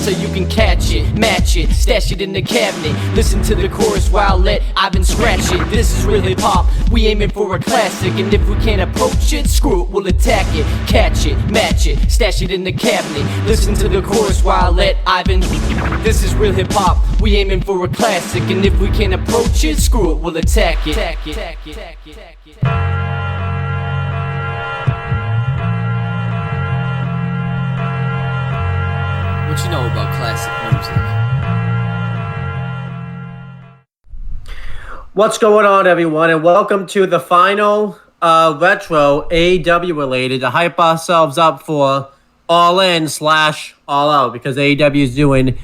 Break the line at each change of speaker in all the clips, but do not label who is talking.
So you can catch it, match it, stash it in the cabinet. Listen to the chorus while let Ivan scratch it. This is real hip hop, we aiming for a classic. And if we can't approach it, screw it, we'll attack it. Catch it, match it, stash it in the cabinet. Listen to the chorus while let Ivan. This is real hip hop, we aiming for a classic. And if we can't approach it, screw it, we'll attack it. What you know about classic music?
What's going on, everyone, and welcome to the final retro AEW related to hype ourselves up for All In / All Out, because AEW is doing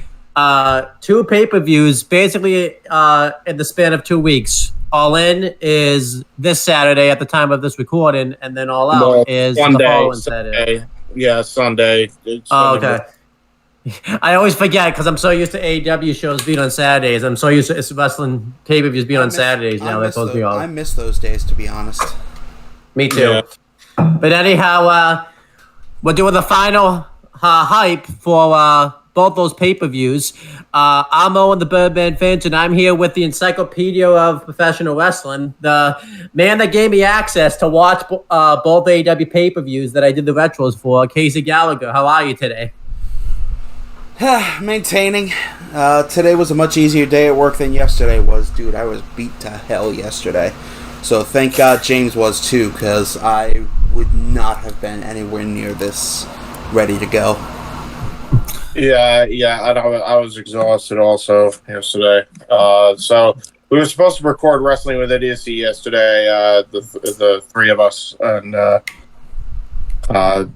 2 pay-per-views basically in the span of 2 weeks. All In is this Saturday at the time of this recording, and then All Out is the following Saturday.
Yeah, Sunday.
Oh, okay. I always forget because I'm so used to AEW shows being on Saturdays. I'm so used to wrestling pay-per-views being on Saturdays now. That's supposed to be all.
I miss those days, to be honest.
Me too. Yeah. But anyhow, we're doing the final hype for both those pay-per-views. I'm Owen, the Birdman Finch, and I'm here with the encyclopedia of professional wrestling, the man that gave me access to watch both AEW pay-per-views that I did the retros for, Casey Gallagher. How are you today?
Maintaining. Today was a much easier day at work than yesterday was. Dude, I was beat to hell yesterday. So thank God James was too, because I would not have been anywhere near this ready to go.
Yeah, I was exhausted also yesterday. So we were supposed to record Wrestling with Idiocy yesterday, the 3 of us, and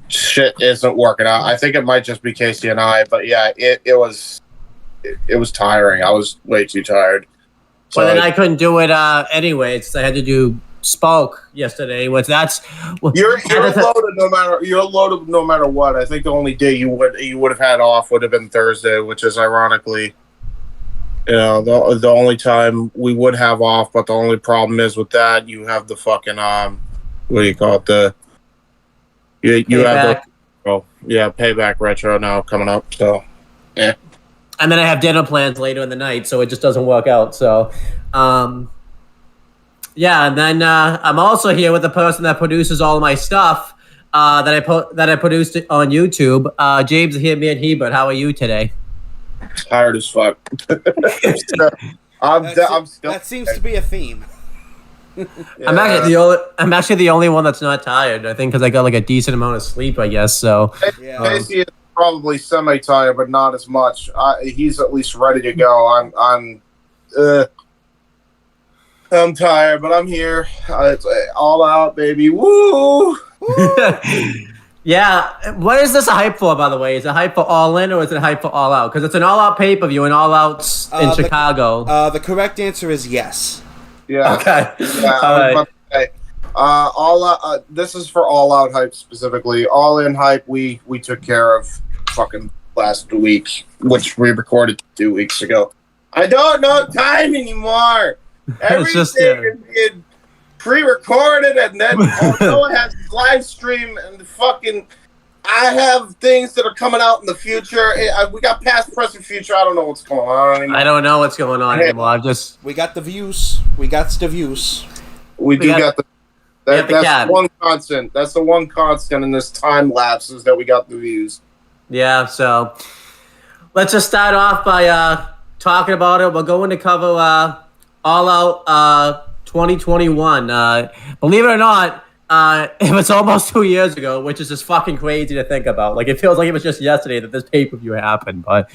shit isn't working out. I think it might just be Casey and I, but yeah, it was tiring. I was way too tired. So
well, then I couldn't do it anyways. I had to do Spoke yesterday. You're loaded no matter what. I think the only day you would have had off would have been Thursday, which is ironically, the only time we would have off. But the only problem is with that, you have the fucking what do you call it? You have Payback Retro now coming up, so yeah. And then I have dinner plans later in the night, so it just doesn't work out. So, yeah, and then I'm also here with the person that produces all of my stuff that I produced on YouTube. James here, man, Hebert. How are you today?
Tired as fuck.
That seems to be a theme.
Yeah. I'm actually the only one that's not tired. I think because I got like a decent amount of sleep, I guess. So
Casey is probably semi-tired, but not as much. He's at least ready to go. I'm tired, but I'm here. It's all out, baby. Woo!
Yeah. What is this a hype for, by the way? Is it hype for All In or is it hype for All Out? Because it's an All Out pay-per-view and All Out's in Chicago.
The correct answer is yes.
Yeah.
Okay.
Yeah.
All right.
All out. This is for All Out hype specifically. All In hype we took care of fucking last week, which we recorded 2 weeks ago. I don't know time anymore. Everything is being pre-recorded, and then although it has live stream and fucking. I have things that are coming out in the future. We got past, present, future. I don't know what's going on anymore.
I don't know what's going on anymore.
We got the views. We got the views.
We got the that's the one constant. That's the one constant in this time lapse is that we got the views.
Yeah, so let's just start off by talking about it. We're going to cover All Out 2021. Believe it or not, it was almost 2 years ago, which is just fucking crazy to think about. Like, it feels like it was just yesterday that this pay-per-view happened, but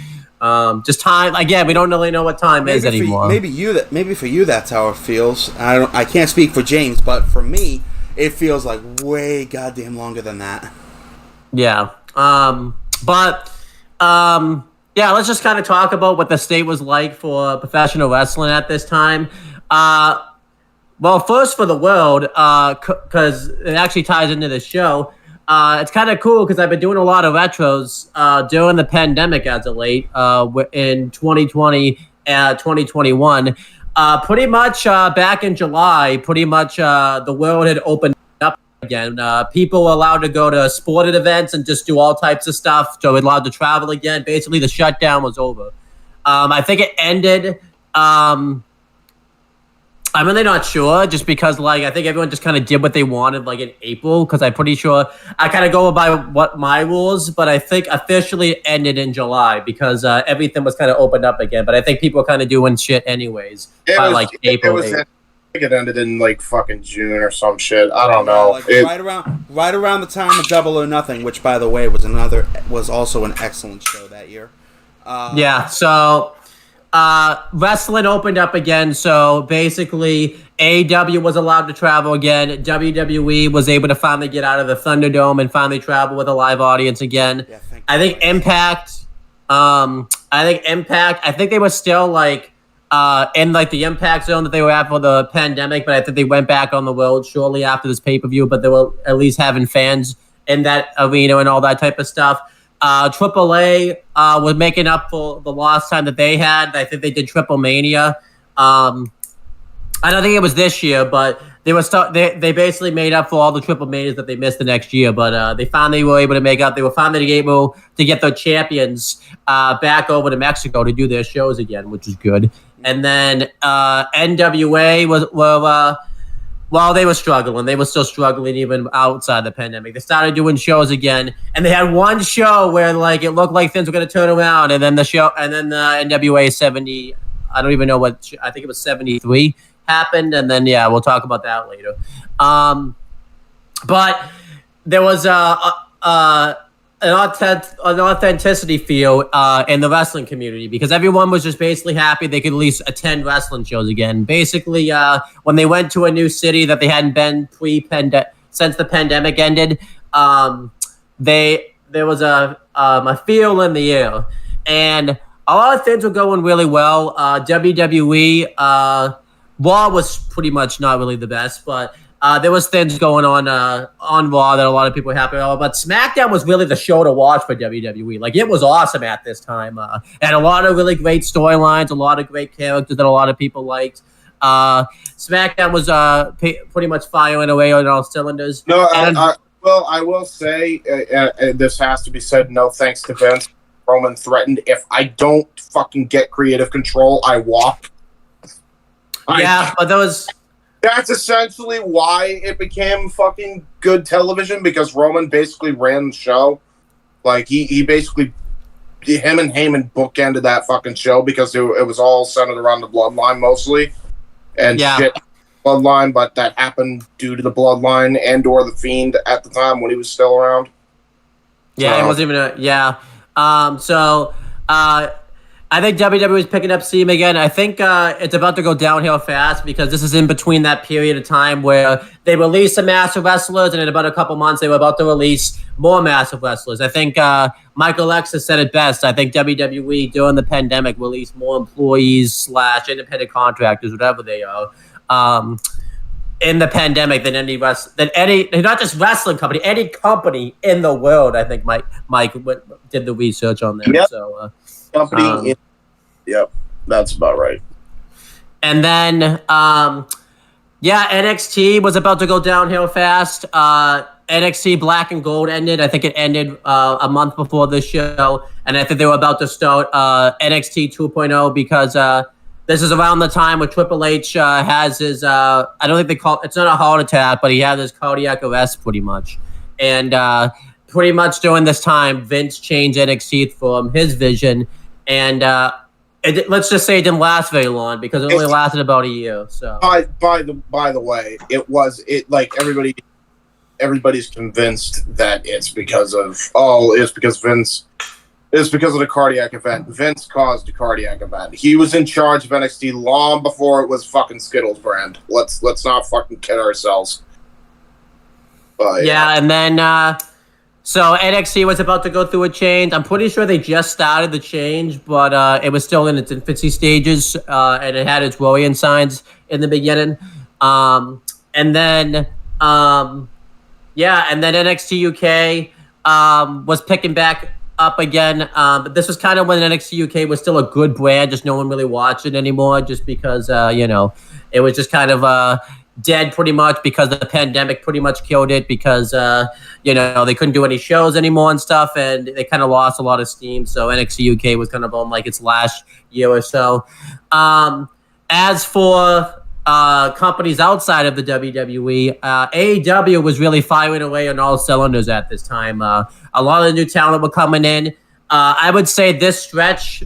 just time. Again, we don't really know what time is anymore.
Maybe for you that's how it feels. I can't speak for James, but for me, it feels like way goddamn longer than that.
Yeah. Yeah, let's just kind of talk about what the state was like for professional wrestling at this time. Well, first for the world, because it actually ties into the show. It's kind of cool because I've been doing a lot of retros during the pandemic as of late in 2020 and 2021. Pretty much back in July, pretty much the world had opened up again. People were allowed to go to sporting events and just do all types of stuff. So we're allowed to travel again. Basically, the shutdown was over. I think it ended. I'm really not sure, just because I think everyone just kind of did what they wanted in April, because I'm pretty sure I kind of go by what my rules, but I think officially it ended in July because everything was kind of opened up again. But I think people were kind of doing shit anyways by April.
I think it ended in fucking June or some shit. I don't know.
Right around the time of Double or Nothing, which by the way was also an excellent show that year.
So wrestling opened up again, so basically AEW was allowed to travel again. WWE was able to finally get out of the Thunderdome and finally travel with a live audience again.
Yeah,
I think Impact. I think they were still in the Impact zone that they were at for the pandemic, but I think they went back on the road shortly after this pay-per-view. But they were at least having fans in that arena and all that type of stuff. AAA was making up for the lost time that they had. I think they did Triple Mania. I don't think it was this year, but they basically made up for all the Triple Manias that they missed the next year. But they finally were able to make up. They were finally able to get their champions back over to Mexico to do their shows again, which is good. And then NWA they were struggling. They were still struggling even outside the pandemic. They started doing shows again, and they had one show where it looked like things were going to turn around, and then the NWA 70, I don't even know what, I think it was 73 happened, and then we'll talk about that later. But there was an authenticity feel in the wrestling community, because everyone was just basically happy they could at least attend wrestling shows again. Basically, when they went to a new city that they hadn't been since the pandemic ended, there was a feel in the air, and a lot of things were going really well. WWE Raw was pretty much not really the best, but there was things going on Raw that a lot of people were happy about. But SmackDown was really the show to watch for WWE. It was awesome at this time. And a lot of really great storylines, a lot of great characters that a lot of people liked. SmackDown was pretty much firing away on all cylinders.
No, I will say, this has to be said, no thanks to Vince. Roman threatened, if I don't fucking get creative control, I walk.
But
that's essentially why it became fucking good television, because Roman basically ran the show. He basically, him and Heyman bookended that fucking show, because it was all centered around the Bloodline mostly. And shit, Bloodline, but that happened due to the Bloodline and or the Fiend at the time when he was still around.
It wasn't even I think WWE is picking up steam again. I think it's about to go downhill fast, because this is in between that period of time where they released some massive wrestlers, and in about a couple months they were about to release more massive wrestlers. I think Michael Alexis said it best. I think WWE during the pandemic released more employees / independent contractors, whatever they are, in the pandemic than any not just wrestling company, any company in the world. I think Mike did the research on that.
Yep.
So.
Company. Yep, that's about right.
And then, NXT was about to go downhill fast. NXT Black and Gold ended. I think it ended a month before this show, and I think they were about to start NXT 2.0, because this is around the time where Triple H has his. I don't think they call it's not a heart attack, but he had his cardiac arrest pretty much, and pretty much during this time, Vince changed NXT from his vision. And let's just say it didn't last very long, because it only lasted about a year. So
by the way, everybody's convinced that it's because of Vince. It's because of the cardiac event. Vince caused the cardiac event. He was in charge of NXT long before it was fucking Skittles brand. Let's not fucking kid ourselves.
And then So NXT was about to go through a change. I'm pretty sure they just started the change, but it was still in its infancy stages, and it had its worrying signs in the beginning. And then NXT UK was picking back up again. But this was kind of when NXT UK was still a good brand, just no one really watched it anymore, just because it was just kind of dead pretty much because the pandemic pretty much killed it because they couldn't do any shows anymore and stuff, and they kind of lost a lot of steam. So NXT UK was kind of on like its last year or so. As for companies outside of the WWE, AEW was really firing away on all cylinders at this time. A lot of the new talent were coming in. I would say this stretch,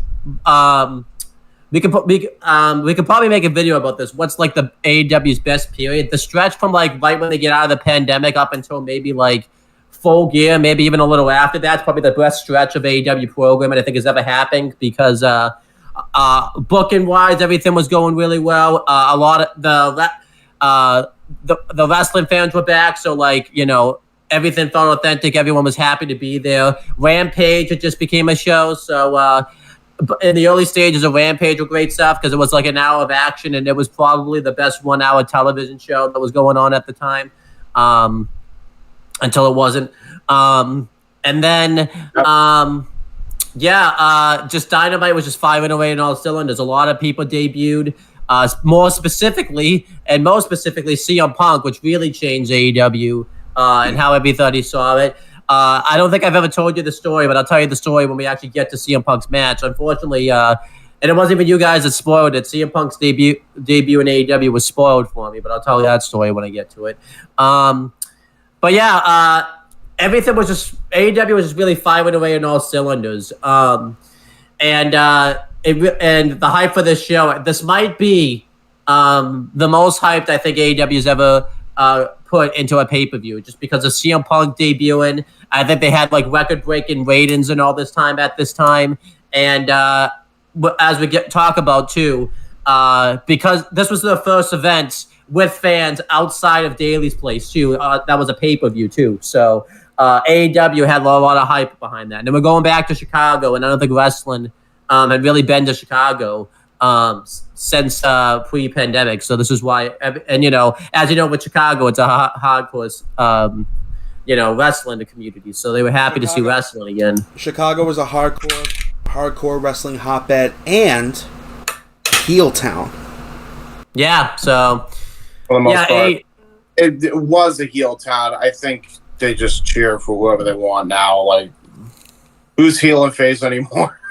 we could probably make a video about this. What's like the AEW's best period? The stretch from like right when they get out of the pandemic up until maybe like full gear, maybe even a little after that's probably the best stretch of AEW programming I think has ever happened because booking wise, everything was going really well. A lot of the wrestling fans were back, so everything felt authentic. Everyone was happy to be there. Rampage, it just became a show. So in the early stages of Rampage were great stuff because it was like an hour of action, and it was probably the best 1 hour television show that was going on at the time. Until it wasn't. Just Dynamite was just firing away in all cylinders. A lot of people debuted. Most specifically, CM Punk, which really changed AEW and how everybody saw it. I don't think I've ever told you the story, but I'll tell you the story when we actually get to CM Punk's match. Unfortunately, and it wasn't even you guys that spoiled it. CM Punk's debut in AEW was spoiled for me, but I'll tell you that story when I get to it. Everything was just AEW was just really firing away in all cylinders. And the hype for this show, this might be the most hyped I think AEW's ever put into a pay-per-view, just because of CM Punk debuting. I think they had like record-breaking ratings and all this time at this time. And as we talk about too, because this was the first event with fans outside of Daly's place too. That was a pay-per-view too. So AEW had a lot of hype behind that. And then we're going back to Chicago, and I don't think wrestling had really been to Chicago since pre-pandemic. So this is why, and as you know, with Chicago, it's a hardcore, wrestling community. So they were happy to see wrestling again.
Chicago was a hardcore wrestling hotbed and a heel town.
Yeah, so
for the most part, it was a heel town. I think they just cheer for whoever they want now. Like, who's heel and face anymore?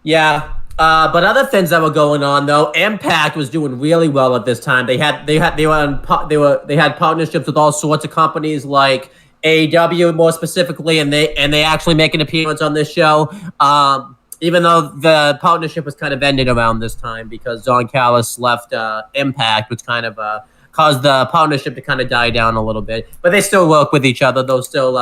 Yeah, but other things that were going on though, Impact was doing really well at this time. They had partnerships with all sorts of companies like AEW more specifically, and they actually make an appearance on this show. Even though the partnership was kind of ended around this time because Don Callis left Impact, which kind of caused the partnership to kind of die down a little bit. But they still work with each other. They'll still,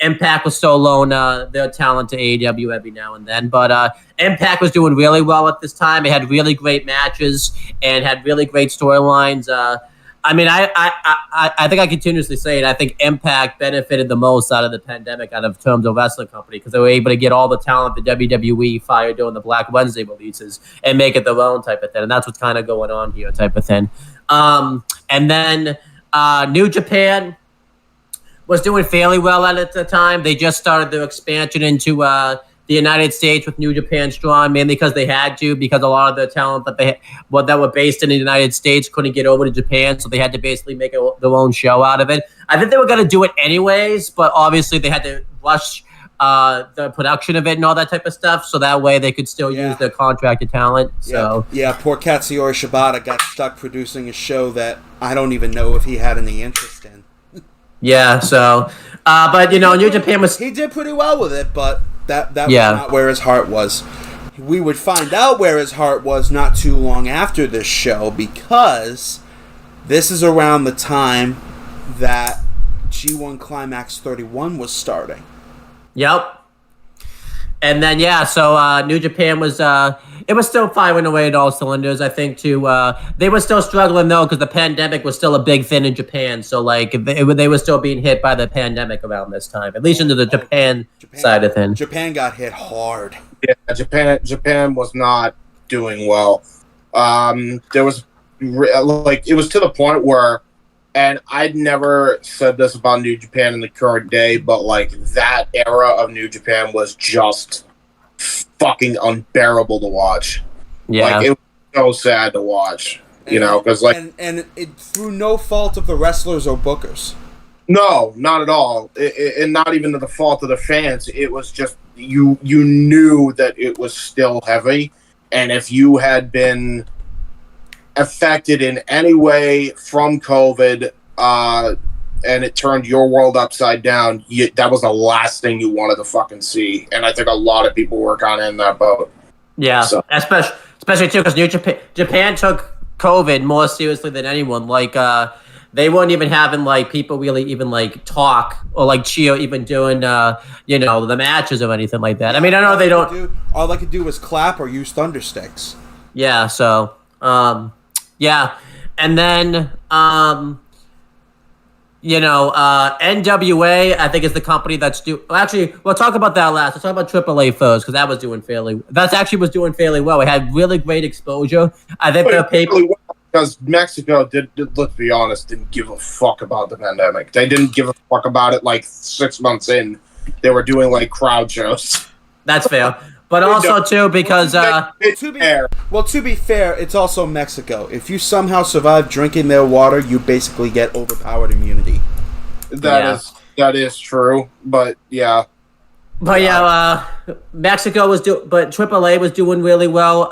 Impact will still loan their talent to AEW every now and then. But Impact was doing really well at this time. It had really great matches and had really great storylines. I think I continuously say it. I think Impact benefited the most out of the pandemic, out of terms of wrestling company, because they were able to get all the talent the WWE fired during the Black Wednesday releases and make it their own type of thing. And that's what's kind of going on here type of thing. And then New Japan was doing fairly well at the time. They just started their expansion into the United States with New Japan Strong, mainly because they had to, because a lot of the talent that were based in the United States couldn't get over to Japan, so they had to basically make their own show out of it. I think they were going to do it anyways, but obviously they had to rush the production of it and all that type of stuff, so that way they could still use their contracted talent. So
poor Katsuyori Shibata got stuck producing a show that I don't even know if he had any interest in.
Yeah, so but New Japan was,
he did pretty well with it, but that was not where his heart was. We would find out where his heart was not too long after this show, because this is around the time that G1 Climax 31 was starting.
Yep. And then so New Japan was it was still firing away at all cylinders. I think too. They were still struggling though because the pandemic was still a big thing in Japan. So like they were still being hit by the pandemic around this time, at least into the Japan side of things.
Japan got hit hard.
Yeah, Japan was not doing well. There was like it was to the point where, and I'd never said this about New Japan in the current day, but like that era of New Japan was just fucking unbearable to watch.
Yeah,
like it was so sad to watch. You know, because like
and it through no fault of the wrestlers or bookers.
No, not at all, and not even to the fault of the fans. It was just you knew that it was still heavy, and if you had been affected in any way from COVID, and it turned your world upside down, that was the last thing you wanted to fucking see. And I think a lot of people were kind of in that boat.
Yeah,
so.
especially too because Japan took COVID more seriously than anyone. Like, they weren't even having like people really even like talk or like cheer, even doing the matches or anything like that. I mean, I know they don't.
All I could do was clap or use thunder sticks.
Yeah. So, yeah, and then NWA, I think, is the company that's actually, we'll talk about that last. Let's talk about AAA first, because that was doing fairly well. It had really great exposure. I think the paper...
Because Mexico, let's be honest, didn't give a fuck about the pandemic. They didn't give a fuck about it like 6 months in. They were doing like crowd shows.
That's fair. But also, too, because...
to be fair, it's also Mexico. If you somehow survive drinking their water, you basically get overpowered immunity.
That is true, but yeah.
But yeah, Mexico but AAA was doing really well.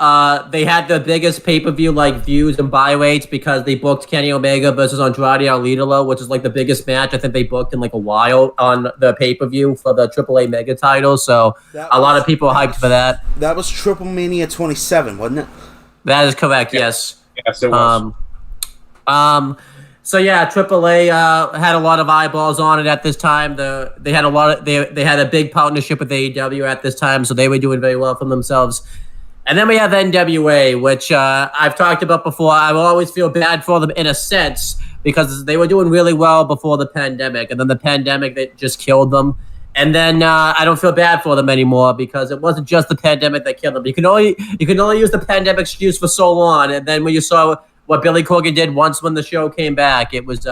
They had the biggest pay-per-view like views and buy rates because they booked Kenny Omega versus Andrade El Idolo, which is like the biggest match I think they booked in like a while on the pay-per-view for the AAA Mega title. So a lot of people hyped for that.
That was Triple Mania 27, wasn't it?
That is correct. Yes.
Yes, it was.
So yeah, AAA had a lot of eyeballs on it at this time. They had a big partnership with AEW at this time, so they were doing very well for themselves. And then we have NWA, which I've talked about before. I will always feel bad for them in a sense because they were doing really well before the pandemic, and then the pandemic that just killed them. And then I don't feel bad for them anymore because it wasn't just the pandemic that killed them. You can only use the pandemic excuse for so long, and then when you saw what Billy Corgan did once when the show came back, it was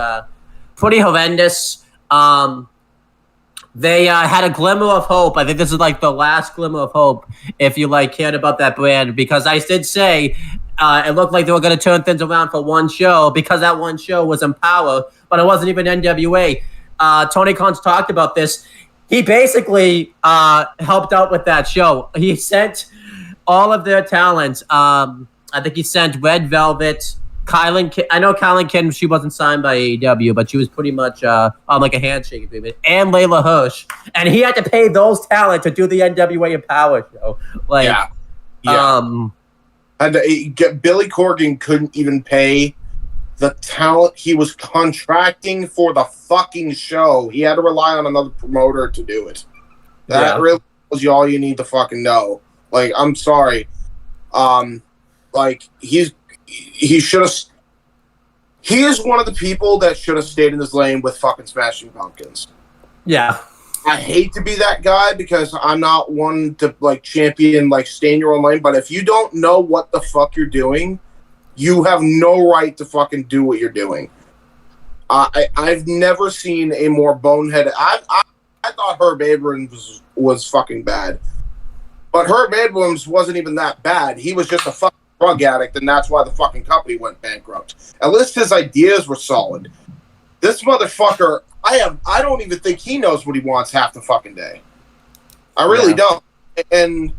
pretty horrendous. They had a glimmer of hope. I think this is like the last glimmer of hope if you like cared about that brand, because I did say it looked like they were going to turn things around for one show because that one show was Empower, but it wasn't even NWA. Tony Khan's talked about this. He basically helped out with that show. He sent all of their talents. I think he sent Red Velvet, I know Kylan Kim, she wasn't signed by AEW, but she was pretty much on like a handshake agreement, and Layla Hirsch. And he had to pay those talent to do the NWA Empower show. Like,
And Billy Corgan couldn't even pay the talent he was contracting for the fucking show. He had to rely on another promoter to do it. That really was all you need to fucking know. Like, I'm sorry. Like, he should have. He is one of the people that should have stayed in his lane with fucking Smashing Pumpkins.
Yeah.
I hate to be that guy because I'm not one to like champion like stay in your own lane. But if you don't know what the fuck you're doing, you have no right to fucking do what you're doing. I've never seen a more boneheaded. I thought Herb Abrams was fucking bad, but Herb Abrams wasn't even that bad. He was just a fucking drug addict, and that's why the fucking company went bankrupt. At least his ideas were solid. This motherfucker, I don't even think he knows what he wants half the fucking day. I really don't. And,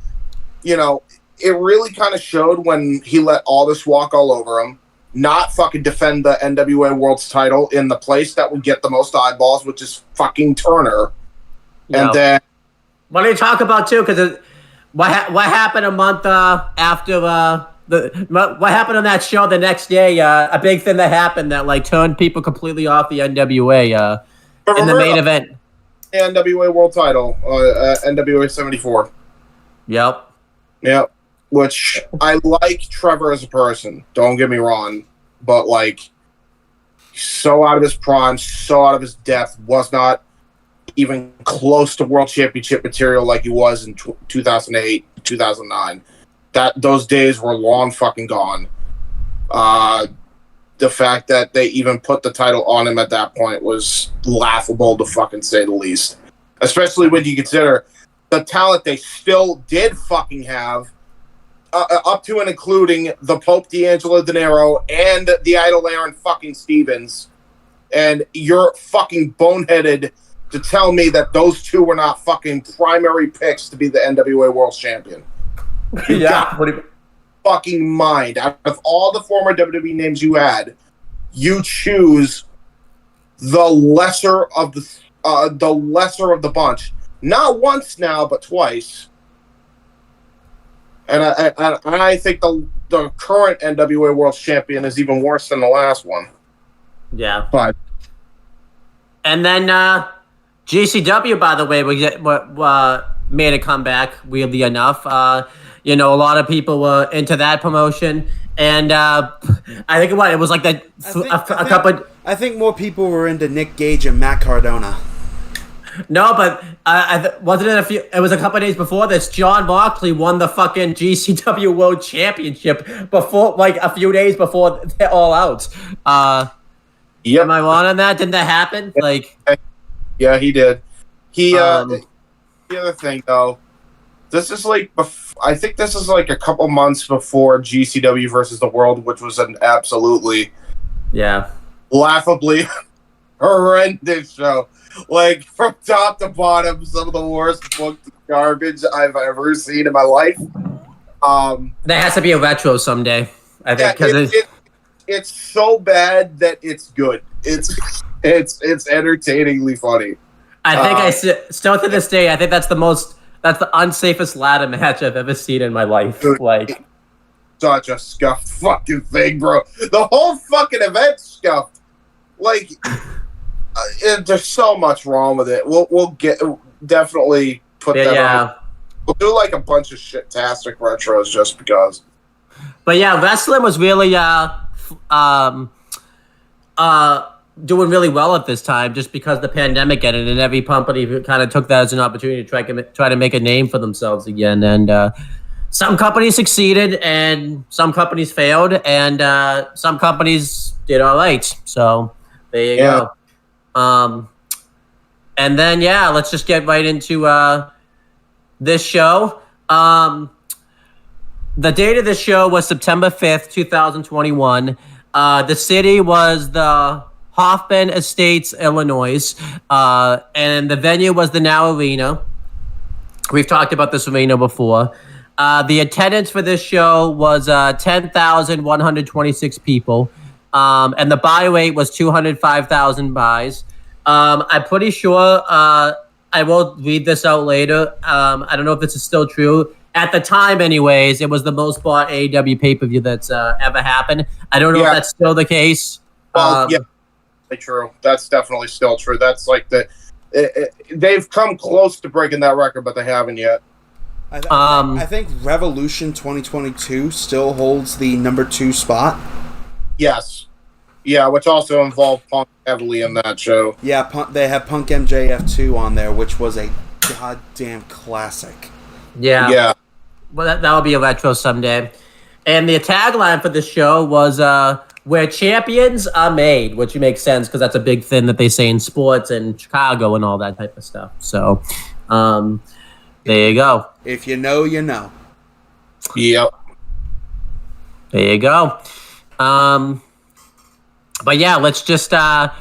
you know, it really kind of showed when he let all this walk all over him, not fucking defend the NWA World's title in the place that would get the most eyeballs, which is fucking Turner.
Yeah.
And then...
What do you talk about, too? Because what happened a month after... what happened on that show the next day? A big thing that happened that like turned people completely off the NWA in the main event.
NWA World Title, NWA 74.
Yep.
which I like Trevor as a person. Don't get me wrong, but like, so out of his prime, so out of his depth, was not even close to world championship material like he was in 2008, 2009. Those days were long fucking gone. The fact that they even put the title on him at that point was laughable, to fucking say the least. Especially when you consider the talent they still did fucking have, up to and including the Pope D'Angelo De Niro and the Idol Aaron fucking Stevens. And you're fucking boneheaded to tell me that those two were not fucking primary picks to be the NWA World Champion.
Yeah.
Fucking mind. Out of all the former WWE names you had, you choose the lesser of the bunch. Not once now, but twice. And I think the current NWA World Champion is even worse than the last one.
Yeah.
But
And then GCW, by the way, made a comeback, weirdly enough. A lot of people were into that promotion. And I think it was like that a couple...
I think more people were into Nick Gage and Matt Cardona.
No, but wasn't it it was a couple of days before this, John Moxley won the fucking GCW World Championship before, like, a few days before they're all out.
yep.
Am I wrong on that? Didn't that happen? Like,
yeah, he did. The other thing, though, this is like, I think this is like a couple months before GCW versus the World, which was an absolutely, laughably horrendous show. Like, from top to bottom, some of the worst booked garbage I've ever seen in my life.
There has to be a retro someday, I think, because
it's so bad that it's good. It's entertainingly funny.
I think still to this day, I think that's the unsafest ladder match I've ever seen in my life.
Dude,
like,
such a scuffed fucking thing, bro. The whole fucking event's scuffed. Like, there's so much wrong with it. We'll definitely put that on. We'll do like a bunch of shit-tastic retros just because.
But yeah, wrestling was really doing really well at this time, just because the pandemic ended, and every company kind of took that as an opportunity to try to make a name for themselves again. And some companies succeeded, and some companies failed, and some companies did all right. So there you go. And then let's just get right into this show. The date of this show was September 5th, 2021. The city was the Hoffman Estates, Illinois, and the venue was the Now Arena. We've talked about this arena before. The attendance for this show was 10,126 people, and the buy rate was 205,000 buys. I'm pretty sure, I will read this out later. I don't know if this is still true. At the time, anyways, it was the most bought AEW pay-per-view that's ever happened. I don't know if that's still the case.
Well, true. That's definitely still true. That's like they've come close to breaking that record, but they haven't yet.
I think Revolution 2022 still holds the number 2 spot.
Yes. Yeah, which also involved Punk heavily in that show.
Yeah, they have Punk MJF 2 on there, which was a goddamn classic.
Yeah. Well, that'll be a retro someday. And the tagline for the show was "Where champions are made," which makes sense because that's a big thing that they say in sports and Chicago and all that type of stuff. So, there you go.
If you know, you know.
Yep.
There you go. But yeah, let's just start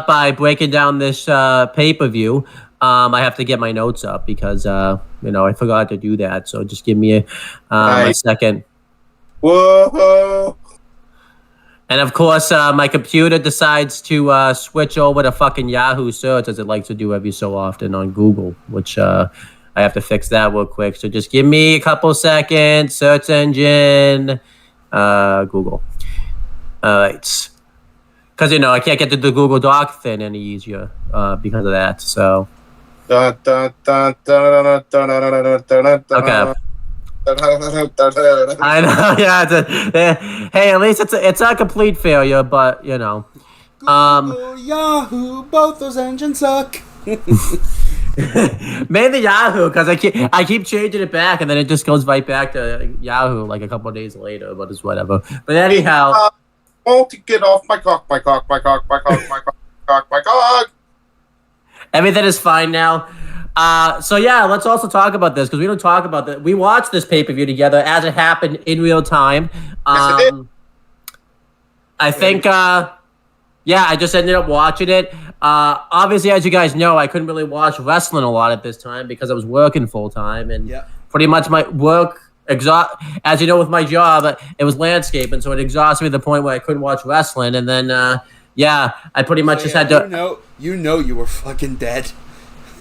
by breaking down this pay-per-view. I have to get my notes up because I forgot to do that. So just give me a second.
Whoa!
And of course, my computer decides to switch over to fucking Yahoo search, as it likes to do every so often on Google, which I have to fix that real quick. So just give me a couple seconds. Search engine, Google. All right. Because, I can't get to the Google Doc thing any easier because of that. So. Okay. I know, yeah. Hey, at least it's a complete failure, but you know.
Google, Yahoo, both those engines suck.
Mainly Yahoo, because I keep changing it back, and then it just goes right back to Yahoo like a couple of days later. But it's whatever. But anyhow,
Won't get off my cock, my cock, my cock, my cock, my cock, my cock.
everything is fine now. So yeah, let's also talk about this because we don't talk about that. We watched this pay-per-view together as it happened in real time.
Yes, it did.
I think, yeah, I just ended up watching it. Obviously, as you guys know, I couldn't really watch wrestling a lot at this time because I was working full time and pretty much my work as you know, with my job, it was landscaping, so it exhausted me to the point where I couldn't watch wrestling. And then, yeah, I pretty much just had to.
You were fucking dead.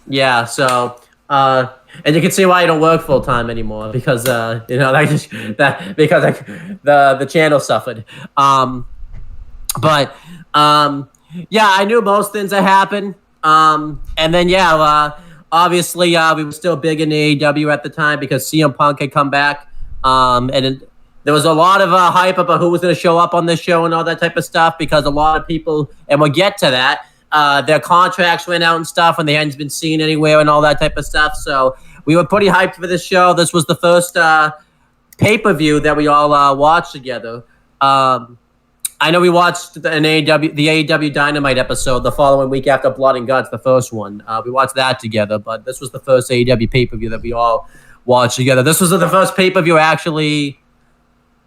Yeah, so and you can see why I don't work full time anymore because you know because the channel suffered. But yeah, I knew most things that happened. And then yeah, obviously we were still big in AEW at the time because CM Punk had come back. There was a lot of hype about who was going to show up on this show and all that type of stuff because a lot of people, and we'll get to that. Their contracts went out and stuff, and they hadn't been seen anywhere and all that type of stuff. So we were pretty hyped for this show. This was the first pay-per-view that we all watched together. I know we watched the AEW Dynamite episode the following week after Blood and Guts, the first one. We watched that together, but this was the first AEW pay-per-view that we all watched together. This was the first pay-per-view actually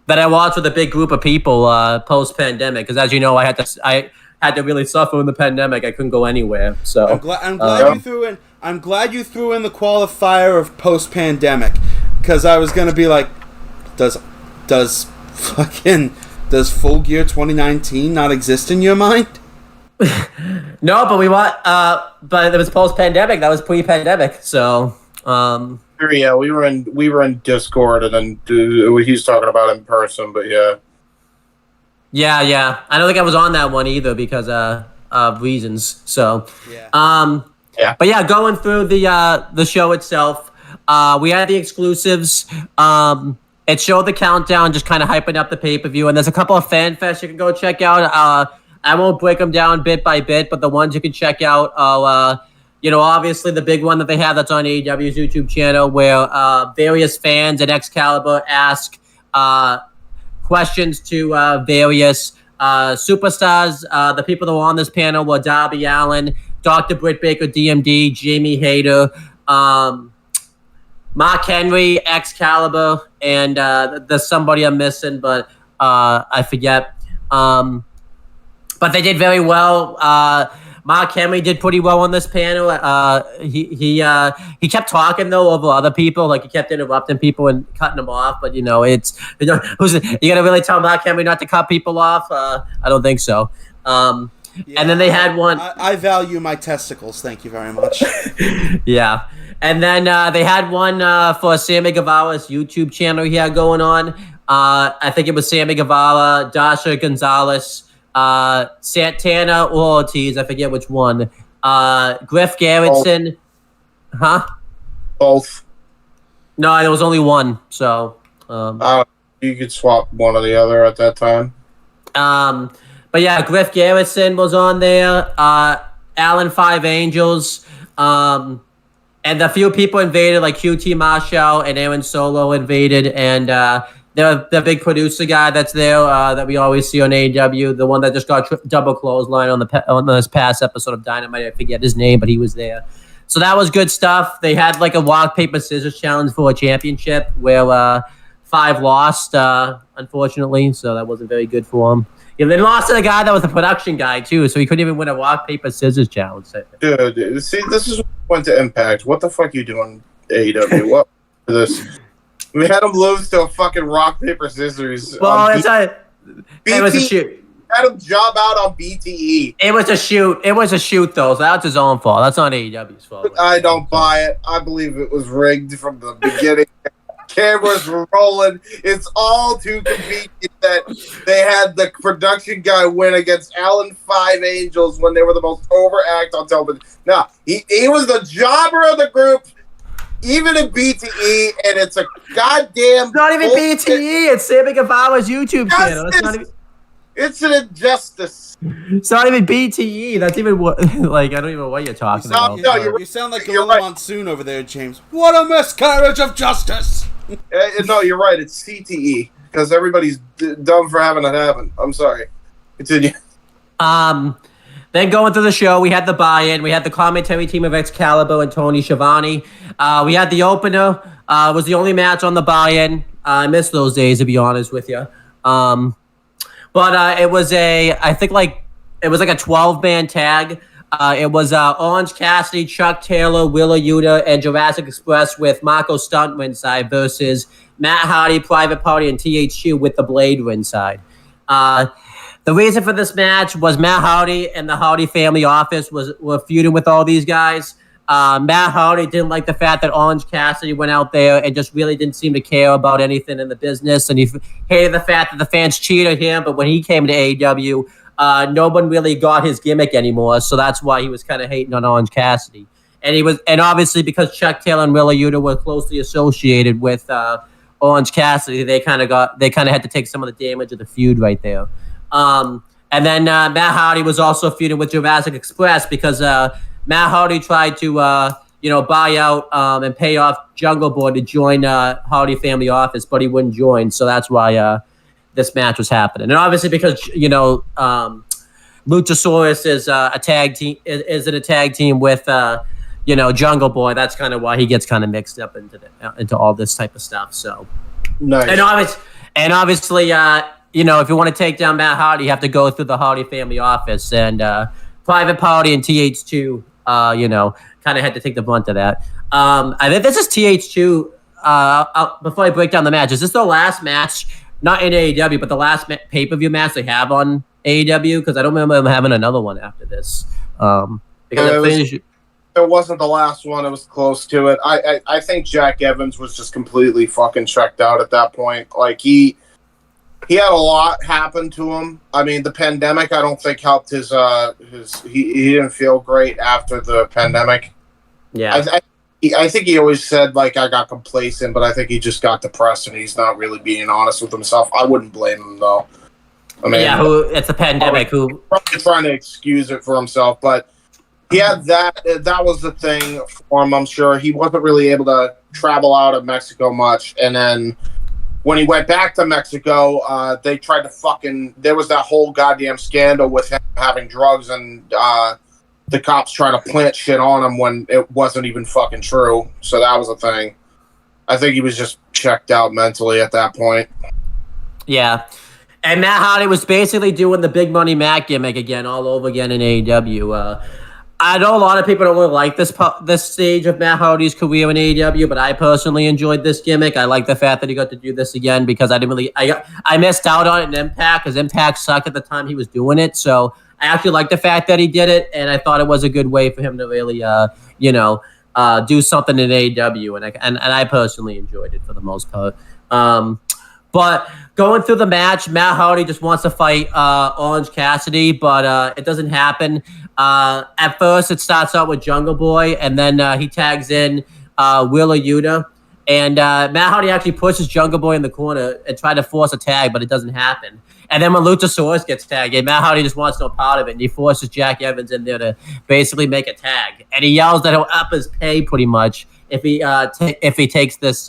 that I watched with a big group of people post-pandemic, because as you know, I had to really suffer in the pandemic. I couldn't go anywhere. So
I'm glad you threw in. I'm glad you threw in the qualifier of post-pandemic, because I was gonna be like, does Full Gear 2019 not exist in your mind?
No, but it was post-pandemic. That was pre-pandemic. So
Yeah, we were in Discord, and then he's talking about in person. But yeah.
Yeah. I don't think I was on that one either because of reasons. So,
Yeah.
But yeah, going through the show itself, we had the exclusives. It showed the countdown, just kind of hyping up the pay-per-view, and there's a couple of fan fests you can go check out. I won't break them down bit by bit, but the ones you can check out are, obviously the big one that they have that's on AEW's YouTube channel, where various fans at Excalibur ask questions to various superstars. The people that were on this panel were Darby Allin, Dr. Britt Baker, DMD, Jamie Hayter, Mark Henry, Excalibur, and there's somebody I'm missing, but I forget. But they did very well. Mark Henry did pretty well on this panel. He kept talking though over other people, like he kept interrupting people and cutting them off. But you gonna really tell Mark Henry not to cut people off? I don't think so. And then they had one.
I value my testicles. Thank you very much.
Yeah. And then they had one for Sammy Guevara's YouTube channel he had going on. I think it was Sammy Guevara, Dasha Gonzalez, Santana or Ortiz, I forget which one. Griff Garrettson. Huh?
Both.
No, there was only one. So
you could swap one or the other at that time.
But yeah, Griff Garrettson was on there. Alan Five Angels. And a few people invaded, like QT Marshall and Aaron Solo invaded, and the big producer guy that's there that we always see on AEW, the one that just got double clothesline on this past episode of Dynamite. I forget his name, but he was there. So that was good stuff. They had like a rock, paper, scissors challenge for a championship where Five lost, unfortunately, so that wasn't very good for him. Yeah, they lost to the guy that was the production guy, too, so he couldn't even win a rock, paper, scissors challenge.
Dude, see, this is went to Impact. What the fuck are you doing, AEW? What for this? We had him lose to a fucking rock, paper, scissors.
Well, it was a shoot.
Had him job out on BTE.
It was a shoot. It was a shoot, though, so that's his own fault. That's not AEW's fault.
I don't buy it. I believe it was rigged from the beginning. Cameras were rolling. It's all too convenient that they had the production guy win against Alan Five Angels when they were the most overact on television. No, he was the jobber of the group. even in BTE, and it's a goddamn.
It's not even BTE. It's Sammy Guevara's YouTube channel.
It's an injustice.
It's not even BTE. That's even what. Like, I don't even know what you're talking about.
No,
You sound like Gorilla Monsoon over there, James. What a miscarriage of justice!
No, you're right. It's CTE because everybody's dumb for having it happen. I'm sorry. Continue.
Then going through the show, we had the buy-in. We had the commentary team of Excalibur and Tony Schiavone. We had the opener. Was the only match on the buy-in. I miss those days, to be honest with you. But it was a 12-man tag. It was Orange Cassidy, Chuck Taylor, Willa Yuta, and Jurassic Express with Marco Stunt ringside versus Matt Hardy, Private Party, and THQ with the Blade ringside. The reason for this match was Matt Hardy and the Hardy family office were feuding with all these guys. Matt Hardy didn't like the fact that Orange Cassidy went out there and just really didn't seem to care about anything in the business, and he hated the fact that the fans cheated him. But when he came to AEW, no one really got his gimmick anymore, so that's why he was kind of hating on Orange Cassidy. And obviously because Chuck Taylor and Willa Yuta were closely associated with Orange Cassidy, they kind of had to take some of the damage of the feud right there. And then Matt Hardy was also feuding with Jurassic Express because Matt Hardy tried to buy out and pay off Jungle Boy to join Hardy Family Office, but he wouldn't join, so that's why this match was happening. And obviously because Luchasaurus is a tag team in a tag team with Jungle Boy, that's kind of why he gets kind of mixed up into all this type of stuff. So
Nice.
And obviously if you want to take down Matt Hardy, you have to go through the Hardy Family Office, and Private Party and TH2, kind of had to take the brunt of that. I think this is TH2. Before I break down the match, is this the last match, not in AEW, but the last pay-per-view match they have on AEW? Because I don't remember them having another one after this.
It wasn't the last one. It was close to it. I think Jack Evans was just completely fucking checked out at that point. Like, he had a lot happen to him. I mean, the pandemic, I don't think helped his he didn't feel great after the pandemic.
Yeah.
I think he always said, like, I got complacent, but I think he just got depressed and he's not really being honest with himself. I wouldn't blame him, though. I mean,
it's a pandemic.
Probably trying to excuse it for himself, but he had that was the thing for him, I'm sure. He wasn't really able to travel out of Mexico much, and then when he went back to Mexico, they tried to there was that whole goddamn scandal with him having drugs and the cops trying to plant shit on him when it wasn't even fucking true. So that was a thing. I think he was just checked out mentally at that point. Yeah.
And Matt Hardy was basically doing the big money Matt gimmick again, all over again in AEW. I know a lot of people don't really like this stage of Matt Hardy's career in AEW, but I personally enjoyed this gimmick. I like the fact that he got to do this again because I missed out on it in Impact because Impact sucked at the time he was doing it. So I actually like the fact that he did it, and I thought it was a good way for him to really, do something in AEW, and I personally enjoyed it for the most part. But going through the match, Matt Hardy just wants to fight Orange Cassidy, but it doesn't happen. At first, it starts out with Jungle Boy, and then he tags in Willa Yuta. And Matt Hardy actually pushes Jungle Boy in the corner and tries to force a tag, but it doesn't happen. And then when Luchasaurus gets tagged, Matt Hardy just wants no part of it, and he forces Jack Evans in there to basically make a tag. And he yells that he'll up his pay pretty much if he takes this,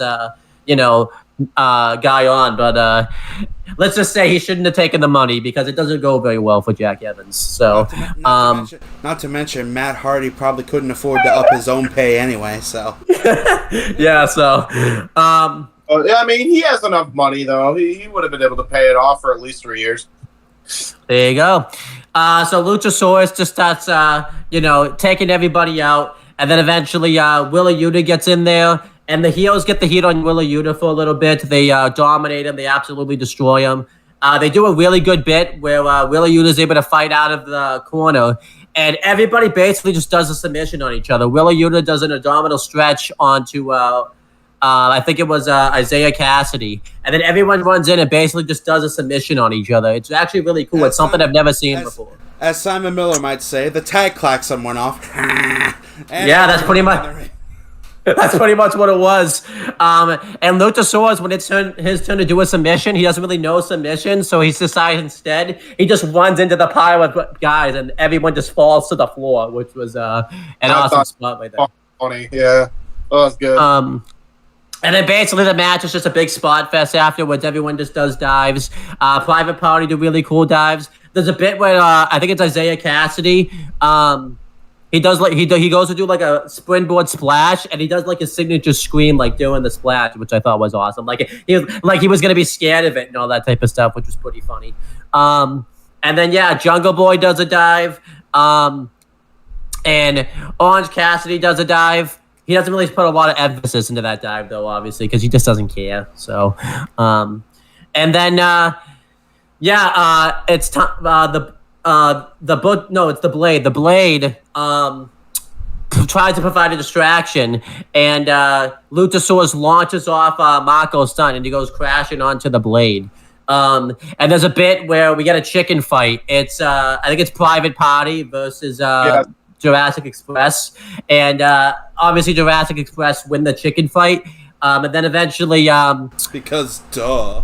guy on, but let's just say he shouldn't have taken the money because it doesn't go very well for Jack Evans. So,
not to mention, Matt Hardy probably couldn't afford to up his own pay anyway. So,
yeah. So,
I mean, he has enough money though. He would have been able to pay it off for at least 3 years.
There you go. So Luchasaurus just starts, taking everybody out, and then eventually Willa Yuta gets in there. And the heels get the heat on Willa Yuta for a little bit. They dominate him. They absolutely destroy him. They do a really good bit where Willa Yuta is able to fight out of the corner. And everybody basically just does a submission on each other. Willa Yuta does an abdominal stretch onto, I think it was Isaiah Cassidy. And then everyone runs in and basically just does a submission on each other. It's actually really cool. It's something I've never seen before.
As Simon Miller might say, the tag klaxon went off.
Yeah, that's pretty much... That's pretty much what it was. And Luchasaurus, when it's his turn to do a submission, he doesn't really know submission, so he's decided instead he just runs into the pile of guys, and everyone just falls to the floor, which was an awesome spot right there.
Funny, yeah, that was good.
And then basically the match is just a big spot fest afterwards. Everyone just does dives. Private Party do really cool dives. There's a bit where I think it's Isaiah Cassidy. He does he goes to do like a springboard splash, and he does like a signature scream like doing the splash, which I thought was awesome. Like he was gonna be scared of it and all that type of stuff, which was pretty funny. And then Jungle Boy does a dive. And Orange Cassidy does a dive. He doesn't really put a lot of emphasis into that dive, though, obviously, because he just doesn't care. So, and then, it's the Blade. The Blade tries to provide a distraction, and Luchasaurus launches off Marco's stun, and he goes crashing onto the Blade. And there's a bit where we get a chicken fight. It's I think it's Private Party versus Jurassic Express, and obviously Jurassic Express win the chicken fight, and then eventually
it's because duh.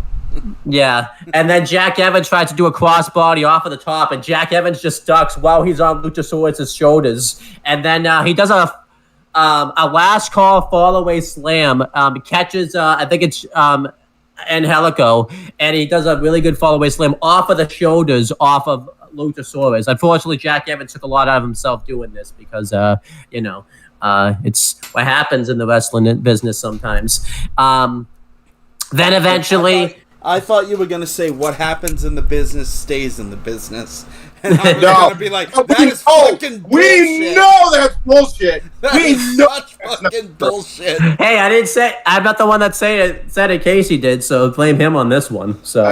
Yeah, and then Jack Evans tried to do a crossbody off of the top, and Jack Evans just ducks while he's on Luchasaurus' shoulders, and then he does a last call fall away slam, catches I think it's Angelico, and he does a really good fall away slam off of the shoulders off of Luchasaurus. Unfortunately, Jack Evans took a lot out of himself doing this because, it's what happens in the wrestling business sometimes. Then eventually...
I thought you were going to say what happens in the business stays in the business. And I was going to be like, that is fucking bullshit.
We know that's bullshit.
We know that's fucking bullshit.
Hey, I didn't say... I'm not the one that said it. Casey did, so blame him on this one. So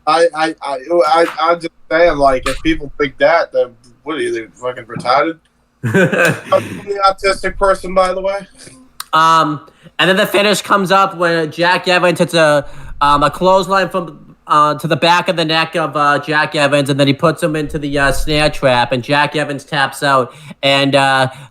I'm just saying, like, if people think that, then what are you, they fucking retarded? The autistic person, by the way.
And then the finish comes up when Jack Evans hits a clothesline from to the back of the neck of Jack Evans, and then he puts him into the snare trap, and Jack Evans taps out, and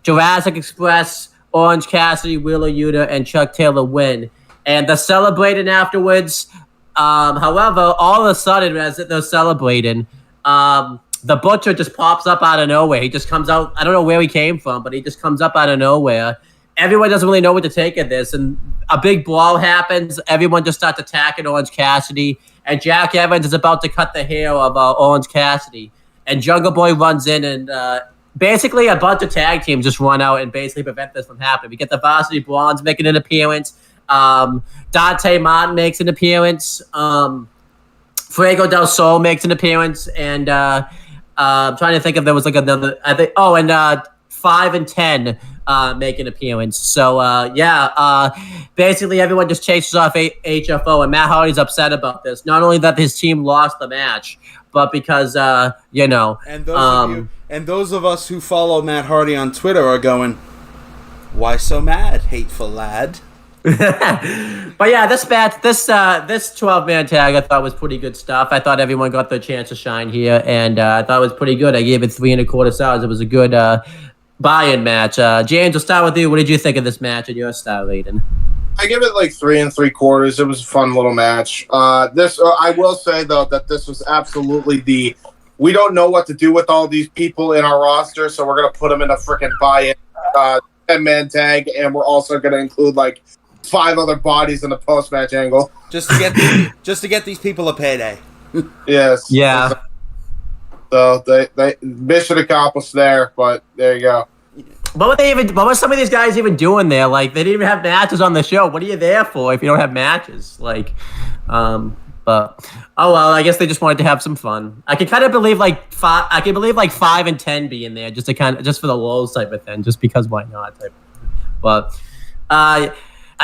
Jurassic Express, Orange Cassidy, Wheeler Yuta, and Chuck Taylor win. And they're celebrating afterwards. However, all of a sudden, as they're celebrating, the Butcher just pops up out of nowhere. He just comes out. I don't know where he came from, but he just comes up out of nowhere. Everyone doesn't really know what to take of this, and a big brawl happens. Everyone just starts attacking Orange Cassidy, and Jack Evans is about to cut the hair of Orange Cassidy, and Jungle Boy runs in, and basically a bunch of tag teams just run out and basically prevent this from happening. We get the Varsity Blondes making an appearance. Dante Martin makes an appearance. Fuego del Sol makes an appearance, and I'm trying to think if there was like another. I think. Oh, and 5 and 10 make an appearance. So basically everyone just chases off HFO, and Matt Hardy's upset about this. Not only that his team lost the match, but because
and those of us who follow Matt Hardy on Twitter are going, "Why so mad, hateful lad?"
But yeah, this 12-man tag I thought was pretty good stuff. I thought everyone got their chance to shine here, and I thought it was pretty good. I gave it 3 1/4 stars. It was a good buy-in match. James, we'll start with you. What did you think of this match and your star rating?
I give it like 3 3/4. It was a fun little match. I will say though that this was absolutely we don't know what to do with all these people in our roster, so we're gonna put them in a freaking buy-in 10-man tag, and we're also gonna include like 5 other bodies in the post-match angle
just to get these people a payday.
Yes.
Yeah.
So they mission accomplished there, but there you go.
What were some of these guys even doing there? Like, they didn't even have matches on the show. What are you there for if you don't have matches? Like, but oh well, I guess they just wanted to have some fun. I can kind of believe like 5 and 10 being there just for the lulz type of thing, just because why not type. But I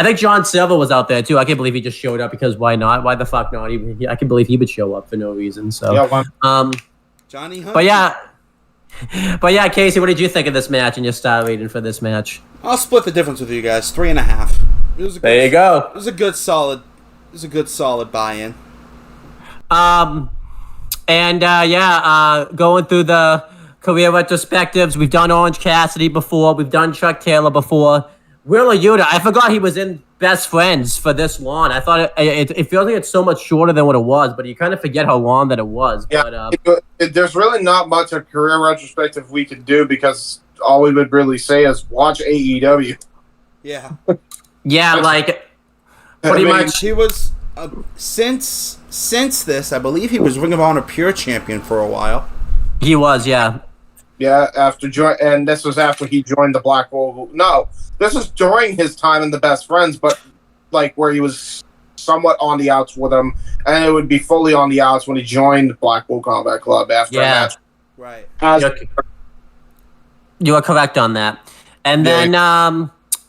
think John Silver was out there too. I can't believe he just showed up because why not? Why the fuck not? I can believe he would show up for no reason. So
Johnny Hunt.
But yeah, Casey, what did you think of this match and your star rating for this match?
I'll split the difference with you guys. 3.5.
There you go.
It was a good solid buy-in.
Going through the career retrospectives, we've done Orange Cassidy before, we've done Chuck Taylor before, Wheeler Yuta, I forgot he was in Best Friends for this long. I thought it feels like it's so much shorter than what it was, but you kind of forget how long that it was.
Yeah,
But,
there's really not much of career retrospective we could do because all we would really say is watch AEW.
Yeah.
yeah, like pretty much.
He was since this, I believe he was Ring of Honor Pure Champion for a while.
He was, yeah.
Yeah, and this was after he joined the Blackpool. No, this was during his time in the Best Friends, but like where he was somewhat on the outs with him, and it would be fully on the outs when he joined Blackpool Combat Club after a match.
Right.
You are correct on that. And then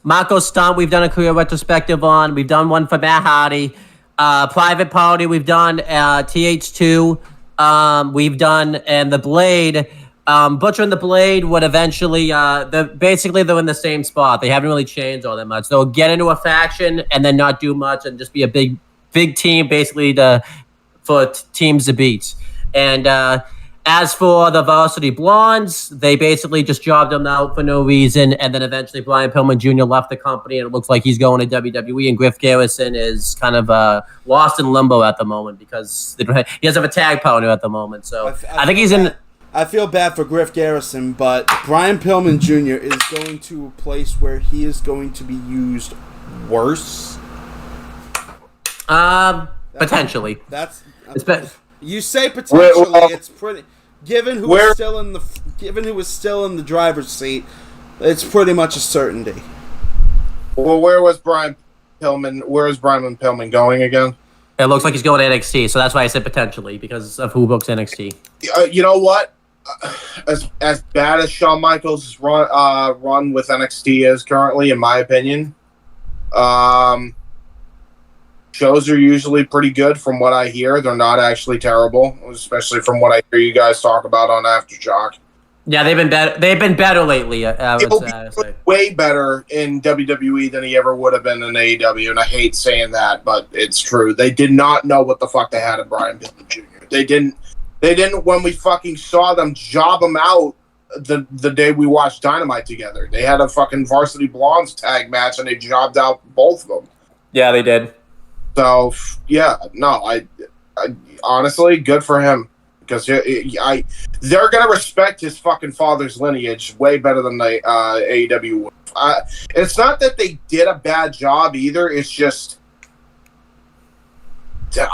Marco Stunt, we've done a career retrospective on. We've done one for Matt Hardy. Private Party, we've done TH2. We've done, and The Blade. Butcher and The Blade would eventually, basically they're in the same spot. They haven't really changed all that much. They'll get into a faction and then not do much and just be a big team, basically for teams to beat. And as for the Varsity Blondes, they basically just jobbed them out for no reason. And then eventually Brian Pillman Jr. left the company, and it looks like he's going to WWE. And Griff Garrison is kind of lost in limbo at the moment because he doesn't have a tag partner at the moment. So I think he's in.
I feel bad for Griff Garrison, but Brian Pillman Jr. is going to a place where he is going to be used worse.
Potentially.
You say potentially. It's pretty. Given who is still in the driver's seat, it's pretty much a certainty.
Well, where is Brian Pillman going again?
It looks like he's going to NXT, so that's why I said potentially because of who books NXT.
You know what? As bad as Shawn Michaels' run with NXT is currently, in my opinion, shows are usually pretty good from what I hear. They're not actually terrible, especially from what I hear you guys talk about on Aftershock.
Yeah, they've been better. They've been better lately.
He'll be way better in WWE than he ever would have been in AEW, and I hate saying that, but it's true. They did not know what the fuck they had in Brian Pillman Jr. They didn't. When we fucking saw them job him out the day we watched Dynamite together. They had a fucking Varsity Blondes tag match, and they jobbed out both of them.
Yeah, they did.
So yeah, no, I honestly, good for him because they're gonna respect his fucking father's lineage way better than the AEW would. It's not that they did a bad job either. It's just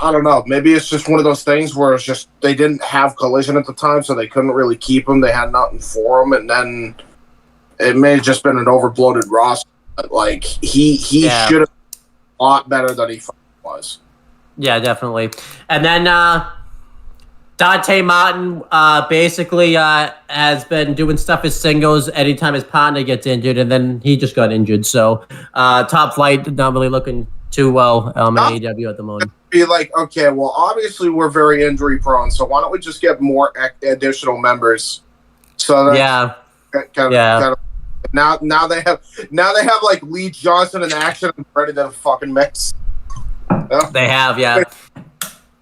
I don't know. Maybe it's just one of those things where it's just they didn't have Collision at the time, so they couldn't really keep him. They had nothing for him, and then it may have just been an overbloated roster. But like he should have been a lot better than he was.
Yeah, definitely. And then Dante Martin basically has been doing stuff as singles anytime his partner gets injured, and then he just got injured. So Top Flight not really looking too well in AEW at the moment.
Be like, okay, well, obviously we're very injury prone, so why don't we just get more additional members? So that kind of now they have like Lee Johnson in action and ready to fucking mix. Yeah.
They have, yeah.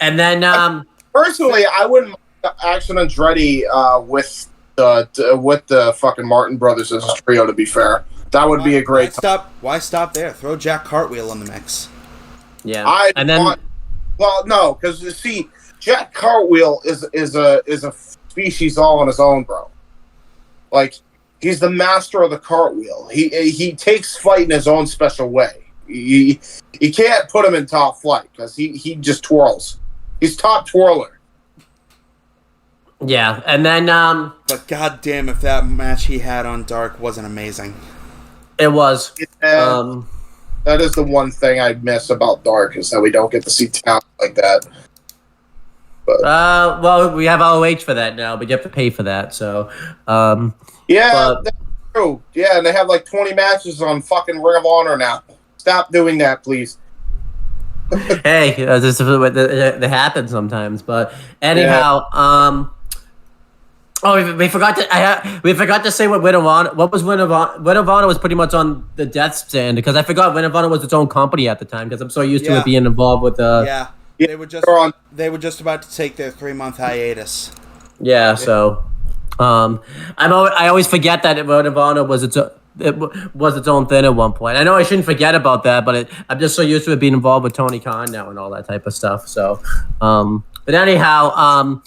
And then
personally, I wouldn't mind Action Andretti with the fucking Martin brothers as a trio. To be fair, that would be a great.
Why stop there? Throw Jack Cartwheel in the mix.
Yeah,
no, because you see, Jack Cartwheel is a species all on his own, bro. Like he's the master of the cartwheel. He takes fight in his own special way. You can't put him in Top Flight because he just twirls. He's top twirler.
Yeah, and then
but goddamn, if that match he had on Dark wasn't amazing.
It was.
That is the one thing I miss about Dark is that we don't get to see talent like that. But,
well, we have ROH for that now, but you have to pay for that. So,
that's true. Yeah, and they have like 20 matches on fucking Ring of Honor now. Stop doing that, please.
Hey, this is what that happens sometimes. But anyhow, we forgot to say what Ring of Honor. What was Ring of Honor? Ring of Honor was pretty much on the death stand because I forgot Ring of Honor was its own company at the time because I'm so used to it being involved with the.
They were just about to take their 3-month hiatus.
Yeah, so I always forget that Ring of Honor was its was its own thing at one point. I know I shouldn't forget about that, but I'm just so used to it being involved with Tony Khan now and all that type of stuff. So, but anyhow,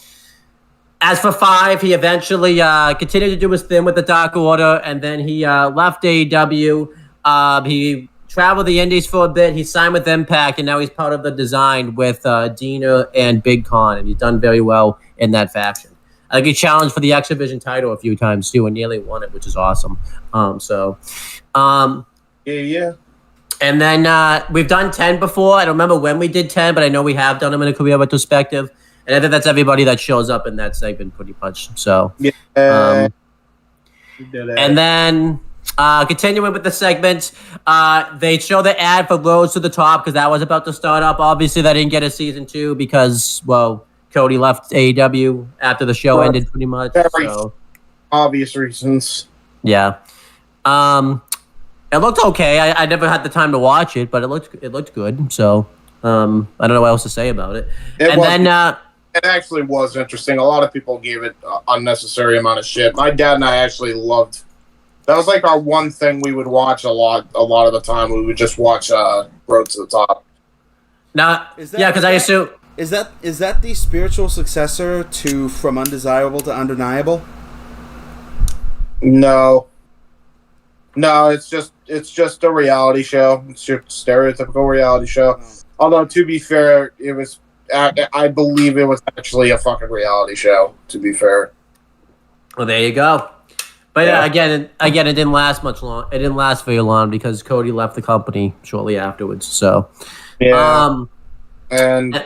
as for 5, he eventually continued to do his thing with the Dark Order, and then he left AEW. He traveled the Indies for a bit. He signed with Impact, and now he's part of the design with Dina and Big Con, and he's done very well in that faction. I think he challenged for the X Division title a few times too, and nearly won it, which is awesome.
Yeah.
And then we've done 10 before. I don't remember when we did 10, but I know we have done them in a career retrospective. And I think that's everybody that shows up in that segment pretty much. So, and then continuing with the segment, they show the ad for Rose to the Top because that was about to start up. Obviously, that didn't get a season 2 because, well, Cody left AEW after the show ended pretty much. So.
Obvious reasons.
Yeah. It looked okay. I never had the time to watch it, but it looked good. So I don't know what else to say about it.
It actually was interesting. A lot of people gave it unnecessary amount of shit. My dad and I actually loved. That was like our one thing we would watch a lot of the time. We would just watch Road to the Top.
Now, because I assume
is that the spiritual successor to From Undesirable to Undeniable?
No, it's just a reality show. It's your stereotypical reality show. Although to be fair, it was. I believe it was actually a fucking reality show. To be fair.
Well, there you go. But yeah, again, it didn't last much long. It didn't last very long because Cody left the company shortly afterwards. So,
yeah. And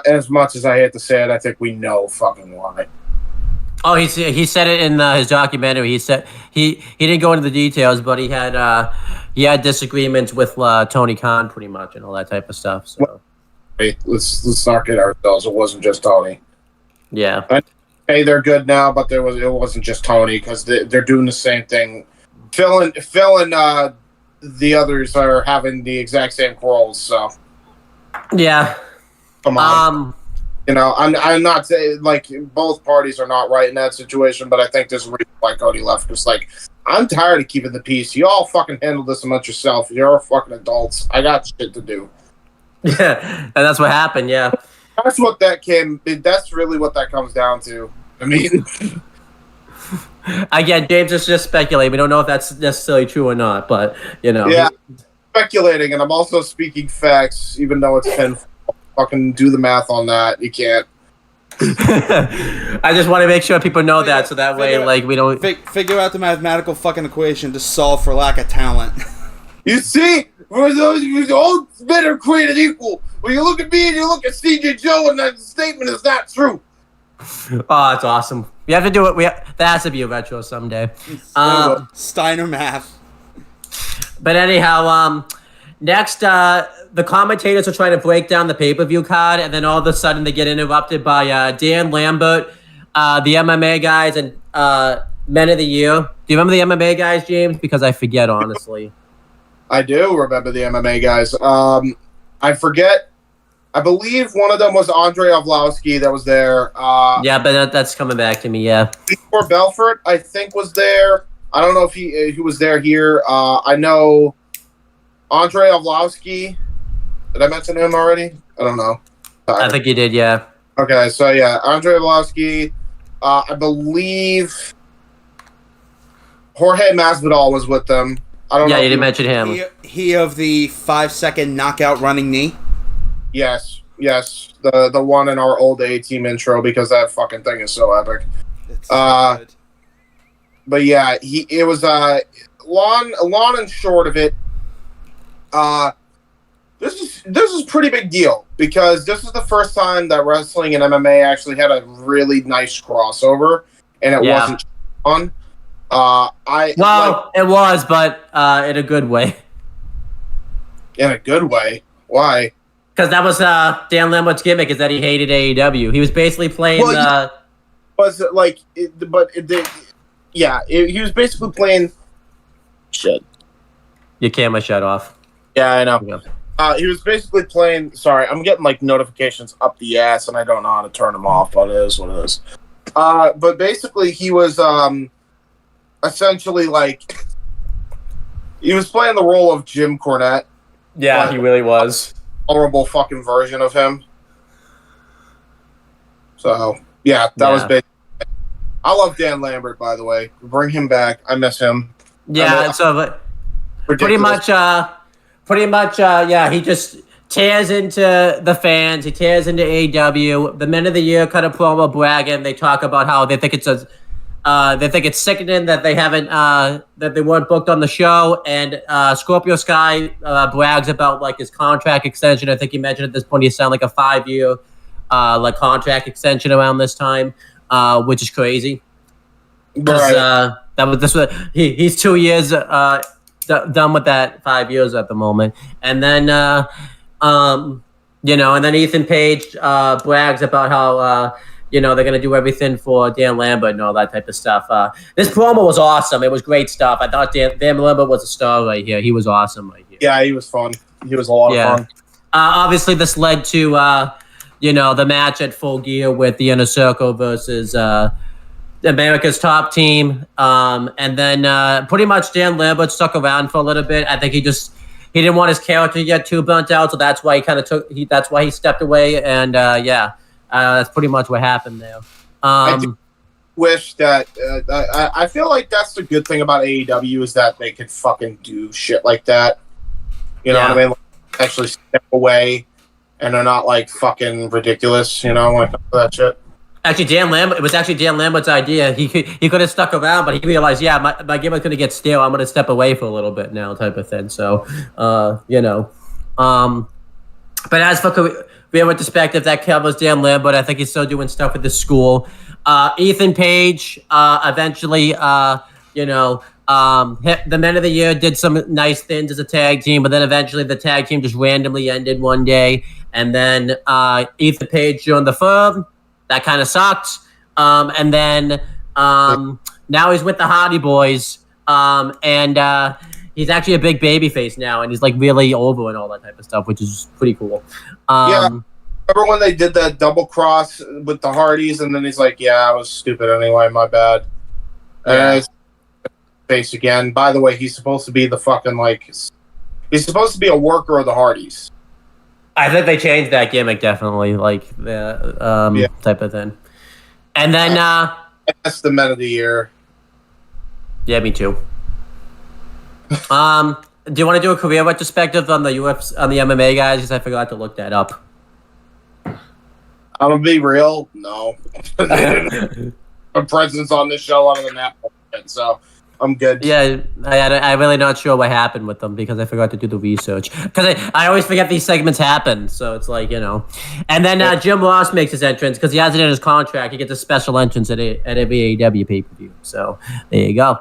as much as I hate to say it, I think we know fucking why.
Oh, he said it in his documentary. He said he didn't go into the details, but he had disagreements with Tony Khan pretty much and all that type of stuff. So.
Hey, let's not kid ourselves. It wasn't just Tony.
Yeah.
Hey, they're good now, but it wasn't just Tony because they're doing the same thing. Phil and the others are having the exact same quarrels. So.
Yeah.
Come on. You know, I'm not saying like both parties are not right in that situation, but I think there's a reason why Cody left. Because like, I'm tired of keeping the peace. You all fucking handle this amongst yourself. You're fucking adults. I got shit to do.
Yeah, and that's what happened. Yeah,
that's really what that comes down to. I mean,
again, James is just speculating. We don't know if that's necessarily true or not, but you know,
yeah, speculating, and I'm also speaking facts, even though it's painful. Fucking do the math on that. You can't.
I just want to make sure people know that, so that way, like, we don't
figure out the mathematical fucking equation to solve for lack of talent.
You see, all men are created equal. When you look at me and you look at CJ Joe, and that statement is not true.
Oh, that's awesome. We have to do it. That has to be a retro someday.
Steiner math.
But anyhow, next, the commentators are trying to break down the pay-per-view card, and then all of a sudden they get interrupted by Dan Lambert, the MMA guys, and Men of the Year. Do you remember the MMA guys, James? Because I forget, honestly.
I do remember the MMA guys. I forget. I believe one of them was Andre Arlovski that was there.
Yeah, but that's coming back to me, yeah.
Before Belfort, I think, was there. I don't know if he was there here. I know Andre Arlovski. Did I mention him already? I don't know.
I think you did, yeah.
Okay, so yeah, Andre Arlovski. I believe Jorge Masvidal was with them. I don't know.
Yeah, you didn't mention him.
He of the 5-second knockout running knee?
Yes. The one in our old A-Team intro, because that fucking thing is so epic.
It's so good.
But yeah, it was long and short of it. This is a pretty big deal because this is the first time that wrestling and MMA actually had a really nice crossover, and it wasn't fun.
It was, but in a good way.
In a good way. Why?
Because that was Dan Lambert's gimmick, is that he hated AEW. He was basically playing. He
was basically playing. Shit.
Your camera shut off.
Yeah, I know. He was basically playing. Sorry, I'm getting like notifications up the ass, and I don't know how to turn them off. But it is what it is. But basically, he was essentially like
he was playing the role of Jim Cornette.
Yeah, he really was.
Horrible fucking version of him. So yeah, that was big. I love Dan Lambert, by the way. Bring him back. I miss him.
Yeah, so pretty much, he just tears into the fans. He tears into AEW. The men of the year cut a promo bragging. They talk about how they think it's sickening that they haven't that they weren't booked on the show. And Scorpio Sky brags about like his contract extension. I think he mentioned at this point he signed like a 5-year like contract extension around this time, which is crazy. Because he's 2 years done with that 5 years at the moment. And then and then Ethan Page brags about how they're gonna do everything for Dan Lambert and all that type of stuff. This promo was awesome. It was great stuff. I thought Dan Lambert was a star right here. He was awesome right here.
Yeah, he was fun. He was a lot of fun.
Obviously, this led to the match at Full Gear with the Inner Circle versus America's Top Team. And then pretty much Dan Lambert stuck around for a little bit. I think he didn't want his character to get too burnt out, so that's why that's why he stepped away. And that's pretty much what happened there.
I do wish that I feel like that's the good thing about AEW is that they could fucking do shit like that. You know what I mean? Like, actually step away, and they're not like fucking ridiculous. Like that shit.
Actually, it was actually Dan Lambert's idea. He could have stuck around, but he realized, my gimmick's gonna get stale. I'm gonna step away for a little bit now, type of thing. So, but as for career perspective, that covers Dan Lambert. I think he's still doing stuff with the school. Ethan Page, eventually, the Men of the Year did some nice things as a tag team, but then eventually the tag team just randomly ended one day, and then Ethan Page joined the firm. That kind of sucked. And then now he's with the Hardy Boys. And he's actually a big baby face now, and he's like really over and all that type of stuff, which is pretty cool.
Remember when they did that double cross with the Hardys, and then he's like, "Yeah, I was stupid anyway. My bad." And face again. By the way, he's supposed to be the fucking he's supposed to be a worker of the Hardys.
I think they changed that gimmick definitely, like the type of thing. And then
that's the Men of the Year.
Yeah, me too. Do you want to do a career retrospective on the UFC, on the MMA guys? Because I forgot to look that up.
I'm gonna be real. No, my presence on this show other than that, so I'm good.
Yeah, I'm really not sure what happened with them because I forgot to do the research. Because I always forget these segments happen, so it's like, And then Jim Ross makes his entrance because he has it in his contract. He gets a special entrance at every AEW pay-per-view. So there you go.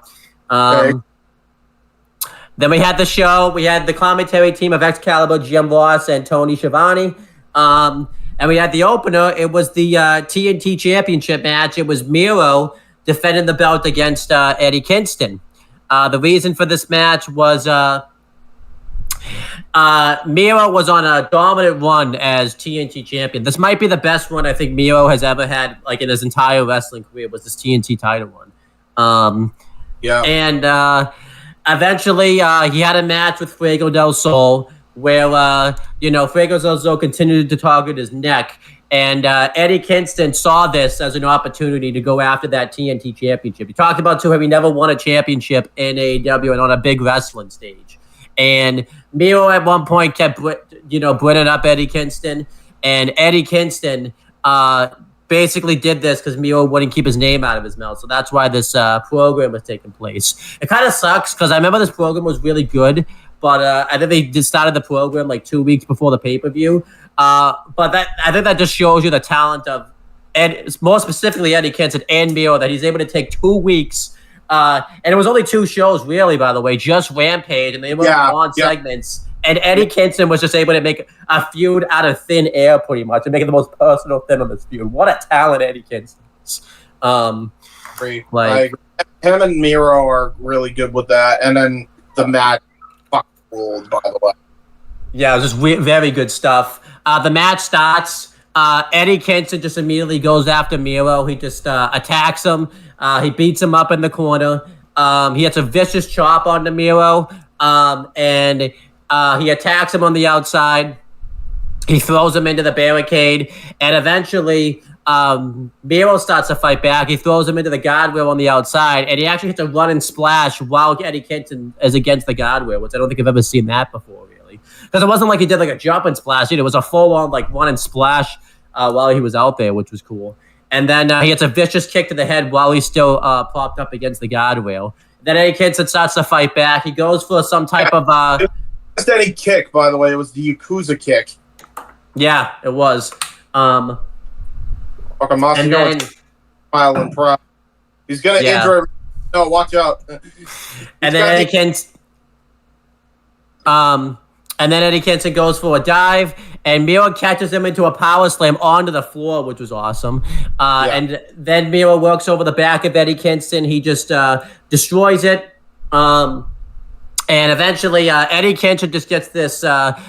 Then we had the show. We had the commentary team of Excalibur, Jim Ross, and Tony Schiavone. And we had the opener. It was the TNT Championship match. It was Miro defending the belt against Eddie Kingston. The reason for this match was Miro was on a dominant run as TNT champion. This might be the best run I think Miro has ever had, like in his entire wrestling career, was this TNT title run. And eventually he had a match with Fuego del Sol where, Fuego del Sol continued to target his neck. And Eddie Kingston saw this as an opportunity to go after that TNT championship. He talked about, too, how he never won a championship in AEW and on a big wrestling stage. And Miro at one point kept, bringing up Eddie Kingston. And Eddie Kingston basically did this because Miro wouldn't keep his name out of his mouth. So that's why this program was taking place. It kind of sucks because I remember this program was really good. But I think they just started the program like 2 weeks before the pay-per-view. But I think that just shows you the talent of more specifically Eddie Kingston and Miro, that he's able to take 2 weeks. And it was only 2 shows, really, by the way, just Rampage, and they were on segments. And Eddie Kingston was just able to make a feud out of thin air, pretty much, and make it the most personal thing on this feud. What a talent Eddie Kingston is.
Him and Miro are really good with that. And then the match fucking ruled, by the way.
Yeah, it was just very good stuff. The match starts. Eddie Kingston just immediately goes after Miro. He just attacks him. He beats him up in the corner. He hits a vicious chop onto Miro. and he attacks him on the outside. He throws him into the barricade, and eventually Miro starts to fight back. He throws him into the guardrail on the outside, and he actually hits a run and splash while Eddie Kingston is against the guardrail, which I don't think I've ever seen that before, really. Because it wasn't like he did like a jump and splash. It was a full-on like run and splash while he was out there, which was cool. And then he gets a vicious kick to the head while he's still propped up against the guardrail. Then Eddie Kingston starts to fight back. He goes for some type of...
It's Eddie kick, by the way. It was the Yakuza kick.
Yeah, it was.
Fucking Massimo smiling proud. He's gonna injure him. No, watch out.
And then Eddie Kingston. And then Eddie Kingston goes for a dive, and Miro catches him into a power slam onto the floor, which was awesome. And then Miro works over the back of Eddie Kingston. He just destroys it. And eventually, Eddie Kingston just gets this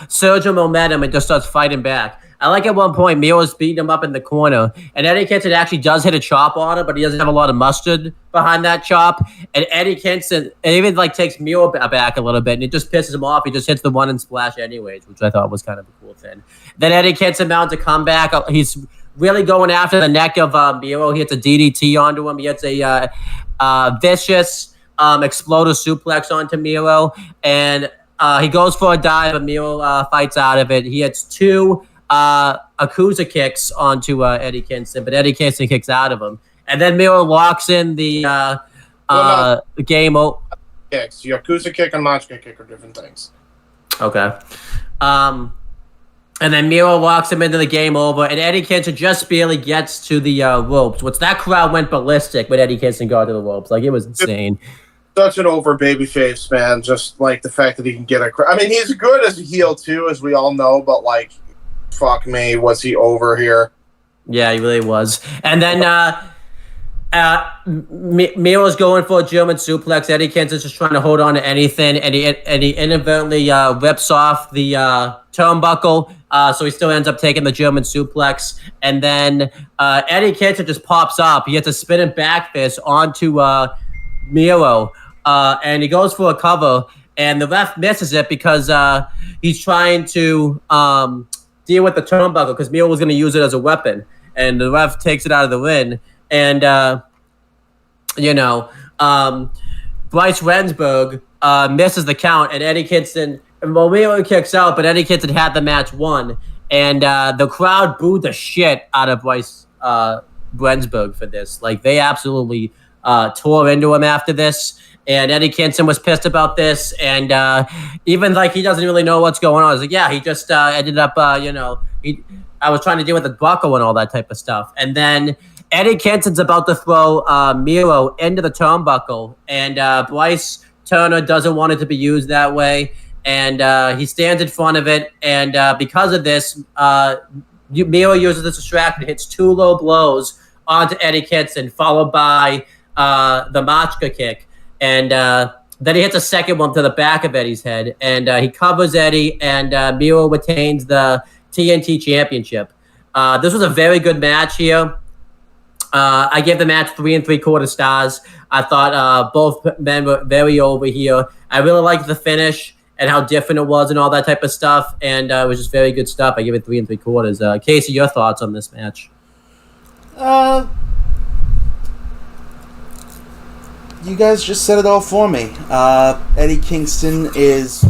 surge of momentum and just starts fighting back. I like at one point, Miro's beating him up in the corner, and Eddie Kingston actually does hit a chop on him, but he doesn't have a lot of mustard behind that chop. And Eddie Kingston even like takes Miro back a little bit, and it just pisses him off. He just hits the one and splash anyways, which I thought was kind of a cool thing. Then Eddie Kingston mounts a comeback. He's really going after the neck of Miro. He hits a DDT onto him. He hits a vicious exploder suplex onto Miro, and he goes for a dive, but Miro fights out of it. He hits two Yakuza kicks onto Eddie Kingston, but Eddie Kingston kicks out of him. And then Miro locks in the game.
Kicks. Yakuza kick and Machka kick are different things.
Okay. And then Miro locks him into the game over, and Eddie Kingston just barely gets to the ropes. That crowd went ballistic when Eddie Kingston got to the ropes. Like, it was insane.
Such an over babyface, man. Just like the fact that he can get a I mean, he's good as a heel too, as we all know, but like, fuck me, was he over here?
Yeah, he really was. And then Miro's going for a German suplex. Eddie Kingston's just trying to hold on to anything, and he inadvertently rips off the turnbuckle, so he still ends up taking the German suplex. And then Eddie Kingston just pops up. He gets a spinning back fist onto Miro, and he goes for a cover, and the ref misses it because he's trying to deal with the turnbuckle because Miro was going to use it as a weapon, and the ref takes it out of the ring. And Bryce Rensburg misses the count, and Eddie Kingston. Well, Miro kicks out, but Eddie Kingston had the match won, and the crowd booed the shit out of Bryce Rensburg for this. Like, they absolutely tore into him after this. And Eddie Kingston was pissed about this, and even like he doesn't really know what's going on. I was like, yeah, he just ended up, I was trying to deal with the buckle and all that type of stuff. And then Eddie Kingston's about to throw Miro into the turnbuckle, and Bryce Turner doesn't want it to be used that way, and he stands in front of it, and because of this, Miro uses this distraction, hits two low blows onto Eddie Kingston, followed by the Machka kick. And then he hits a second one to the back of Eddie's head, and he covers Eddie, and Miro retains the TNT Championship. This was a very good match here. I gave the match 3 3/4 stars. I thought both men were very over here. I really liked the finish and how different it was and all that type of stuff, and it was just very good stuff. I give it 3 3/4. Casey, your thoughts on this match?
You guys just said it all for me. Eddie Kingston is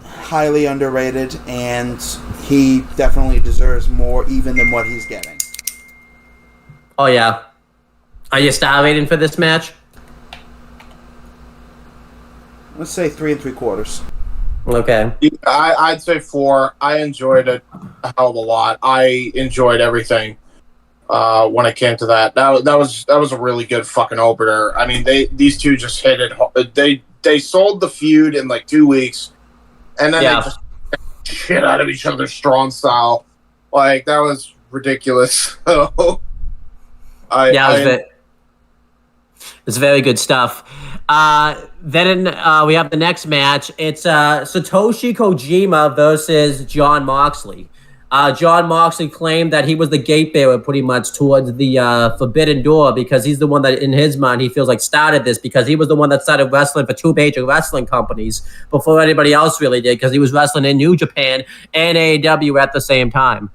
highly underrated, and he definitely deserves more even than what he's getting.
Oh, yeah. Are you star rating for this match?
Let's say 3 3/4.
Okay.
I'd say 4. I enjoyed it a hell of a lot. I enjoyed everything. When it came to that was a really good fucking opener. I mean, these two just hit it. They sold the feud in like 2 weeks, and then they just shit out of each other strong style. Like, that was ridiculous.
It's very good stuff. Then we have the next match. It's Satoshi Kojima versus Jon Moxley. John Moxley claimed that he was the gate bearer pretty much towards the forbidden door because he's the one that, in his mind, he feels like started this because he was the one that started wrestling for 2 major wrestling companies before anybody else really did because he was wrestling in New Japan and AEW at the same time.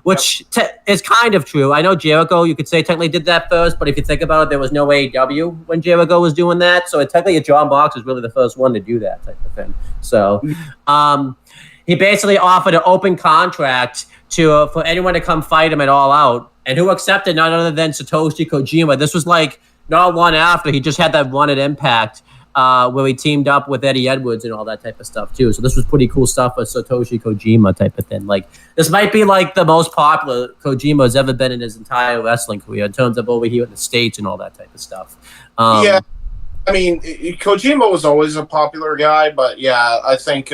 Which is kind of true. I know Jericho, you could say, technically did that first, but if you think about it, there was no AEW when Jericho was doing that. So technically, John Mox is really the first one to do that type of thing. So he basically offered an open contract for anyone to come fight him at All Out, and who accepted none other than Satoshi Kojima. This was like not long after he just had that run at Impact where he teamed up with Eddie Edwards and all that type of stuff too. So this was pretty cool stuff with Satoshi Kojima type of thing. Like this might be like the most popular Kojima has ever been in his entire wrestling career in terms of over here in the States and all that type of stuff.
Yeah, I mean, Kojima was always a popular guy, but yeah, I think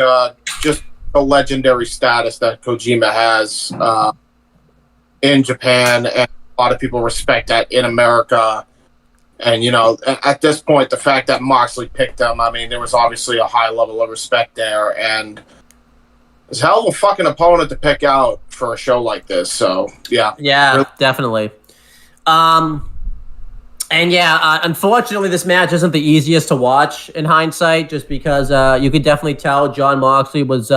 just the legendary status that Kojima has in Japan, and a lot of people respect that in America. And, you know, at this point, the fact that Moxley picked him, I mean, there was obviously a high level of respect there. And it's a hell of a fucking opponent to pick out for a show like this. So, yeah.
Yeah, really. Definitely. And, yeah, unfortunately, this match isn't the easiest to watch in hindsight, just because you could definitely tell John Moxley was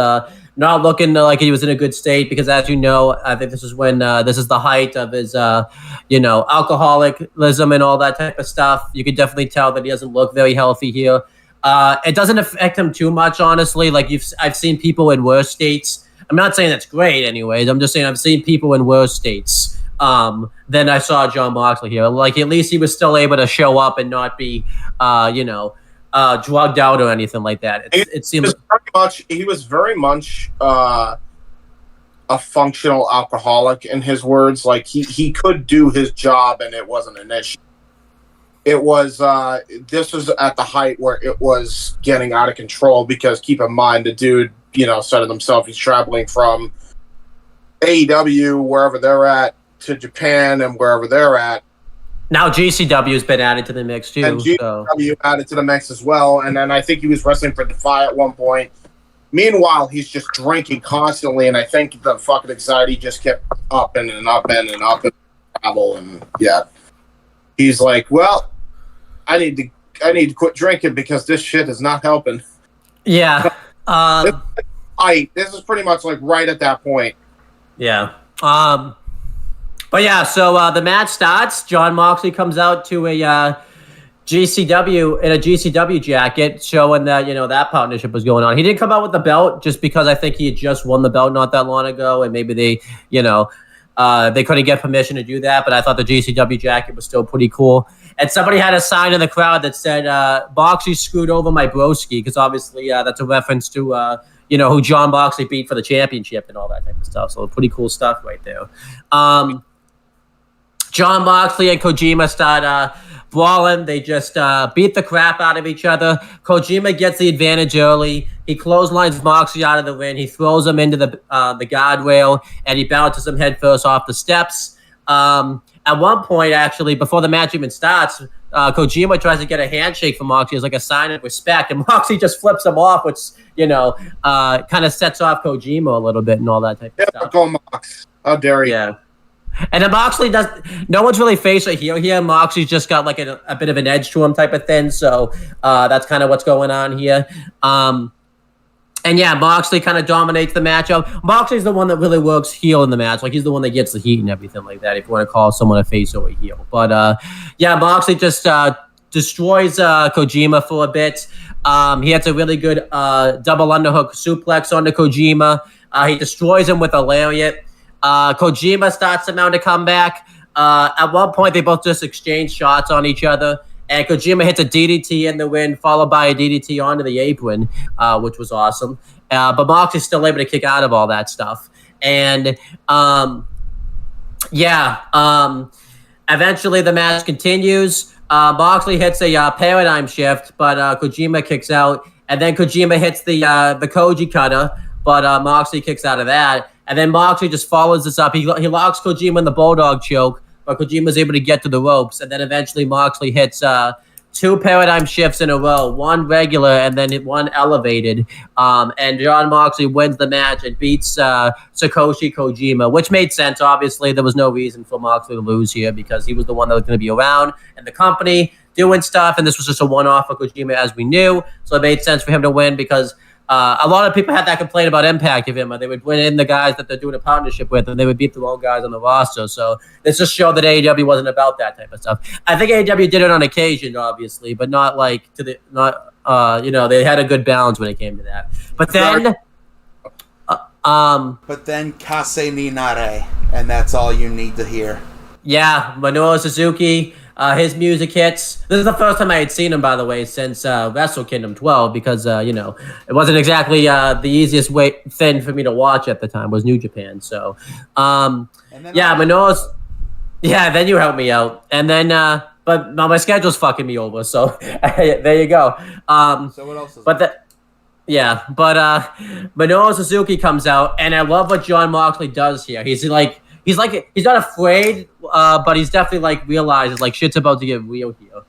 not looking like he was in a good state because, as you know, I think this is when this is the height of his, alcoholism and all that type of stuff. You could definitely tell that he doesn't look very healthy here. It doesn't affect him too much, honestly. Like I've seen people in worse states. I'm not saying that's great, anyways. I'm just saying I've seen people in worse states than I saw John Moxley here. Like at least he was still able to show up and not be, drugged out or anything like that. It seems
he was very much a functional alcoholic, in his words. Like he could do his job and it wasn't an issue. It was this was at the height where it was getting out of control because keep in mind the dude, said it himself, he's traveling from AEW, wherever they're at, to Japan and wherever they're at.
Now GCW has been added to the mix too.
And GCW added to the mix as well. And then I think he was wrestling for Defy at one point. Meanwhile, he's just drinking constantly, and I think the fucking anxiety just kept up and up and up and travel. And yeah, he's like, well, I need to quit drinking because this shit is not helping.
Yeah.
This is pretty much like right at that point.
Yeah. But yeah, so the match starts. John Moxley comes out to a GCW in a GCW jacket, showing that that partnership was going on. He didn't come out with the belt just because I think he had just won the belt not that long ago, and maybe they couldn't get permission to do that. But I thought the GCW jacket was still pretty cool. And somebody had a sign in the crowd that said, "Moxley screwed over my broski," because obviously that's a reference to who John Moxley beat for the championship and all that type of stuff. So pretty cool stuff right there. John Moxley and Kojima start brawling. They just beat the crap out of each other. Kojima gets the advantage early. He clotheslines Moxley out of the ring. He throws him into the guardrail, and he bounces him headfirst off the steps. At one point, actually, before the match even starts, Kojima tries to get a handshake from Moxley as like a sign of respect, and Moxley just flips him off, which kind of sets off Kojima a little bit and all that type of stuff.
Go Mox. How dare you?
Yeah. And then Moxley no one's really face or heel here. Moxley's just got like a bit of an edge to him type of thing. So that's kind of what's going on here. And yeah, Moxley kind of dominates the matchup. Moxley's the one that really works heel in the match. Like he's the one that gets the heat and everything like that, if you want to call someone a face or a heel. But yeah, Moxley just destroys Kojima for a bit. He has a really good double underhook suplex onto Kojima. He destroys him with a lariat. Kojima starts to mount a comeback. At one point, they both just exchange shots on each other, and Kojima hits a DDT in the wind, followed by a DDT onto the apron, which was awesome. But Moxley's still able to kick out of all that stuff. And eventually the match continues. Moxley hits a paradigm shift, but Kojima kicks out, and then Kojima hits the Koji cutter, but Moxley kicks out of that. And then Moxley just follows this up. He locks Kojima in the Bulldog choke, but Kojima's able to get to the ropes. And then eventually Moxley hits two paradigm shifts in a row, one regular and then one elevated. And Jon Moxley wins the match and beats Satoshi Kojima, which made sense. Obviously, there was no reason for Moxley to lose here because he was the one that was going to be around in the company doing stuff, and this was just a one-off for Kojima, as we knew. So it made sense for him to win because a lot of people had that complaint about Impact of him. They would win in the guys that they're doing a partnership with, and they would beat the wrong guys on the roster. So this just showed that AEW wasn't about that type of stuff. I think AEW did it on occasion, obviously, but not like they had a good balance when it came to that. But then,
Kase ni Nare, and that's all you need to hear.
Yeah, Minoru Suzuki. His music hits. This is the first time I had seen him, by the way, since Wrestle Kingdom 12, because it wasn't exactly the easiest thing for me to watch at the time was New Japan. So, Minoru's. Yeah, then you helped me out, and then but my schedule's fucking me over. So there you go.
So what else is
Minoru Suzuki comes out, and I love what Jon Moxley does here. He's not afraid, but he's definitely realizes shit's about to get real here.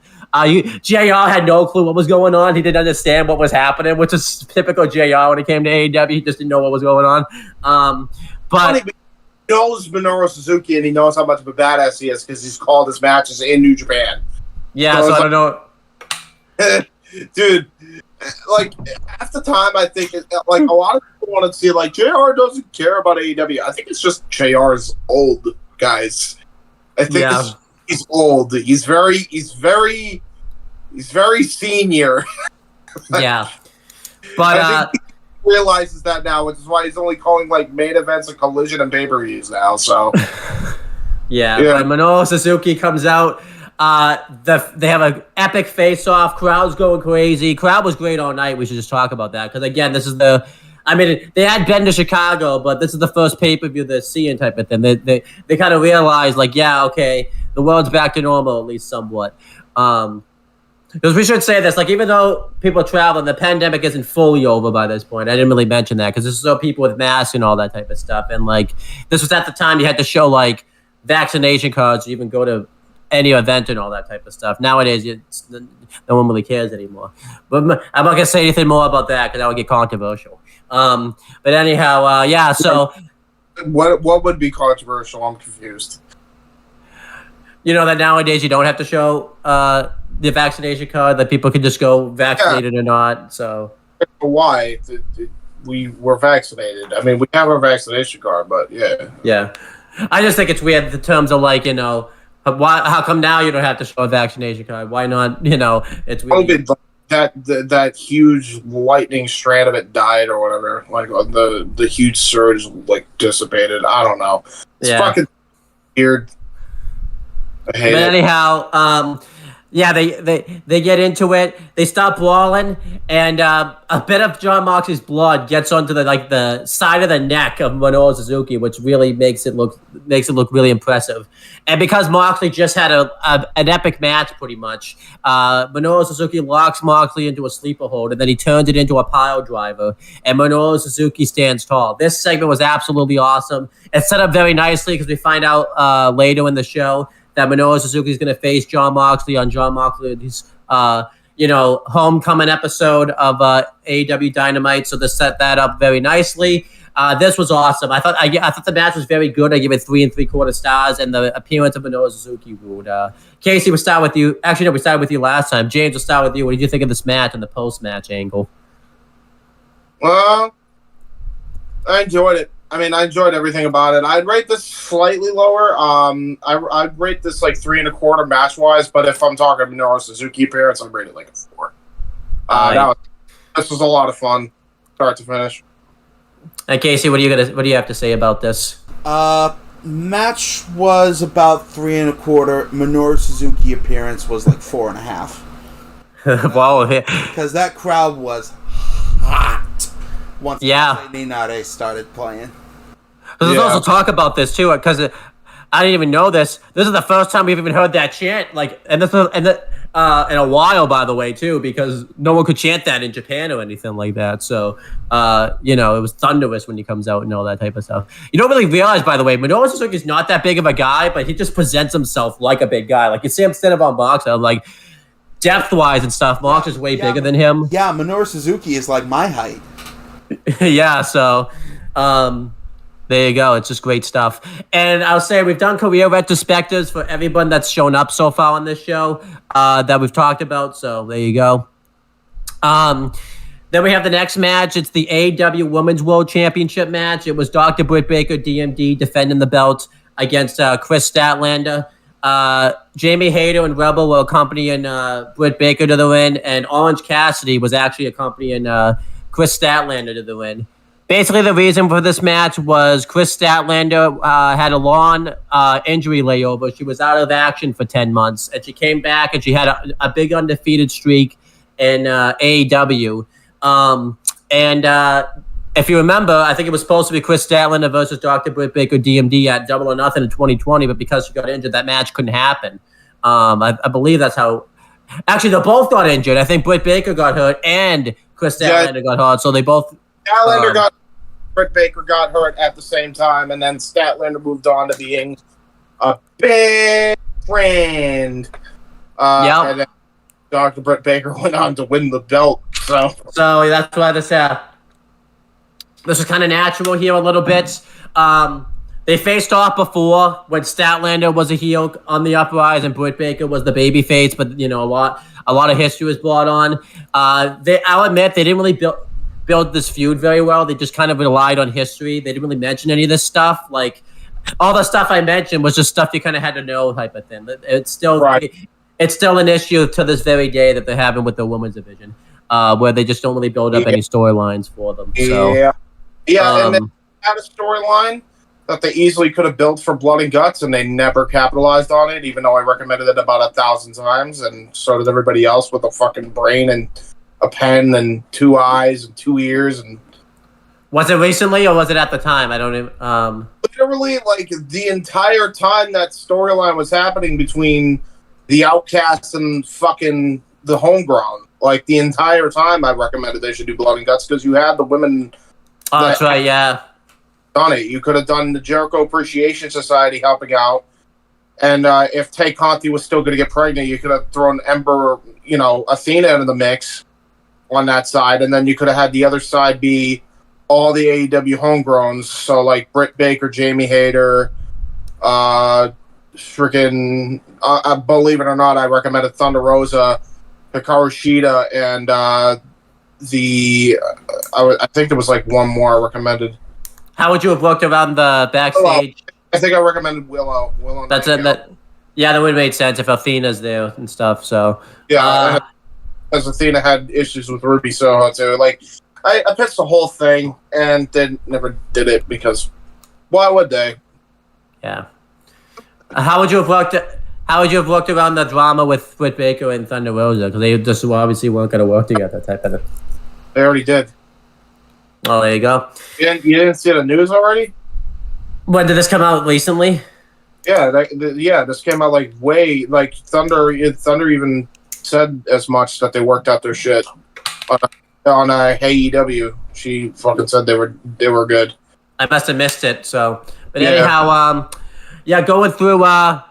JR had no clue what was going on. He didn't understand what was happening, which is typical JR when it came to AEW. He just didn't know what was going on. But
he knows Minoru Suzuki and he knows how much of a badass he is because he's called his matches in New Japan.
Yeah, so I don't know.
Dude, half the time I think a lot of people want to see JR doesn't care about AEW. I think it's just JR's old, guys. I think he's old. He's very senior.
Yeah. But
I think he realizes that now, which is why he's only calling main events and Collision and pay-per-views now. So
yeah. But Minoru Suzuki comes out. They have an epic face-off. Crowd's going crazy. Crowd was great all night. We should just talk about that because again, this is they had been to Chicago, but this is the first pay-per-view they're seeing type of thing. They kind of realized okay, the world's back to normal at least somewhat. Because we should say this, even though people travel, the pandemic isn't fully over by this point. I didn't really mention that because this is all people with masks and all that type of stuff. And this was at the time you had to show vaccination cards to even go to any event and all that type of stuff. Nowadays, no one really cares anymore. But I'm not gonna say anything more about that because that would get controversial. But anyhow, So
what would be controversial? I'm confused.
That nowadays you don't have to show the vaccination card; that people can just go vaccinated or not. So
why we were vaccinated? I mean, we have our vaccination card, but
yeah. I just think it's weird the terms of how come now you don't have to show a vaccination card? Why not? It's weird.
That huge lightning strand of it died or whatever. The huge surge dissipated. I don't know. It's fucking weird. I hate it.
Anyhow, they get into it. They stop brawling, and a bit of Jon Moxley's blood gets onto the side of the neck of Minoru Suzuki, which really makes it look really impressive. And because Moxley just had an epic match, pretty much, Minoru Suzuki locks Moxley into a sleeper hold, and then he turns it into a pile driver. And Minoru Suzuki stands tall. This segment was absolutely awesome. It's set up very nicely because we find out later in the show that Minoru Suzuki is going to face Jon Moxley on Jon Moxley's, homecoming episode of AEW Dynamite. So they set that up very nicely. This was awesome. I thought the match was very good. I give it 3 3/4 stars, and the appearance of Minoru Suzuki ruled. Casey, we'll start with you. Actually, no, we started with you last time. James, we'll start with you. What did you think of this match and the post-match angle?
Well, I enjoyed it. I enjoyed everything about it. I'd rate this slightly lower. I'd rate this 3 1/4 match wise, but if I'm talking Minoru Suzuki appearance, I'd rate it a 4. This was a lot of fun, start to finish.
And Casey, what do you have to say about this?
Match was about 3 1/4. Minoru Suzuki appearance was 4.5.
Wow,
because that crowd was hot once Ninare started playing.
Let's also talk about this too, because I didn't even know this. This is the first time we've even heard that chant, in a while, by the way, too, because no one could chant that in Japan or anything like that. So, it was thunderous when he comes out and all that type of stuff. You don't really realize, by the way, Minoru Suzuki is not that big of a guy, but he just presents himself like a big guy. You see him standing on box, I'm depth-wise and stuff, Mox is way bigger than him.
Yeah, Minoru Suzuki is like my height.
Yeah, so there you go. It's just great stuff. And I'll say we've done career retrospectives for everyone that's shown up so far on this show that we've talked about. So there you go. Then we have the next match. It's the AEW Women's World Championship match. It was Dr. Britt Baker, DMD, defending the belt against Chris Statlander. Jamie Hayter and Rebel were accompanying Britt Baker to the win, and Orange Cassidy was actually accompanying Chris Statlander to the win. Basically, the reason for this match was Chris Statlander had a long injury layover. She was out of action for 10 months, and she came back, and she had a big undefeated streak in AEW. If you remember, I think it was supposed to be Chris Statlander versus Dr. Britt Baker DMD at Double or Nothing in 2020, but because she got injured, that match couldn't happen. I believe that's how... Actually, they both got injured. I think Britt Baker got hurt and Chris Statlander got hurt, so they both...
Britt Baker got hurt at the same time, and then Statlander moved on to being a big friend. And then Dr. Britt Baker went on to win the belt. So
that's why this is kind of natural here a little bit. They faced off before when Statlander was a heel on the uprise and Britt Baker was the baby face, but a lot of history was brought on. I'll admit they didn't really build this feud very well. They just kind of relied on history. They didn't really mention any of this stuff. Like all the stuff I mentioned was just stuff you kind of had to know type of thing. It's still an issue to this very day that they're having with the women's division, where they just don't really build up any storylines for them. So,
and they had a storyline that they easily could have built for Blood and Guts, and they never capitalized on it, even though I recommended it about 1,000 times, and so did everybody else with a fucking brain and a pen and 2 eyes and 2 ears. And
was it recently or was it at the time? I don't even.
Literally, like the entire time that storyline was happening between the Outcasts and fucking the Homegrown, like the entire time, I recommended they should do Blood and Guts because you had the women.
Oh, that's right. Yeah.
Done it. You could have done the Jericho Appreciation Society helping out, and if Tay Conti was still going to get pregnant, you could have thrown Ember, Athena into the mix on that side, and then you could have had the other side be all the AEW homegrowns. So like Britt Baker, Jamie Hayter, believe it or not, I recommended Thunder Rosa, Hikaru Shida, and I think there was like one more I recommended.
How would you have looked around the backstage?
I think I recommended Willow.
That's it. That would have made sense if Athena's there and stuff. So
yeah. As Athena had issues with Ruby Soho too. Like, I pitched the whole thing and then never did it because why would they?
Yeah. How would you have looked around the drama with Britt Baker and Thunder Rosa? Because they just obviously weren't going to work together type of thing.
They already did.
Oh, there you go.
You didn't see the news already?
When did this come out recently?
Yeah, this came out Thunder even said as much that they worked out their shit on AEW. She fucking said they were good.
I must have missed it. So, but anyhow, going through the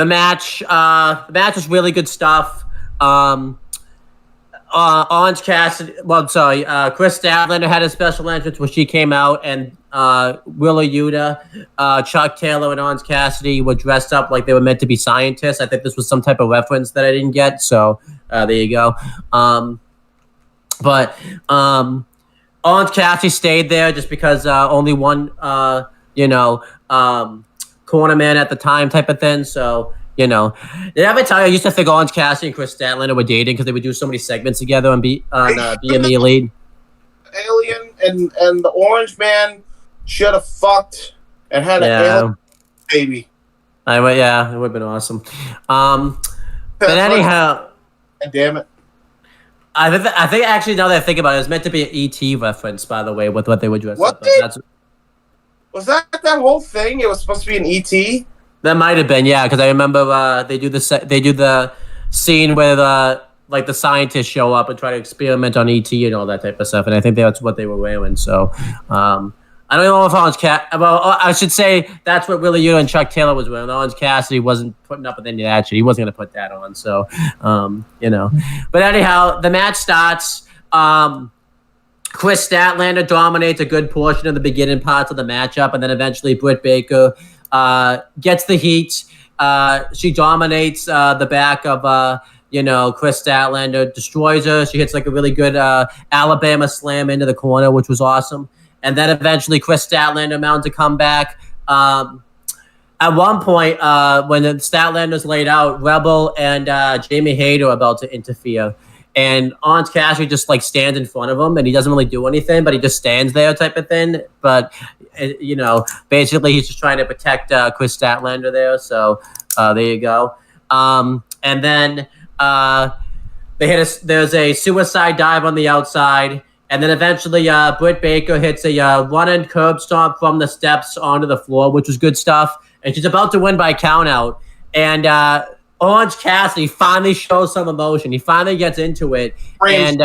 match. The match was really good stuff. Orange Cassidy. Chris Statlander had a special entrance where she came out, and Willa Yuta, Chuck Taylor, and Orange Cassidy were dressed up like they were meant to be scientists. I think this was some type of reference that I didn't get. So there you go. But Orange Cassidy stayed there just because only one, corner man at the time type of thing. So. Did I ever tell you I used to think Orange Cassidy and Chris Statlander were dating because they would do so many segments together on being the Elite?
Alien and the Orange Man should have fucked and had an alien baby.
It would have been awesome. But anyhow,
damn it.
I think actually now that I think about it, it's meant to be an ET reference, by the way, with what they would dress up.
Was that whole thing? It was supposed to be an ET?
That might have been, yeah, because I remember they do the scene where the scientists show up and try to experiment on ET and all that type of stuff, and I think that's what they were wearing. So, I don't know if Orange Cassidy. Well, I should say that's what Willie Udo and Chuck Taylor was wearing. Orange Cassidy wasn't putting up with any action. He wasn't going to put that on. So, But anyhow, the match starts. Chris Statlander dominates a good portion of the beginning parts of the matchup, and then eventually Britt Baker gets the heat. She dominates the back of Chris Statlander, destroys her. She hits like a really good Alabama slam into the corner, which was awesome. And then eventually Chris Statlander mounts a comeback. At one point, when the Statlander's laid out, Rebel and Jamie Hayter are about to interfere. And Orange Cassidy just like stands in front of him, and he doesn't really do anything, but he just stands there type of thing. But, basically he's just trying to protect Chris Statlander there. So there you go. And then there's a suicide dive on the outside. And then eventually Britt Baker hits a run-in curb stomp from the steps onto the floor, which was good stuff. And she's about to win by countout. And Orange Cassidy finally shows some emotion. He finally gets into it. And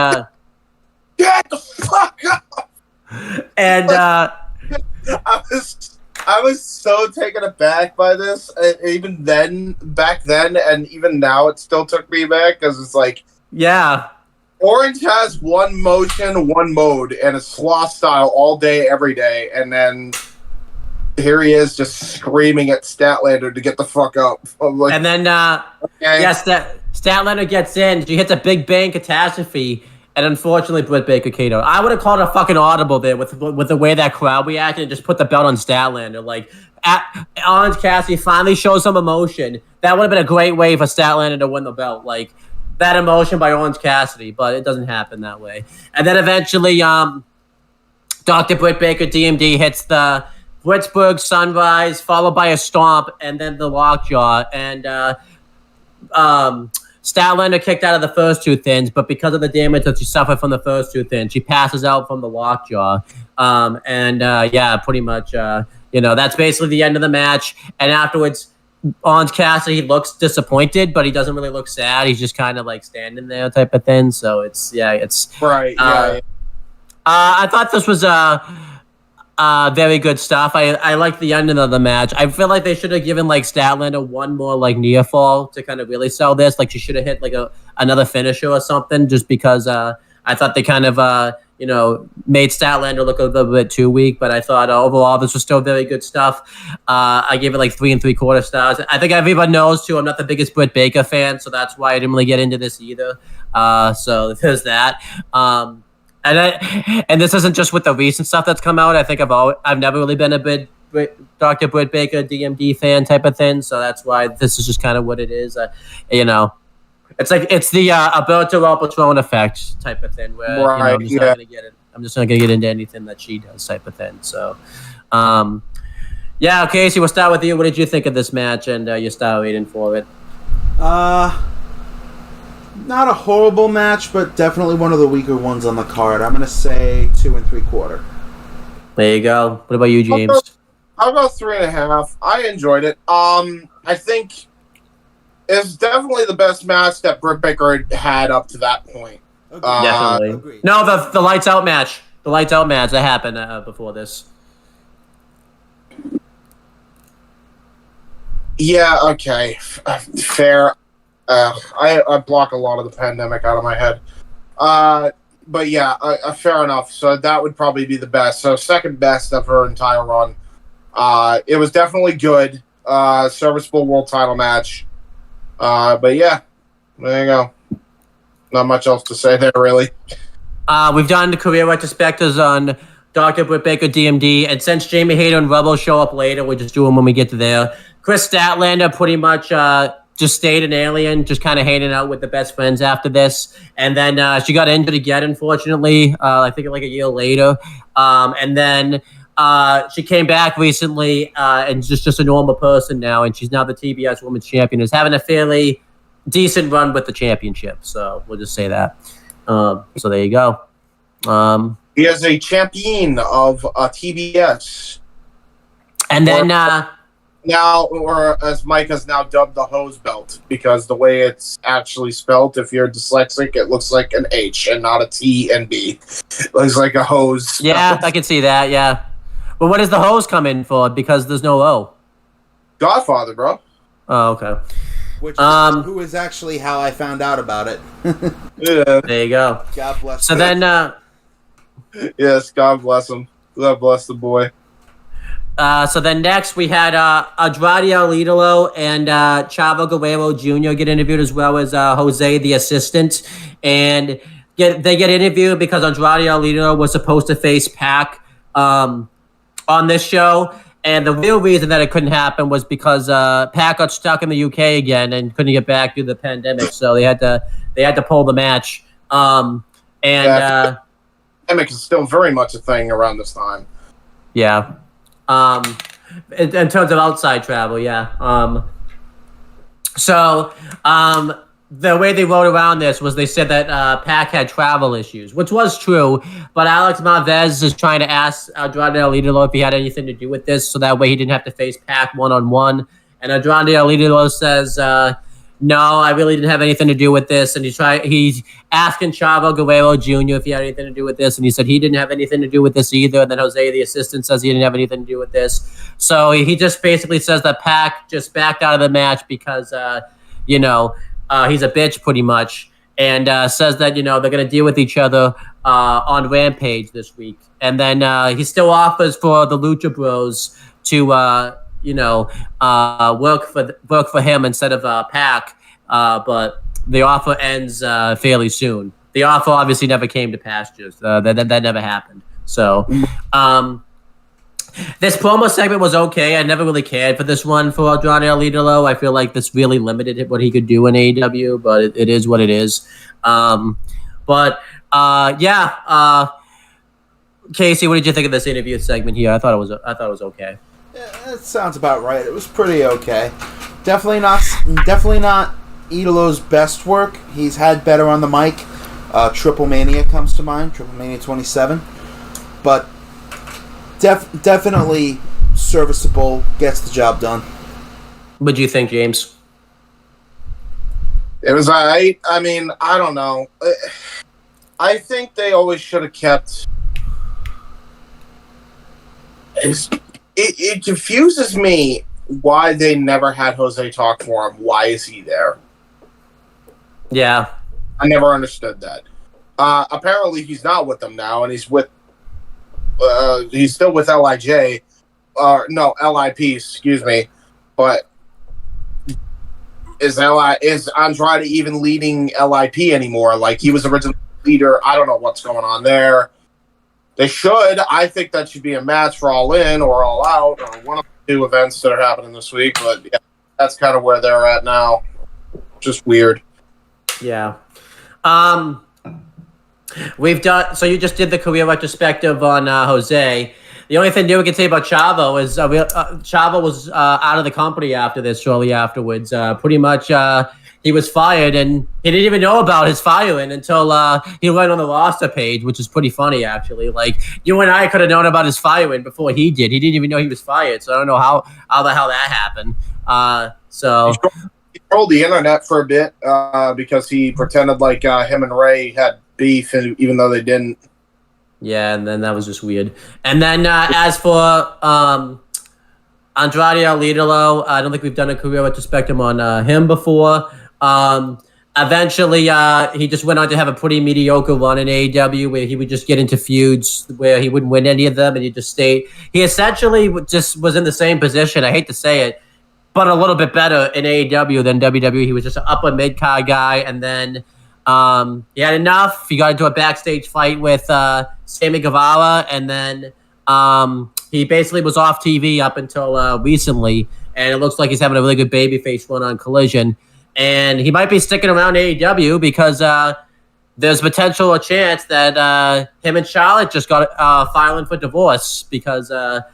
get the fuck up!
And
I was so taken aback by this. Even then, back then, and even now, it still took me back because it's like,
yeah.
Orange has one motion, one mode, and it's sloth style all day, every day, and then here he is just screaming at Statlander to get the fuck up. Like,
and then, Statlander gets in. She hits a big bang catastrophe, and unfortunately, Britt Baker KO. I would have called a fucking audible there with the way that crowd reacted and just put the belt on Statlander. Like, Orange Cassidy finally shows some emotion. That would have been a great way for Statlander to win the belt. Like, that emotion by Orange Cassidy, but it doesn't happen that way. And then eventually, Dr. Britt Baker, DMD, hits the Blitzburg Sunrise, followed by a stomp, and then the lockjaw. And Statlander kicked out of the first two thins, but because of the damage that she suffered from the first two thins, she passes out from the lockjaw. Pretty much, that's basically the end of the match. And afterwards, Orange Cassidy looks disappointed, but he doesn't really look sad. He's just kind of like standing there type of thing. So it's
right.
I thought this was very good stuff. I liked the ending of the match. I feel like they should have given like Statlander one more like near fall to kind of really sell this. Like she should have hit like another finisher or something, just because I thought they kind of made Statlander look a little bit too weak, but I thought overall this was still very good stuff. I gave it like 3 3/4 stars. I think everyone knows too, I'm not the biggest Britt Baker fan, so that's why I didn't really get into this either. So there's that. And this isn't just with the recent stuff that's come out. I think I've never really been a big Dr. Britt Baker DMD fan type of thing, so that's why this is just kind of what it is. It's the Alberto El Patron effect type of thing, where
right,
I'm just not gonna get into anything that she does type of thing. So, Casey, we'll start with you. What did you think of this match and your star rating for it?
Not a horrible match, but definitely one of the weaker ones on the card. I'm gonna say 2 3/4.
There you go. What about you, James?
I'll go 3.5. I enjoyed it. I think it's definitely the best match that Britt Baker had up to that point.
Definitely.
Agreed.
No, the lights out match. The lights out match that happened before this.
Yeah. Okay. Fair. I block a lot of the pandemic out of my head. But yeah, fair enough. So that would probably be the best. So second best of her entire run. It was definitely good. Serviceable world title match. But yeah, there you go. Not much else to say there, really.
We've done the career retrospectives on Dr. Britt Baker DMD, and since Jamie Hayter and Rebel show up later, we'll just do them when we get to there. Chris Statlander pretty much just stayed an alien, just kind of hanging out with the best friends after this. And then she got injured again, unfortunately, I think like a year later. And then she came back recently and just a normal person now, and she's now the TBS Women's Champion, is having a fairly decent run with the championship. So we'll just say that. So there you go.
He is a champion of TBS.
And then...
now, or as Mike has now dubbed, the hose belt, because the way it's actually spelled, if you're dyslexic, it looks like an H and not a T and B. It looks like a hose.
Yeah, I can see that, yeah. But what does the hose come in for? Because there's no O.
Godfather, bro.
Oh, okay.
Which who is actually how I found out about it.
Yeah.
There you go.
God bless.
So then,
Yes, God bless him. God bless the boy.
next we had Andrade El Idolo and Chavo Guerrero Jr. get interviewed, as well as Jose, the assistant, and they get interviewed because Andrade El Idolo was supposed to face Pac on this show. And the real reason that it couldn't happen was because Pac got stuck in the UK again and couldn't get back due to the pandemic, so they had to pull the match.
Pandemic is still very much a thing around this time.
Yeah. In terms of outside travel, yeah. The way they wrote around this was they said that Pac had travel issues, which was true, but Alex Marvez is trying to ask Andrade El Idolo if he had anything to do with this, so that way he didn't have to face Pac one-on-one. And Andrade El Idolo says, no, I really didn't have anything to do with this. And he's asking Chavo Guerrero Jr. if he had anything to do with this, and he said he didn't have anything to do with this either. And then Jose, the assistant, says he didn't have anything to do with this. So he just basically says that Pac just backed out of the match because, he's a bitch pretty much, and says that, they're going to deal with each other on Rampage this week. And then he still offers for the Lucha Bros to, work for him instead of Pac, but the offer ends fairly soon. The offer obviously never came to pastures. That never happened. So this promo segment was okay. I never really cared for this one for Andrade El Idolo. I feel like this really limited what he could do in AEW, but it is what it is. Casey, what did you think of this interview segment here? I thought it was okay.
Yeah, it sounds about right. It was pretty okay. Definitely not Idolo's best work. He's had better on the mic. Triple Mania comes to mind. Triple Mania 27, but. Definitely serviceable, gets the job done.
What do you think, James?
It was alright. I mean, I don't know. I think they always should have kept. It confuses me why they never had Jose talk for him. Why is he there?
Yeah,
I never understood that. Apparently, he's not with them now, and he's still with LIJ, LIP, excuse me. But is Andrade even leading LIP anymore? Like, he was originally leader. I don't know what's going on there. They should. I think that should be a match for All In or All Out, or one of the two events that are happening this week. But yeah, that's kind of where they're at now. Just weird.
Yeah. So you just did the career retrospective on Jose. The only thing new we can say about Chavo is Chavo was out of the company after this, shortly afterwards. Pretty much he was fired, and he didn't even know about his firing until he went on the roster page, which is pretty funny, actually. Like, you and I could have known about his firing before he did. He didn't even know he was fired, so I don't know how the hell that happened. He
trolled the internet for a bit because he pretended like him and Ray had beef, even though they didn't.
Yeah, and then that was just weird. And then as for Andrade El Idolo, I don't think we've done a career retrospective on him before. Eventually, he just went on to have a pretty mediocre run in AEW, where he would just get into feuds where he wouldn't win any of them, and he just stayed. He essentially just was in the same position. I hate to say it, but a little bit better in AEW than WWE. He was just an upper mid-card guy, and then he had enough. He got into a backstage fight with Sammy Guevara, and then he basically was off TV up until recently, and it looks like he's having a really good babyface run on Collision. And he might be sticking around AEW because there's a chance that him and Charlotte just got filing for divorce because the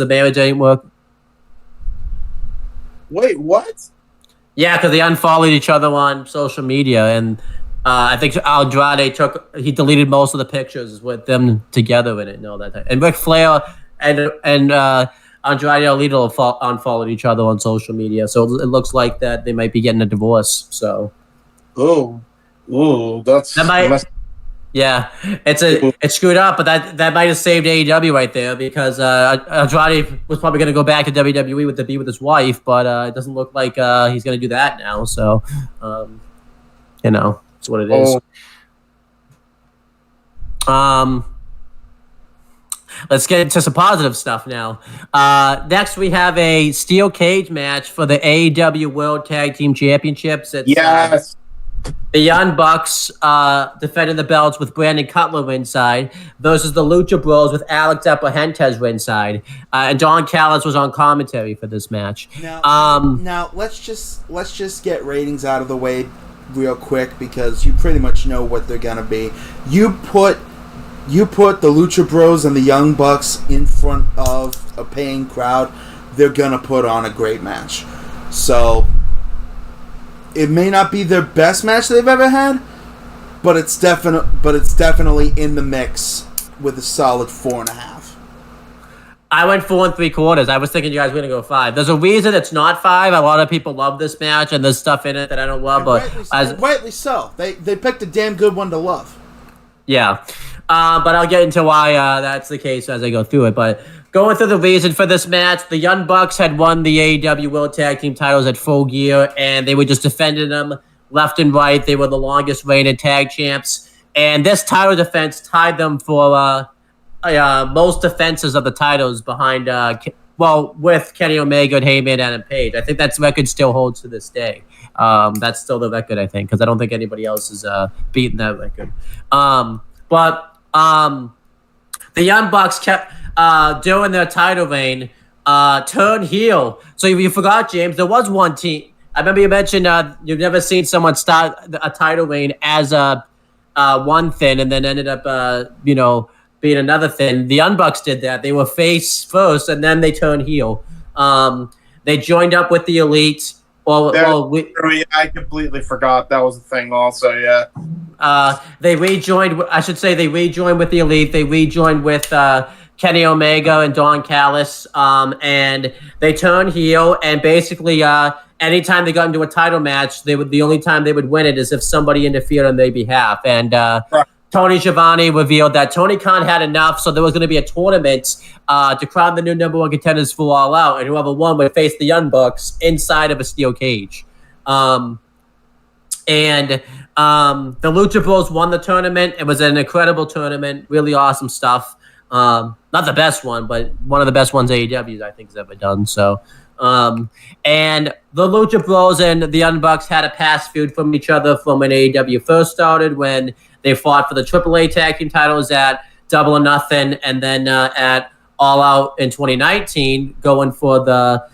marriage ain't work.
Wait, what?
Yeah, because they unfollowed each other on social media, and I think Andrade deleted most of the pictures with them together in it and all that. And Ric Flair and Andrade El Idolo unfollowed each other on social media, so it looks like that they might be getting a divorce. So,
that
Yeah, it's screwed up, but that might have saved AEW right there because Andrade was probably going to go back to WWE to be with his wife, but it doesn't look like he's going to do that now. So, it's what it is. Let's get into some positive stuff now. Next, we have a steel cage match for the AEW World Tag Team Championships. It's,
Yes.
The Young Bucks defending the belts with Brandon Cutler ringside versus the Lucha Bros with Alex Abrahantes ringside. And Don Callis was on commentary for this match.
Now let's just get ratings out of the way real quick because you pretty much know what they're gonna be. You put the Lucha Bros and the Young Bucks in front of a paying crowd, they're gonna put on a great match. So it may not be their best match they've ever had, but it's definitely in the mix with a solid 4.5.
I went 4 3/4. I was thinking you guys were going to go 5. There's a reason it's not 5. A lot of people love this match, and there's stuff in it that I don't love. But
rightly so. They picked a damn good one to love.
Yeah. But I'll get into why that's the case as I go through it. But going through the reason for this match, the Young Bucks had won the AEW World Tag Team titles at Full Gear, and they were just defending them left and right. They were the longest reigning tag champs. And this title defense tied them for most defenses of the titles behind, with Kenny Omega and Heyman Adam Page. I think that record still holds to this day. That's still the record, I think, because I don't think anybody else has beaten that record. The Young Bucks kept during their title reign turn heel. So you forgot, James, there was one team. I remember you mentioned you've never seen someone start a title reign as one thing and then ended up being another thing. The Young Bucks did that. They were face first and then they turned heel. They joined up with the Elite.
I completely forgot that was a thing also, yeah.
They rejoined with the Elite. They rejoined with Kenny Omega and Don Callis, and they turned heel, and basically anytime they got into a title match, the only time they would win it is if somebody interfered on their behalf. And
right.
Tony Schiavone revealed that Tony Khan had enough, so there was going to be a tournament to crown the new number one contenders for All Out, and whoever won would face the Young Bucks inside of a steel cage. The Lucha Bros won the tournament. It was an incredible tournament, really awesome stuff. Not the best one, but one of the best ones AEW I think has ever done. So, and the Lucha Bros and the Young Bucks had a past feud from each other from when AEW first started, when they fought for the AAA tag team titles at Double or Nothing, and then at All Out in 2019, going for the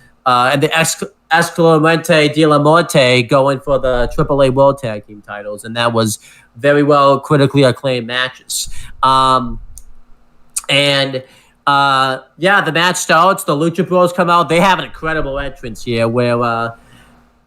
Escalante de la Muerte, going for the AAA World Tag Team titles, and that was very well critically acclaimed matches. The match starts. The Lucha Bros come out. They have an incredible entrance here where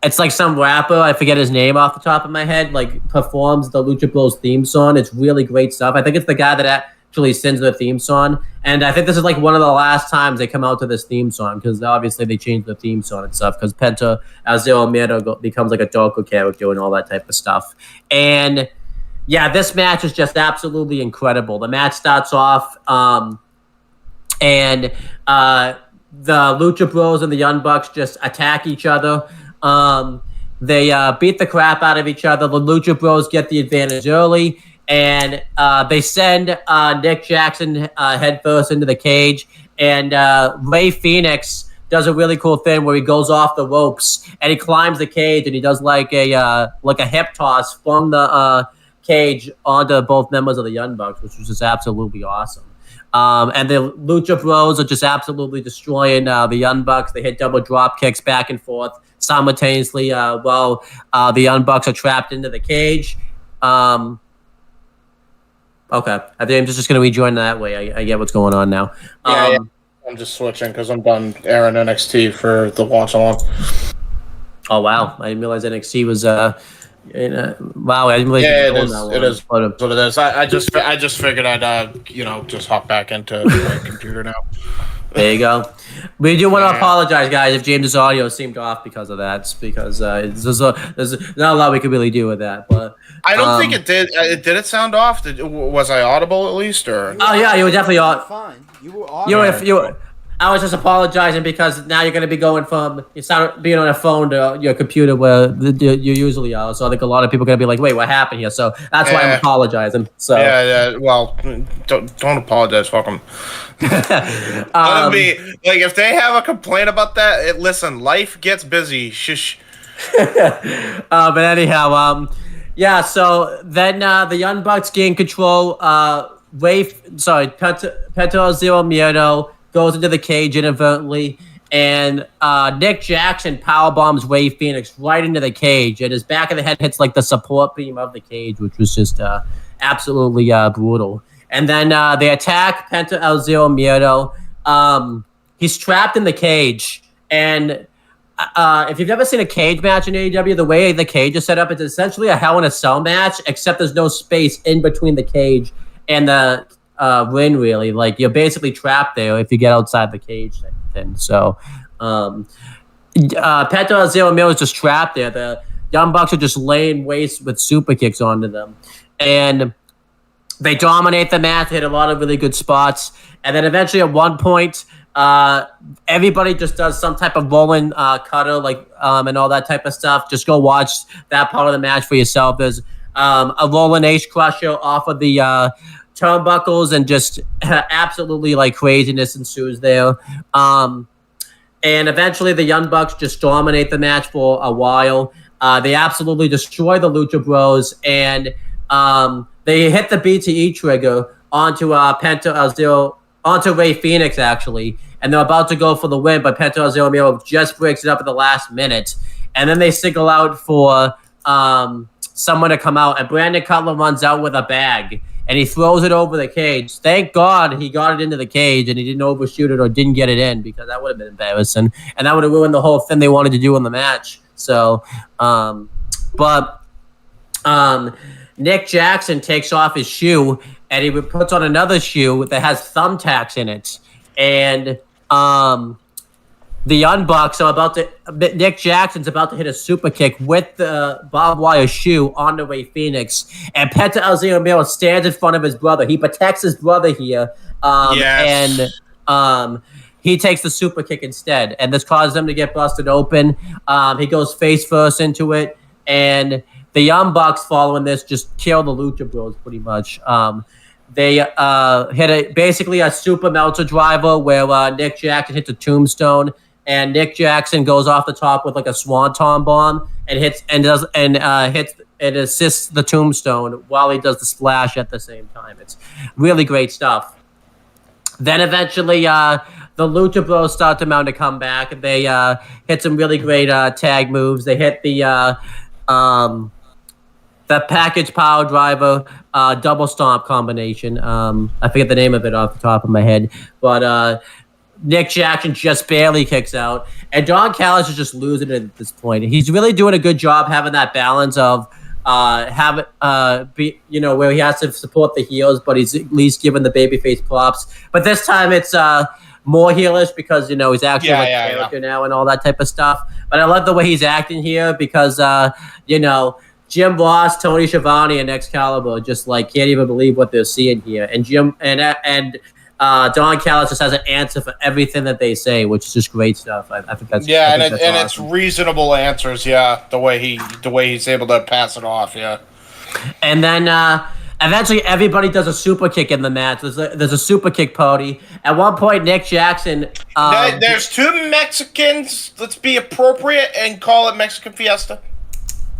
it's like some rapper, I forget his name off the top of my head, like performs the Lucha Bros theme song. It's really great stuff. I think it's the guy that actually sings the theme song. And I think this is like one of the last times they come out to this theme song because obviously they changed the theme song and stuff because Penta Azul Miedo becomes like a darker character and all that type of stuff. And yeah, this match is just absolutely incredible. The match starts off and the Lucha Bros and the Young Bucks just attack each other. They beat the crap out of each other. The Lucha Bros get the advantage early, and they send Nick Jackson headfirst into the cage. And Ray Phoenix does a really cool thing where he goes off the ropes and he climbs the cage and he does like a hip toss from the cage onto both members of the Young Bucks, which was just absolutely awesome. And the Lucha Bros are just absolutely destroying the Young Bucks. They hit double drop kicks back and forth simultaneously while the Young Bucks are trapped into the cage. Okay. I think I'm just going to rejoin that way. I get what's going on now.
Yeah. I'm just switching because I'm done airing NXT for the watch along.
Oh, wow. I didn't realize NXT was... wow, I didn't realize
it is. It is what it is. I just figured I'd just hop back into my computer now.
There you go. We do want to apologize, guys, if James's audio seemed off because of that. It's because there's not a lot we could really do with that. But
I don't think it did. Did it sound off? Was I audible at least? Or
oh yeah, you were definitely off.
Fine. You were audible.
I was just apologizing because now you're going to be going from being on a phone to your computer where you usually are. So I think a lot of people are going to be like, "Wait, what happened here?" So that's why I'm apologizing. So
yeah. Well, don't apologize. Fuck them. Let them be like if they have a complaint about that. Listen, life gets busy. Shush.
But anyhow, yeah. So then the Young Bucks gain control. Penta Zero Miedo goes into the cage inadvertently, and Nick Jackson powerbombs Ray Phoenix right into the cage, and his back of the head hits like the support beam of the cage, which was just absolutely brutal. And then they attack Penta El Zero Miedo. He's trapped in the cage, and if you've ever seen a cage match in AEW, the way the cage is set up, it's essentially a Hell in a Cell match, except there's no space in between the cage and the ring, really. Like, you're basically trapped there if you get outside the cage. So, Penta Zero Miedo is just trapped there. The Young Bucks are just laying waste with super kicks onto them. And they dominate the match, hit a lot of really good spots. And then eventually at one point, everybody just does some type of rolling cutter, like and all that type of stuff. Just go watch that part of the match for yourself. There's a rolling ace crusher off of the turnbuckles, and just absolutely like craziness ensues there. And eventually the Young Bucks just dominate the match for a while. They absolutely destroy the Lucha Bros, and they hit the BTE trigger onto onto Ray Phoenix, actually, and they're about to go for the win, but Penta Zero Miedo just breaks it up at the last minute. And then they signal out for someone to come out, and Brandon Cutler runs out with a bag, and he throws it over the cage. Thank God he got it into the cage, and he didn't overshoot it or didn't get it in, because that would have been embarrassing, and that would have ruined the whole thing they wanted to do in the match. So, Nick Jackson takes off his shoe, and he puts on another shoe that has thumbtacks in it. And the Young Bucks are Nick Jackson's about to hit a super kick with the barbed wire shoe onto Ray Phoenix. And Penta El Zero Miedo stands in front of his brother. He protects his brother here. And he takes the super kick instead. And this causes him to get busted open. He goes face first into it. And the Young Bucks, following this, just kill the Lucha Bros pretty much. They hit basically a super Meltzer driver where Nick Jackson hits a tombstone, and Nick Jackson goes off the top with like a swanton bomb and assists the tombstone while he does the splash at the same time. It's really great stuff. Then eventually, the Lucha Bros start to mount a comeback. They hit some really great tag moves. They hit the package power driver double stomp combination. I forget the name of it off the top of my head, but Nick Jackson just barely kicks out, and Don Callis is just losing it at this point. He's really doing a good job having that balance of where he has to support the heels, but he's at least giving the babyface props. But this time it's more heelish because he's actually character now and all that type of stuff. But I love the way he's acting here because Jim Ross, Tony Schiavone, and Excalibur just like can't even believe what they're seeing here. And Don Callis just has an answer for everything that they say, which is just great stuff. I think that's
that's
awesome.
It's reasonable answers. Yeah, the way he's able to pass it off. Yeah,
and then eventually everybody does a super kick in the match. There's a super kick party. At one point, Nick Jackson.
There's two Mexicans. Let's be appropriate and call it Mexican Fiesta.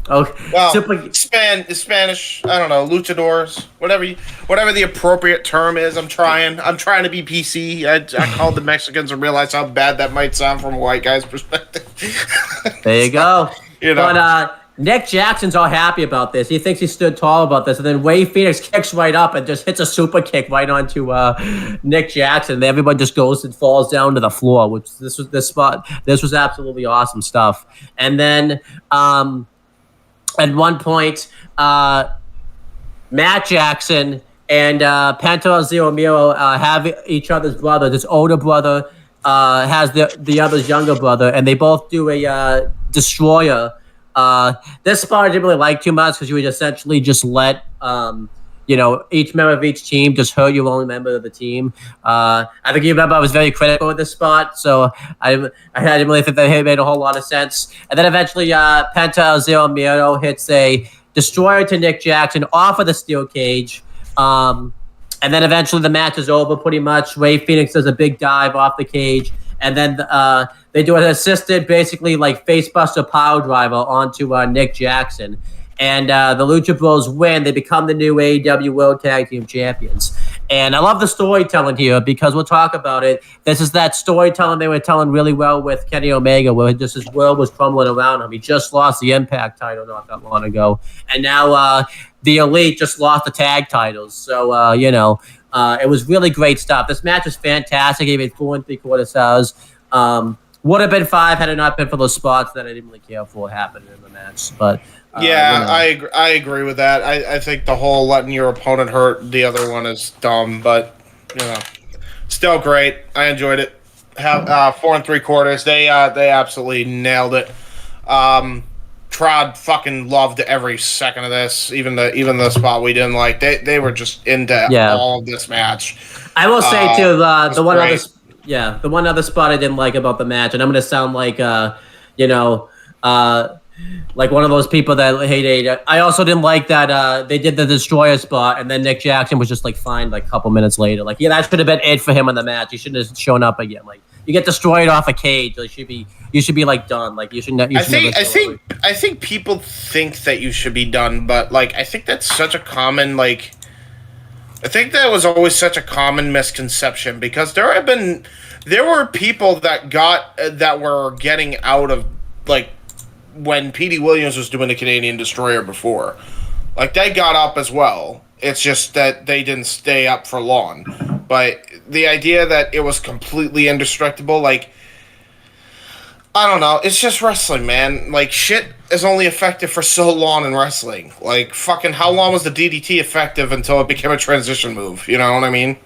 Okay.
Well, Spanish. I don't know, luchadors, whatever the appropriate term is. I'm trying to be PC. I called the Mexicans and realized how bad that might sound from a white guy's perspective.
There you go. But Nick Jackson's all happy about this. He thinks he stood tall about this, and then Ray Phoenix kicks right up and just hits a super kick right onto Nick Jackson. And everyone just goes and falls down to the floor. This was absolutely awesome stuff. And then at one point, Matt Jackson and Penta Zero Miedo have each other's brother. This older brother has the other's younger brother, and they both do a destroyer. This spot I didn't really like too much because you would essentially just let each member of each team just hurt your only member of the team. I think you remember I was very critical of this spot, so I didn't really think that it made a whole lot of sense. And then eventually Penta Zero Miedo hits a destroyer to Nick Jackson off of the steel cage. And then eventually the match is over pretty much. Ray Phoenix does a big dive off the cage. And then they do an assisted, basically like facebuster power driver onto Nick Jackson. And the Lucha Bros win. They become the new AEW World Tag Team Champions. And I love the storytelling here because we'll talk about it. This is that storytelling they were telling really well with Kenny Omega, where just his world was crumbling around him. He just lost the Impact title not that long ago. And now the Elite just lost the tag titles. So, it was really great stuff. This match was fantastic. Gave it 4 3/4 stars. Would have been 5 had it not been for those spots that I didn't really care for happening in the match. But
I agree with that. I think the whole letting your opponent hurt the other one is dumb, but still great. I enjoyed it. 4 3/4. They absolutely nailed it. Trod fucking loved every second of this. Even the spot we didn't like. They were just into all of this match.
I will say too the one other spot I didn't like about the match, and I'm gonna sound like like one of those people that hate it. I also didn't like that they did the destroyer spot, and then Nick Jackson was just like fined like a couple minutes later. Like, that should have been it for him in the match. He shouldn't have shown up again. Like, you get destroyed off a cage, like you should be like done. Like you should. I
think people think that you should be done, but like I think that's such a common like. I think that was always such a common misconception because there were people that were getting out of like. When Petey Williams was doing the Canadian Destroyer before. Like, they got up as well. It's just that they didn't stay up for long. But the idea that it was completely indestructible, like, I don't know. It's just wrestling, man. Like, shit is only effective for so long in wrestling. Like, fucking how long was the DDT effective until it became a transition move? You know what I mean?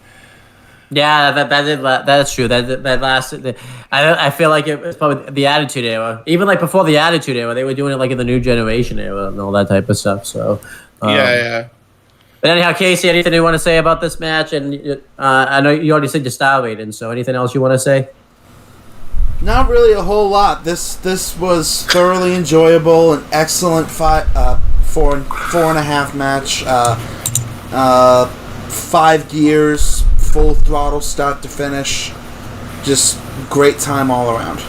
Yeah, that's true. That lasted. I feel like it was probably the Attitude Era. Even like before the Attitude Era, they were doing it like in the New Generation Era and all that type of stuff. So
yeah.
But anyhow, Casey, anything you want to say about this match? And I know you already said your star rating. So anything else you want to say?
Not really a whole lot. This was thoroughly enjoyable, an excellent 4.5 match. 5 gears. Full throttle, start to finish. Just great time all around.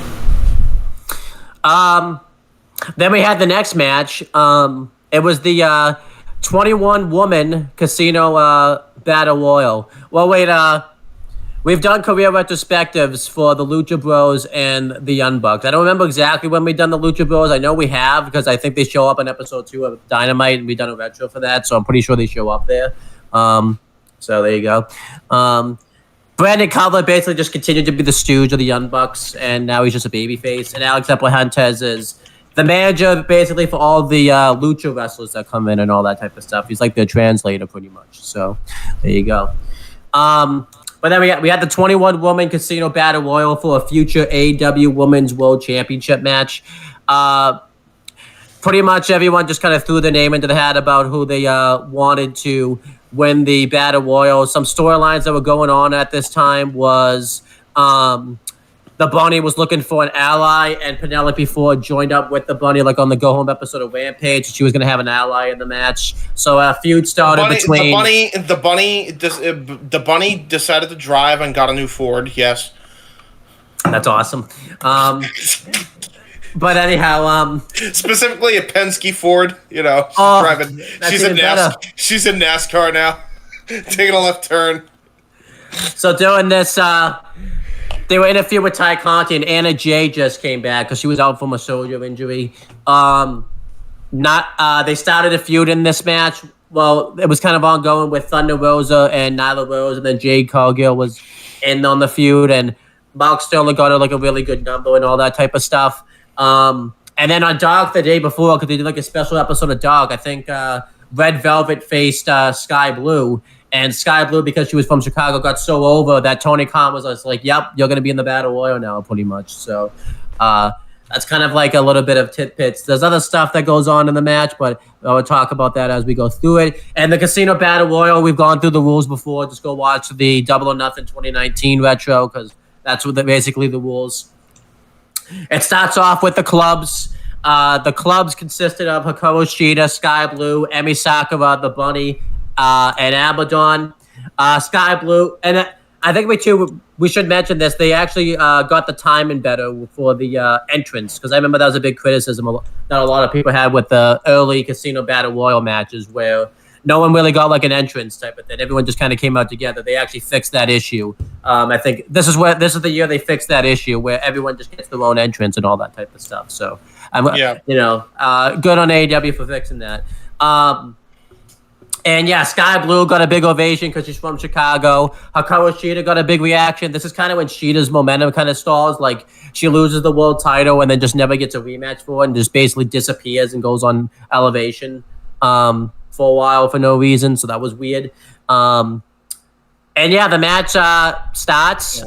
Then we had the next match. It was the 21-woman casino battle royal. Well, wait. We've done career retrospectives for the Lucha Bros and the Young Bucks. I don't remember exactly when we've done the Lucha Bros. I know we have because I think they show up in episode 2 of Dynamite, and we've done a retro for that. So I'm pretty sure they show up there. So there you go. Brandon Cutler basically just continued to be the stooge of the Young Bucks, and now he's just a babyface. And Alex Abrahantes is the manager basically for all the lucha wrestlers that come in and all that type of stuff. He's like the translator pretty much. So there you go. But then we had the 21-woman casino battle royal for a future AEW Women's World Championship match. Pretty much everyone just kind of threw their name into the hat about who they wanted to win the battle royal. Some storylines that were going on at this time was the Bunny was looking for an ally, and Penelope Ford joined up with the Bunny like on the Go Home episode of Rampage. She was going to have an ally in the match. So a feud started between
the Bunny decided to drive and got a new Ford. Yes,
that's awesome. But anyhow,
specifically a Penske Ford, driving. She's in NASCAR now, taking a left turn.
So doing this, they were interfering with Ty Conti, and Anna Jay just came back because she was out from a shoulder injury. They started a feud in this match. Well, it was kind of ongoing with Thunder Rosa and Nyla Rose, and then Jade Cargill was in on the feud, and Mark Sterling got her like a really good number and all that type of stuff. And then on Dark the day before, because they did like a special episode of Dark, I think Red Velvet faced Sky Blue, And Sky Blue, because she was from Chicago, got so over that Tony Khan was just like, "Yep, you're gonna be in the Battle Royal now, pretty much." So that's kind of like a little bit of tidbits. There's other stuff that goes on in the match, but I'll talk about that as we go through it. And the Casino Battle Royal, we've gone through the rules before. Just go watch the Double or Nothing 2019 retro because that's what basically the rules. It starts off with the clubs. The clubs consisted of Hikaru Shida, Sky Blue, Emi Sakura, the Bunny, and Abaddon. Sky Blue, and I think we should mention this. They actually got the timing better for the entrance because I remember that was a big criticism that a lot of people had with the early Casino Battle Royal matches where no one really got like an entrance type of thing. Everyone just kind of came out together. They actually fixed that issue. I think this is the year they fixed that issue where everyone just gets their own entrance and all that type of stuff. So good on AEW for fixing that. And yeah, Sky Blue got a big ovation because she's from Chicago. Hikaru Shida got a big reaction. This is kind of when Shida's momentum kind of stalls. Like she loses the world title and then just never gets a rematch for it and just basically disappears and goes on Elevation for a while for no reason. So that was weird. And yeah, the match starts.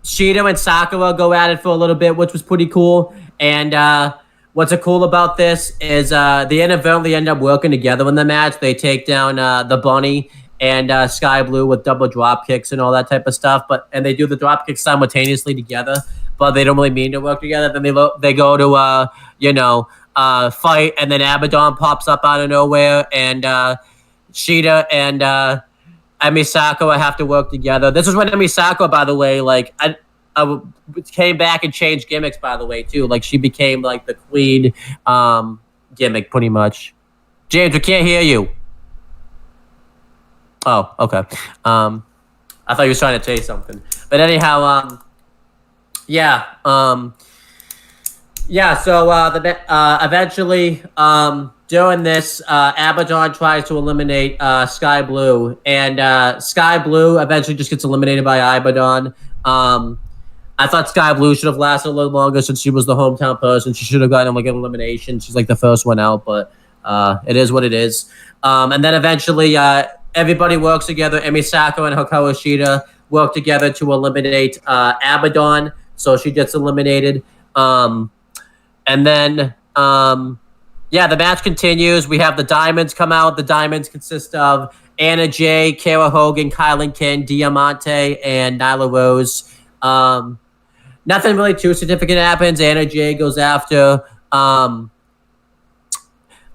Shida and Sakura go at it for a little bit, which was pretty cool. And what's cool about this is they inadvertently end up working together in the match. They take down the Bunny and Sky Blue with double drop kicks and all that type of stuff. And they do the drop kicks simultaneously together, but they don't really mean to work together. Then they go to fight, and then Abaddon pops up out of nowhere, and Shida and Emi Sakura have to work together. This is when Emi Sakura, by the way, I came back and changed gimmicks, by the way, too. Like, she became, like, the queen gimmick, pretty much. James, we can't hear you. Oh, okay. I thought you were trying to say something. But anyhow, so eventually, during this, Abaddon tries to eliminate Sky Blue. And Sky Blue eventually just gets eliminated by Abaddon. I thought Sky Blue should have lasted a little longer since she was the hometown person. She should have gotten like an elimination. She's like the first one out, but it is what it is. And then eventually everybody works together. Emi Sakura and Hikaru Shida work together to eliminate Abaddon. So she gets eliminated. And then, the match continues. We have the Diamonds come out. The Diamonds consist of Anna Jay, Kara Hogan, Kylan Ken, Diamante, and Nyla Rose. Nothing really too significant happens. Anna Jay goes after the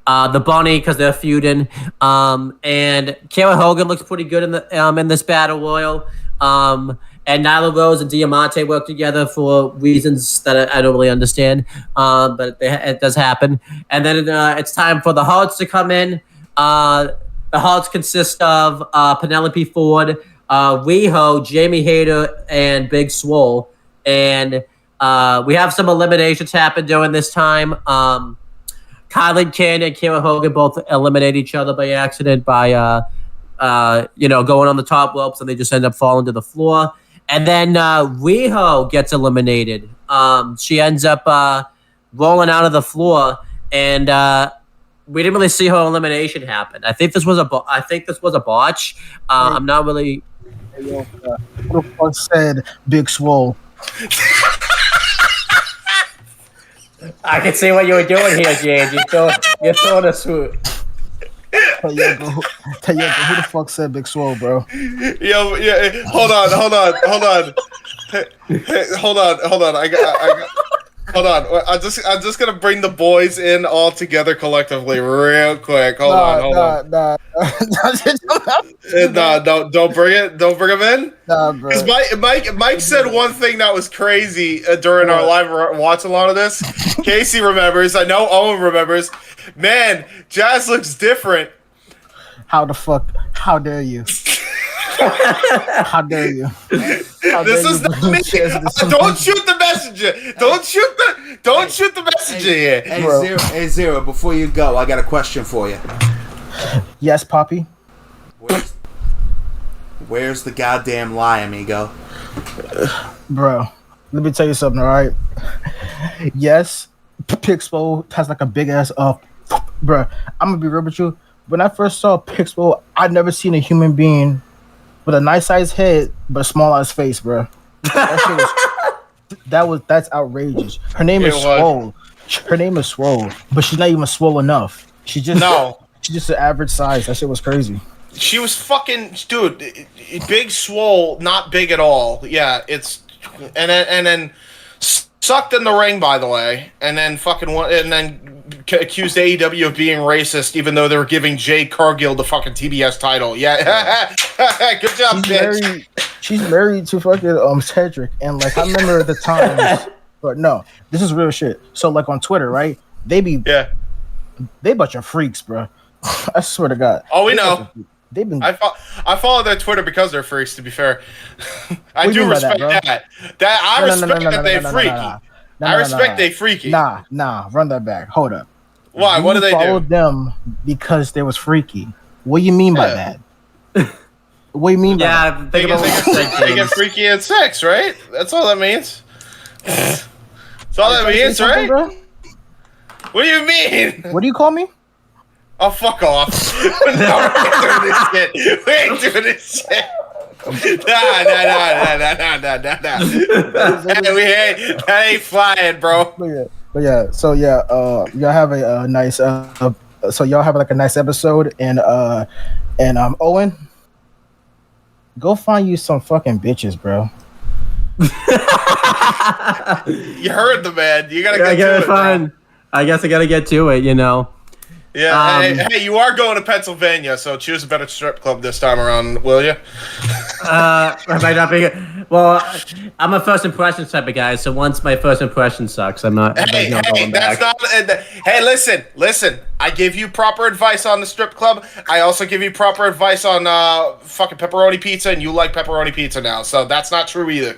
Bunny because they're feuding. And Kara Hogan looks pretty good in this battle royal. And Nyla Rose and Diamante work together for reasons that I don't really understand. But it does happen. And then it's time for the Hearts to come in. The Hearts consist of Penelope Ford, Riho, Jamie Hayter, and Big Swole. And we have some eliminations happen during this time. Kylan Ken and Kara Hogan both eliminate each other by accident by going on the top ropes, and they just end up falling to the floor. And then Riho gets eliminated. She ends up rolling out of the floor, and we didn't really see her elimination happen. I think this was a botch. I'm not really.
Who the fuck said Big Swole?
I can see what you were doing here, James. You're throwing a swoop.
Who the fuck said Big Swole, bro?
Yo, yeah. Hold on. Hold on. I got. Hold on. I'm just gonna bring the boys in all together collectively, real quick. Hold on.
Nah.
Don't bring it. Don't bring them in.
Nah, bro.
Because Mike said one thing that was crazy during our live watch. A lot of this. Casey remembers. I know Owen remembers. Man, Jazz looks different.
How the fuck? How dare you? How dare you?
This is not me. Don't shoot the messenger. Don't shoot the messenger here.
Hey, Zero, before you go, I got a question for you.
Yes, Poppy?
Where's the goddamn lie, amigo?
Bro, let me tell you something, all right? Yes, Pixpo has like a big ass Bruh, I'm gonna be real with you. When I first saw Pixel, I'd never seen a human being with a nice sized head but a small ass face, bruh. That's outrageous. Her name is Swole. Her name is Swole, but she's not even swole enough. She's just an average size. That shit was crazy.
She was fucking dude, big swole, not big at all. Yeah, it's and then sucked in the ring, by the way, and then accused AEW of being racist, even though they were giving Jay Cargill the fucking TBS title. Yeah, good job, bitch.
She's married to fucking Cedric, and like I remember at the time, but no, this is real shit. So like on Twitter, right? They bunch of freaks, bro. I swear to God.
Oh, we know.
They've been.
I follow their Twitter because they're freaks. To be fair, I do respect that. I respect that they freaky. I respect they freaky.
Nah, run that back. Hold up.
Why? What do they do?
Followed them because they was freaky. What do you mean by that? What do you mean by that?
They get freaky at sex, right? That's all that means. That's all that means, right?
Bro?
What do you mean?
What do you call me?
Oh, fuck off. No, we ain't doing this shit. Nah. That ain't flying, bro.
But yeah, so yeah, y'all have a nice so y'all have like a nice episode, and Owen, go find you some fucking bitches, bro.
You heard the man. You gotta get to it. Bro.
I guess I gotta get to it, you know.
Yeah, hey, you are going to Pennsylvania, so choose a better strip club this time around, will you?
I might not be. Well, I'm a first impression type of guy, so once my first impression sucks, I'm not.
Hey, that's not. Hey, listen. I give you proper advice on the strip club. I also give you proper advice on fucking pepperoni pizza, and you like pepperoni pizza now, so that's not true either.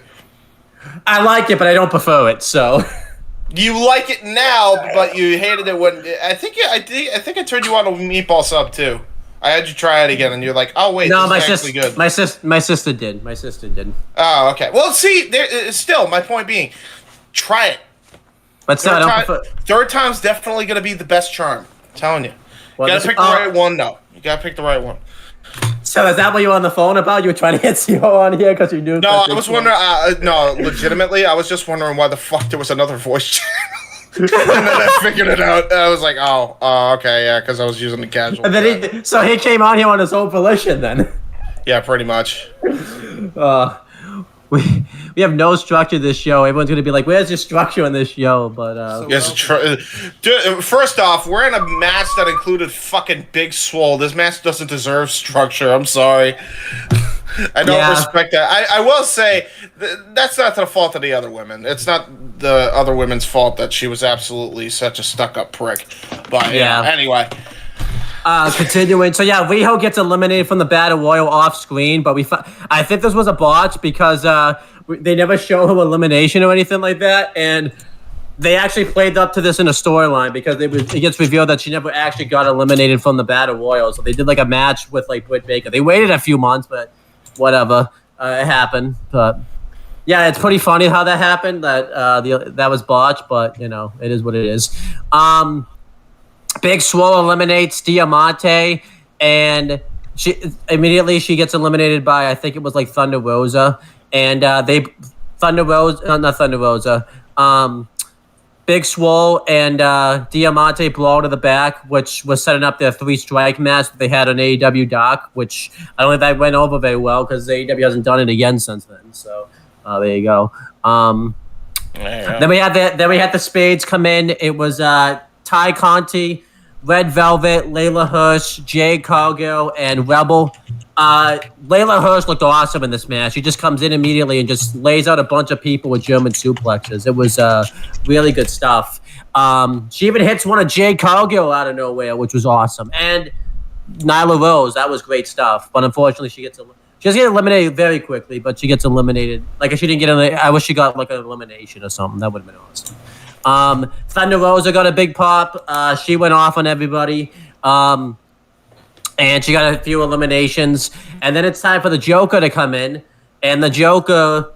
I like it, but I don't prefer it, so.
You like it now, but you hated it when I think I turned you on a meatball sub too. I had you try it again, and you're like, "Oh wait,
no,
this is actually good."
My sister did. My sister did.
Oh, okay. Well, see, still, my point being, try it.
But still,
third time's definitely gonna be the best charm. I'm telling you. You gotta pick the right one, though. You gotta pick the right one.
So is that what you were on the phone about? You were trying to get CO on here because you knew.
No, I was wondering. No, legitimately, I was just wondering why the fuck there was another voice channel. And then I figured it out. I was like, oh, okay, yeah, because I was using the casual.
And then he came on here on his own volition, then.
Yeah, pretty much.
We have no structure to this show. Everyone's gonna be like, "Where's your structure on this show?" But
dude, first off, we're in a match that included fucking Big Swole. This match doesn't deserve structure. I'm sorry. I don't respect that. I will say that's not the fault of the other women. It's not the other women's fault that she was absolutely such a stuck-up prick. But anyway.
Continuing. So yeah, Riho gets eliminated from the Battle Royal off screen, but I think this was a botch because they never show her elimination or anything like that, and they actually played up to this in a storyline because it gets revealed that she never actually got eliminated from the Battle Royal. So they did like a match with like Britt Baker. They waited a few months, but whatever, it happened. But yeah, it's pretty funny how that happened. That was botched, but you know, it is what it is. Big Swole eliminates Diamante, and she gets eliminated by, I think it was like Thunder Rosa, and Big Swole and Diamante blow to the back, which was setting up their 3-strike match that they had on AEW Doc, which I don't think that went over very well because AEW hasn't done it again since then. So there you go. Then we had the Spades come in. It was Ty Conti, Red Velvet, Layla Hirsch, Jay Cargill, and Rebel. Layla Hirsch looked awesome in this match. She just comes in immediately and just lays out a bunch of people with German suplexes. It was really good stuff. She even hits one of Jay Cargill out of nowhere, which was awesome. And Nyla Rose, that was great stuff. But unfortunately, she doesn't get eliminated very quickly, but she gets eliminated. Like, if she didn't get eliminated, I wish she got like an elimination or something. That would have been awesome. Thunder Rosa got a big pop. She went off on everybody. And she got a few eliminations. And then it's time for the Joker to come in. And the Joker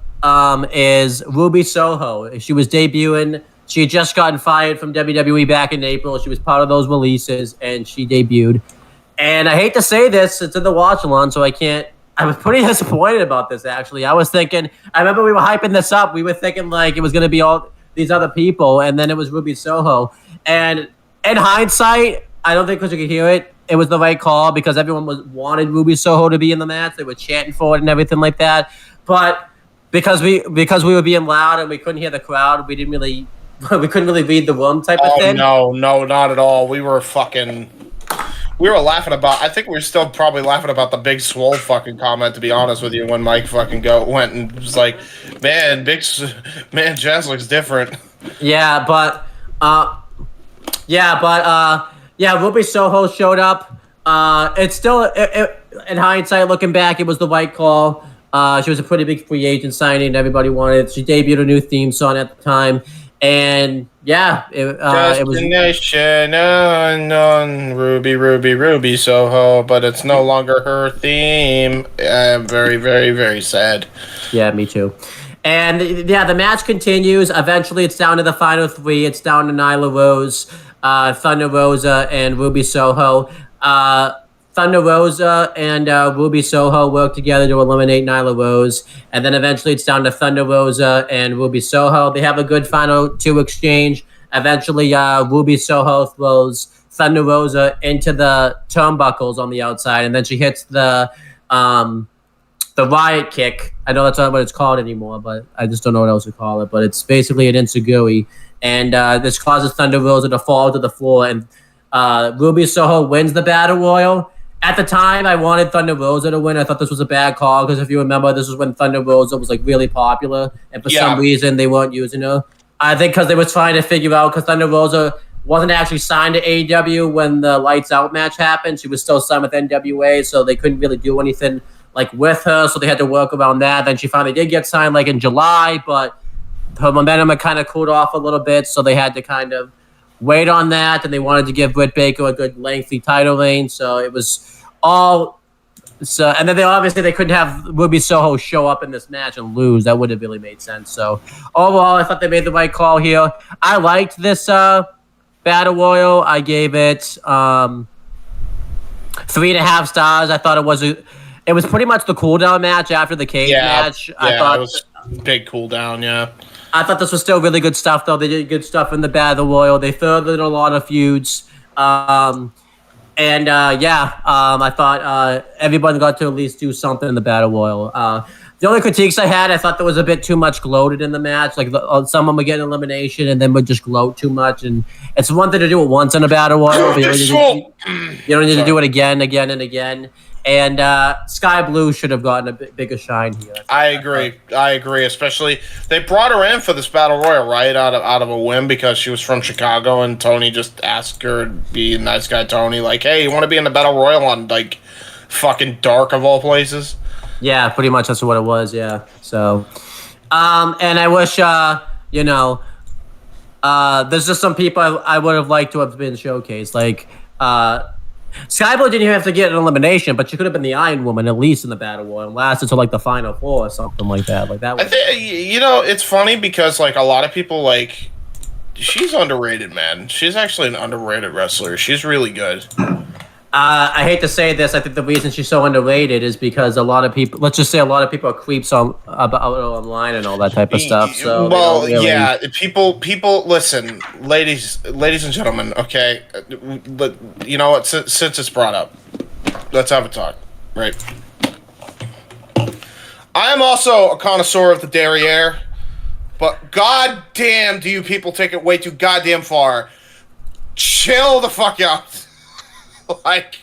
is Ruby Soho. She was debuting She had just gotten fired from WWE back in April. She was part of those releases, and she debuted. And I hate to say this, it's in the watch-along, so I can't. I was pretty disappointed about this, actually. I remember we were hyping this up. We were thinking, like, it was going to be all these other people, and then it was Ruby Soho. And in hindsight, I don't think because you could hear it, it was the right call because everyone wanted Ruby Soho to be in the match. They were chanting for it and everything like that. But because we were being loud and we couldn't hear the crowd, we couldn't really read the room type of thing.
No, not at all. We were laughing about. I think we were still probably laughing about the Big Swole fucking comment. To be honest with you, when Mike fucking went and was like, "Man, Jazz looks different."
Yeah, but Ruby Soho showed up. It's still, in hindsight, looking back, it was the right call. She was a pretty big free agent signing. Everybody wanted it. She debuted a new theme song at the time. And yeah, it was
Destination unknown, Ruby Soho, but it's no longer her theme. I'm very, very, very sad.
Yeah, me too. And yeah, the match continues. Eventually, it's down to the final three. It's down to Nyla Rose, Thunder Rosa, and Ruby Soho. Thunder Rosa and Ruby Soho work together to eliminate Nyla Rose. And then eventually it's down to Thunder Rosa and Ruby Soho. They have a good final two exchange. Eventually, Ruby Soho throws Thunder Rosa into the turnbuckles on the outside. And then she hits the riot kick. I know that's not what it's called anymore, but I just don't know what else to call it. But it's basically an enziguri. And this causes Thunder Rosa to fall to the floor. And Ruby Soho wins the Battle Royal. At the time, I wanted Thunder Rosa to win. I thought this was a bad call because if you remember, this was when Thunder Rosa was like really popular, and for some reason they weren't using her. I think because they were trying to figure out because Thunder Rosa wasn't actually signed to AEW when the Lights Out match happened. She was still signed with NWA, so they couldn't really do anything like with her. So they had to work around that. Then she finally did get signed like in July, but her momentum had kind of cooled off a little bit, so they had to kind of wait on that, and they wanted to give Britt Baker a good lengthy title reign, so it was all so. And then they couldn't have Ruby Soho show up in this match and lose. That would have really made sense. So overall, I thought they made the right call here. I liked this Battle Royal. I gave it 3.5 stars. I thought it was pretty much the cool down match after the cage match. I thought
it was big cool down. Yeah.
I thought this was still really good stuff, though. They did good stuff in the Battle Royal. They furthered a lot of feuds. I thought everyone got to at least do something in the Battle Royal. The only critiques I thought there was a bit too much gloated in the match. Like someone would get an elimination and then would just gloat too much. And it's one thing to do it once in a Battle Royal. But you don't need to do it again and again. And Sky Blue should have gotten a bit bigger shine here.
I agree. Especially they brought her in for this Battle Royal, right? Out of a whim because she was from Chicago, and Tony just asked her to be a nice guy. Tony, like, hey, you want to be in the Battle Royal on like fucking Dark of all places?
Yeah, pretty much that's what it was. Yeah. So, and I wish there's just some people I would have liked to have been showcased, like. Sky Blue didn't even have to get an elimination, but she could have been the Iron Woman at least in the Battle Royal and lasted until like the final 4 or something like that. Like that.
I think it's funny because like a lot of people like she's underrated, man. She's actually an underrated wrestler. She's really good.
I hate to say this. I think the reason she's so underrated is because a lot of people, let's just say a lot of people are creeps about online and all that type of stuff. So,
people listen, ladies and gentlemen. Okay, but you know what? Since it's brought up, let's have a talk, right? I am also a connoisseur of the derriere, but goddamn, do you people take it way too goddamn far? Chill the fuck out. Like,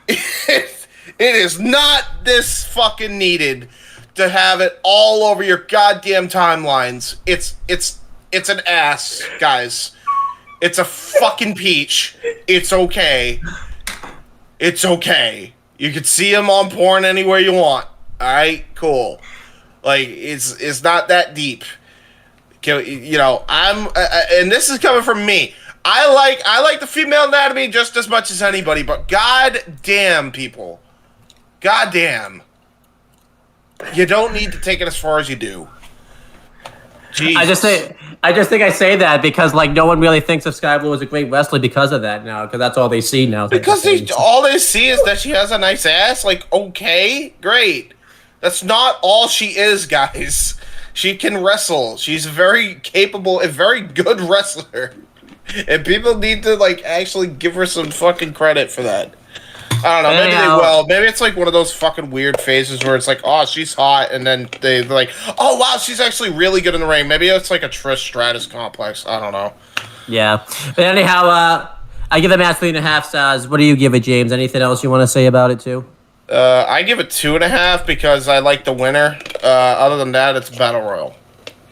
it is not this fucking needed to have it all over your goddamn timelines. It's an ass, guys. It's a fucking peach. It's okay. It's okay. You can see him on porn anywhere you want. All right, cool. Like, it's not that deep. And this is coming from me. I like the female anatomy just as much as anybody, but goddamn, people, goddamn, you don't need to take it as far as you do. Jesus.
I just think I say that because like no one really thinks of Sky Blue as a great wrestler because of that now, because that's all they see now.
Because all they see is that she has a nice ass. Like, okay, great. That's not all she is, guys. She can wrestle. She's a very capable and very good wrestler. And people need to like actually give her some fucking credit for that. I don't know. Maybe they will. Maybe it's like one of those fucking weird phases where it's like, oh, she's hot, and then they're like, oh wow, she's actually really good in the ring. Maybe it's like a Trish Stratus complex. I don't know.
Yeah, but anyhow, I give the match 3.5 stars. What do you give it, James? Anything else you want to say about it too?
I give it 2.5 because I like the winner. Other than that, it's Battle Royal.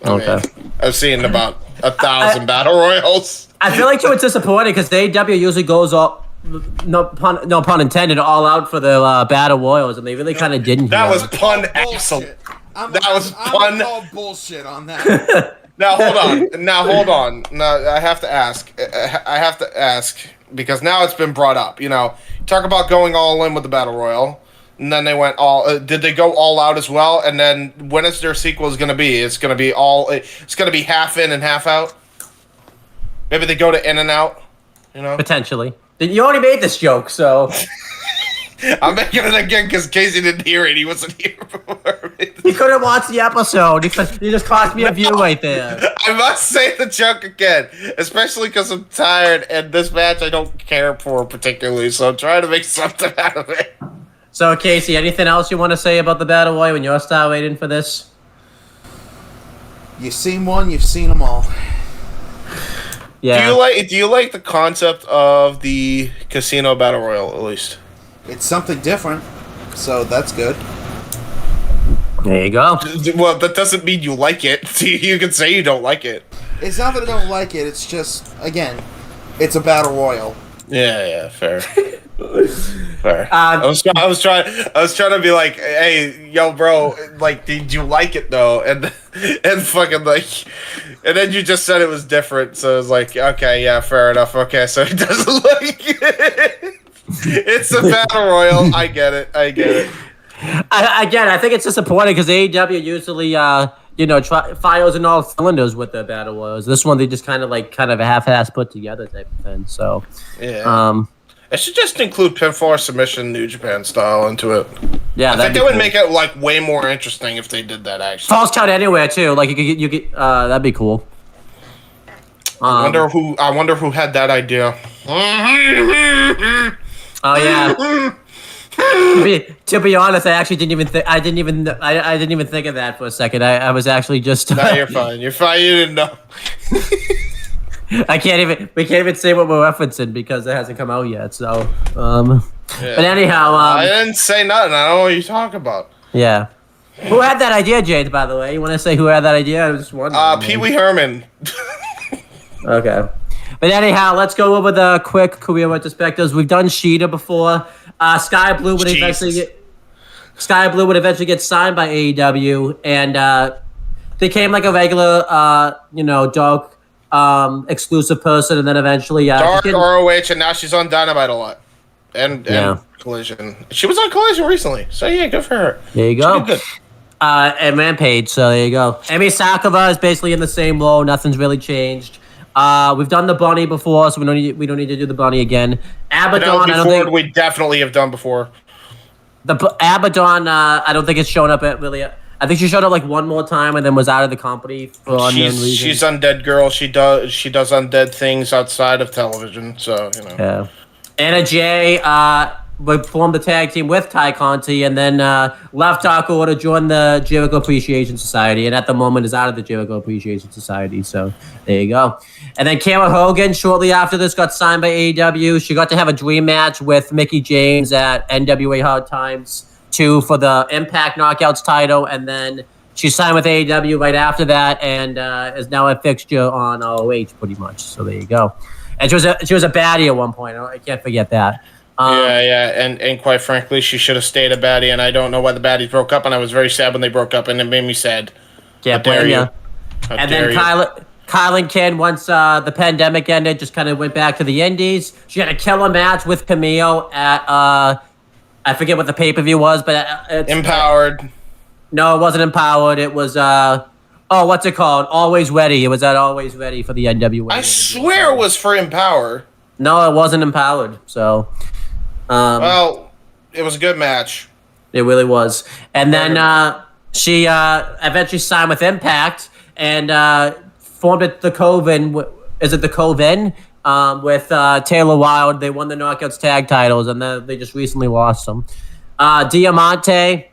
I mean, I've seen about 1,000 Battle Royals.
I feel like too it's disappointing because the AEW usually goes all. No pun intended, all out for the Battle Royals, and they really kind of didn't.
That was pun excellent. That was pun.
I'm bullshit on that.
Now hold on. Now I have to ask because now it's been brought up. You know, talk about going all in with the Battle Royal, and then they went all. Did they go all out as well? And then when is their sequel going to be? It's going to be all. It's going to be half in and half out. Maybe they go to in and out. You know,
potentially. You already made this joke, so
I'm making it again because Casey didn't hear it. He wasn't here before.
He couldn't watch the episode. You just cost me a view right there.
I must say the joke again, especially because I'm tired, and this match I don't care for particularly, so I'm trying to make something out of it.
So, Casey, anything else you want to say about the Battle Royal when you're star rating for this?
You've seen one, you've seen them all.
Yeah.
Do you like the concept of the Casino Battle Royal at least?
It's something different, so that's good.
There you go.
Well, that doesn't mean you like it. You can say you don't like it.
It's not that I don't like it. It's just, again, it's a battle royal.
Yeah, fair. Fair. I was trying to be like, hey, yo, bro, like, did you like it though? And fucking like, and then you just said it was different, so it was like, okay, yeah, fair enough. Okay, so he doesn't like it. It's a battle royal. I get it.
I think it's disappointing because AEW usually, fires in all cylinders with their battle royals. This one they just kind of a half-ass put together type of thing. So,
yeah. It should just include pinfall submission, New Japan style into it.
Yeah,
I think that would make it like way more interesting if they did that. Actually,
false count anywhere too. Like you could that'd be cool.
I wonder who had that idea.
Oh yeah. To be honest, I actually didn't even think. I didn't even think of that for a second. I was actually just.
No, you're fine. You're fine. You didn't know.
We can't even say what we're referencing because it hasn't come out yet. So,
yeah.
But anyhow,
I didn't say nothing. I don't know what you're talking about.
Yeah. Who had that idea, Jade? By the way, you want to say who had that idea? I was just wondering.
Pee Wee Herman.
Okay. But anyhow, let's go over the quick career retrospectives. We've done Sheeta before. Sky Blue would eventually get signed by AEW, and became like a regular, dark exclusive person, and then eventually
dark ROH, and now she's on Dynamite a lot, and Collision. She was on Collision recently, so yeah, good for her.
There you go. Good. And Rampage, so there you go. Emi Sakura is basically in the same role. Nothing's really changed. We've done the bunny before, so we don't need to do the bunny again. Abaddon,
we definitely have done before.
The Abaddon, I don't think it's shown up at really. I think she showed up like one more time and then was out of the company for unknown reasons.
She's undead girl. She does undead things outside of television. So
Yeah. Anna Jay formed the tag team with Ty Conti, and then left Taco to join the Jericho Appreciation Society, and at the moment is out of the Jericho Appreciation Society. So there you go. And then Kara Hogan, shortly after this, got signed by AEW. She got to have a dream match with Mickie James at NWA Hard Times 2 for the Impact Knockouts title, and then she signed with AEW right after that, and is now a fixture on ROH pretty much. So there you go. And she was a baddie at one point. I can't forget that.
And quite frankly, she should have stayed a baddie, and I don't know why the baddies broke up, and I was very sad when they broke up, and it made me sad.
Yeah, blame you. And then Kyle and Ken, once the pandemic ended, just kind of went back to the indies. She had a killer match with Camille at I forget what the pay-per-view was, but it's
Empowered.
No, it wasn't Empowered. It was Oh, what's it called? Always Ready. It was at Always Ready for the NWA.
I swear it was for Empower.
No, it wasn't Empowered. So,
well, it was a good match.
It really was. And then she eventually signed with Impact and formed it the Coven. Is it the Coven? With Taylor Wilde. They won the Knockouts tag titles, and then they just recently lost them. Diamante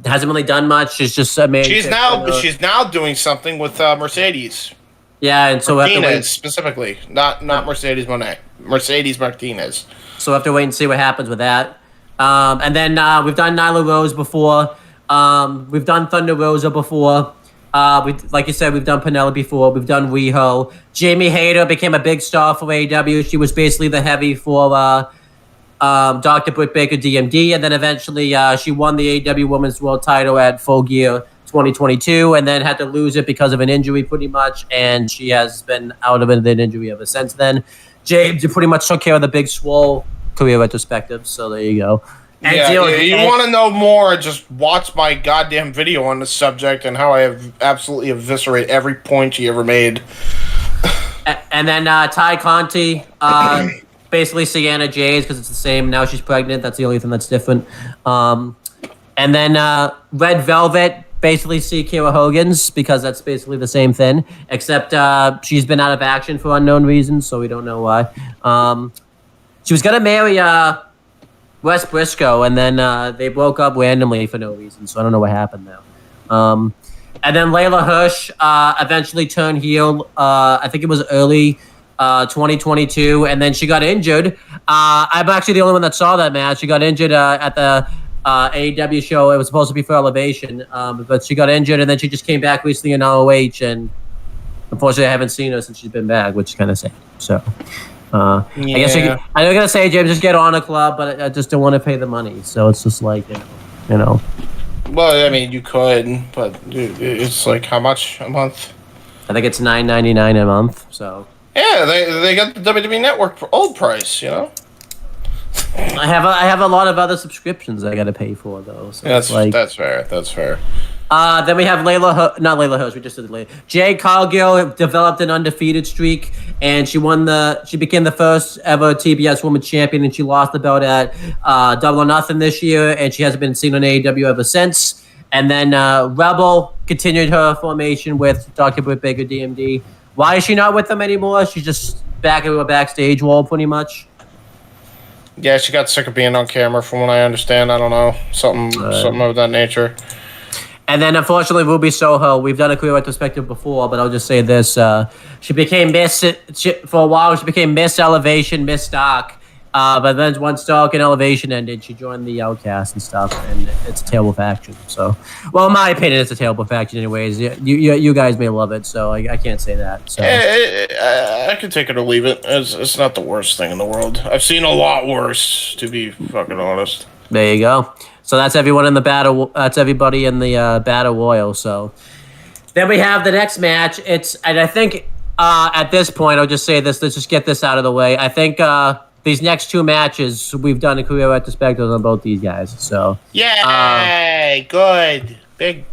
hasn't really done much. She's just
she's now doing something with Mercedes.
Yeah, and so
Martinez specifically, not Mercedes Moné, Mercedes Martinez.
So we have to wait and see what happens with that. And then we've done Nyla Rose before. We've done Thunder Rosa before. Like you said, we've done Penelope before. We've done Riho. Jamie Hayter became a big star for AEW. She was basically the heavy for Dr. Britt Baker DMD, and then eventually she won the AEW Women's World Title at Full Gear 2022, and then had to lose it because of an injury, pretty much. And she has been out of an injury ever since then. James, you pretty much took care of the Big Swole career retrospective, so there you go. And
you want to know more, just watch my goddamn video on the subject and how I have absolutely eviscerate every point she ever made.
And then Ty Conti, basically Sienna Jays, because it's the same. Now she's pregnant. That's the only thing that's different. And then Red Velvet, basically see Kira Hogan's, because that's basically the same thing, except she's been out of action for unknown reasons, so we don't know why. She was going to marry Wes Briscoe, and then they broke up randomly for no reason, so I don't know what happened there. And then Layla Hirsch eventually turned heel. I think it was early 2022, and then she got injured. I'm actually the only one that saw that match. She got injured at the AEW show. It was supposed to be for Elevation, but she got injured, and then she just came back recently in ROH, and unfortunately I haven't seen her since she's been back, which is kind of sad. So I guess I'm going to say, James, just get on a club, but I just don't want to pay the money. So it's just like, you know.
Well, I mean, you could, but it's like how much a month?
I think it's $9.99 a month. So
yeah, they got the WWE Network for old price, you know.
I have a lot of other subscriptions I got to pay for though. So
that's fair. That's fair.
Then we have not Layla Hirsch. We just did Layla. Jade Cargill developed an undefeated streak, and she became the first ever TBS Women's Champion, and she lost the belt at Double or Nothing this year, and she hasn't been seen on AEW ever since. And then Rebel continued her formation with Dr. Britt Baker DMD. Why is she not with them anymore? She's just back into a backstage wall, pretty much.
Yeah, she got sick of being on camera, from what I understand. I don't know, something of that nature.
And then, unfortunately, Ruby Soho, we've done a career retrospective before, but I'll just say this. She became for a while, she became Miss Elevation, Miss Dark. But then once Dark and Elevation ended, she joined the Outcast and stuff, and it's a terrible faction. So, well, in my opinion, it's a terrible faction anyways. You guys may love it, so I can't say that. So
I can take it or leave it. It's not the worst thing in the world. I've seen a lot worse, to be fucking honest.
There you go. So that's everyone in the battle. That's everybody in the battle royal. So then we have the next match. And I think at this point, I'll just say this. Let's just get this out of the way. I think these next two matches, we've done a career retrospective on both these guys. So
yay, good, big,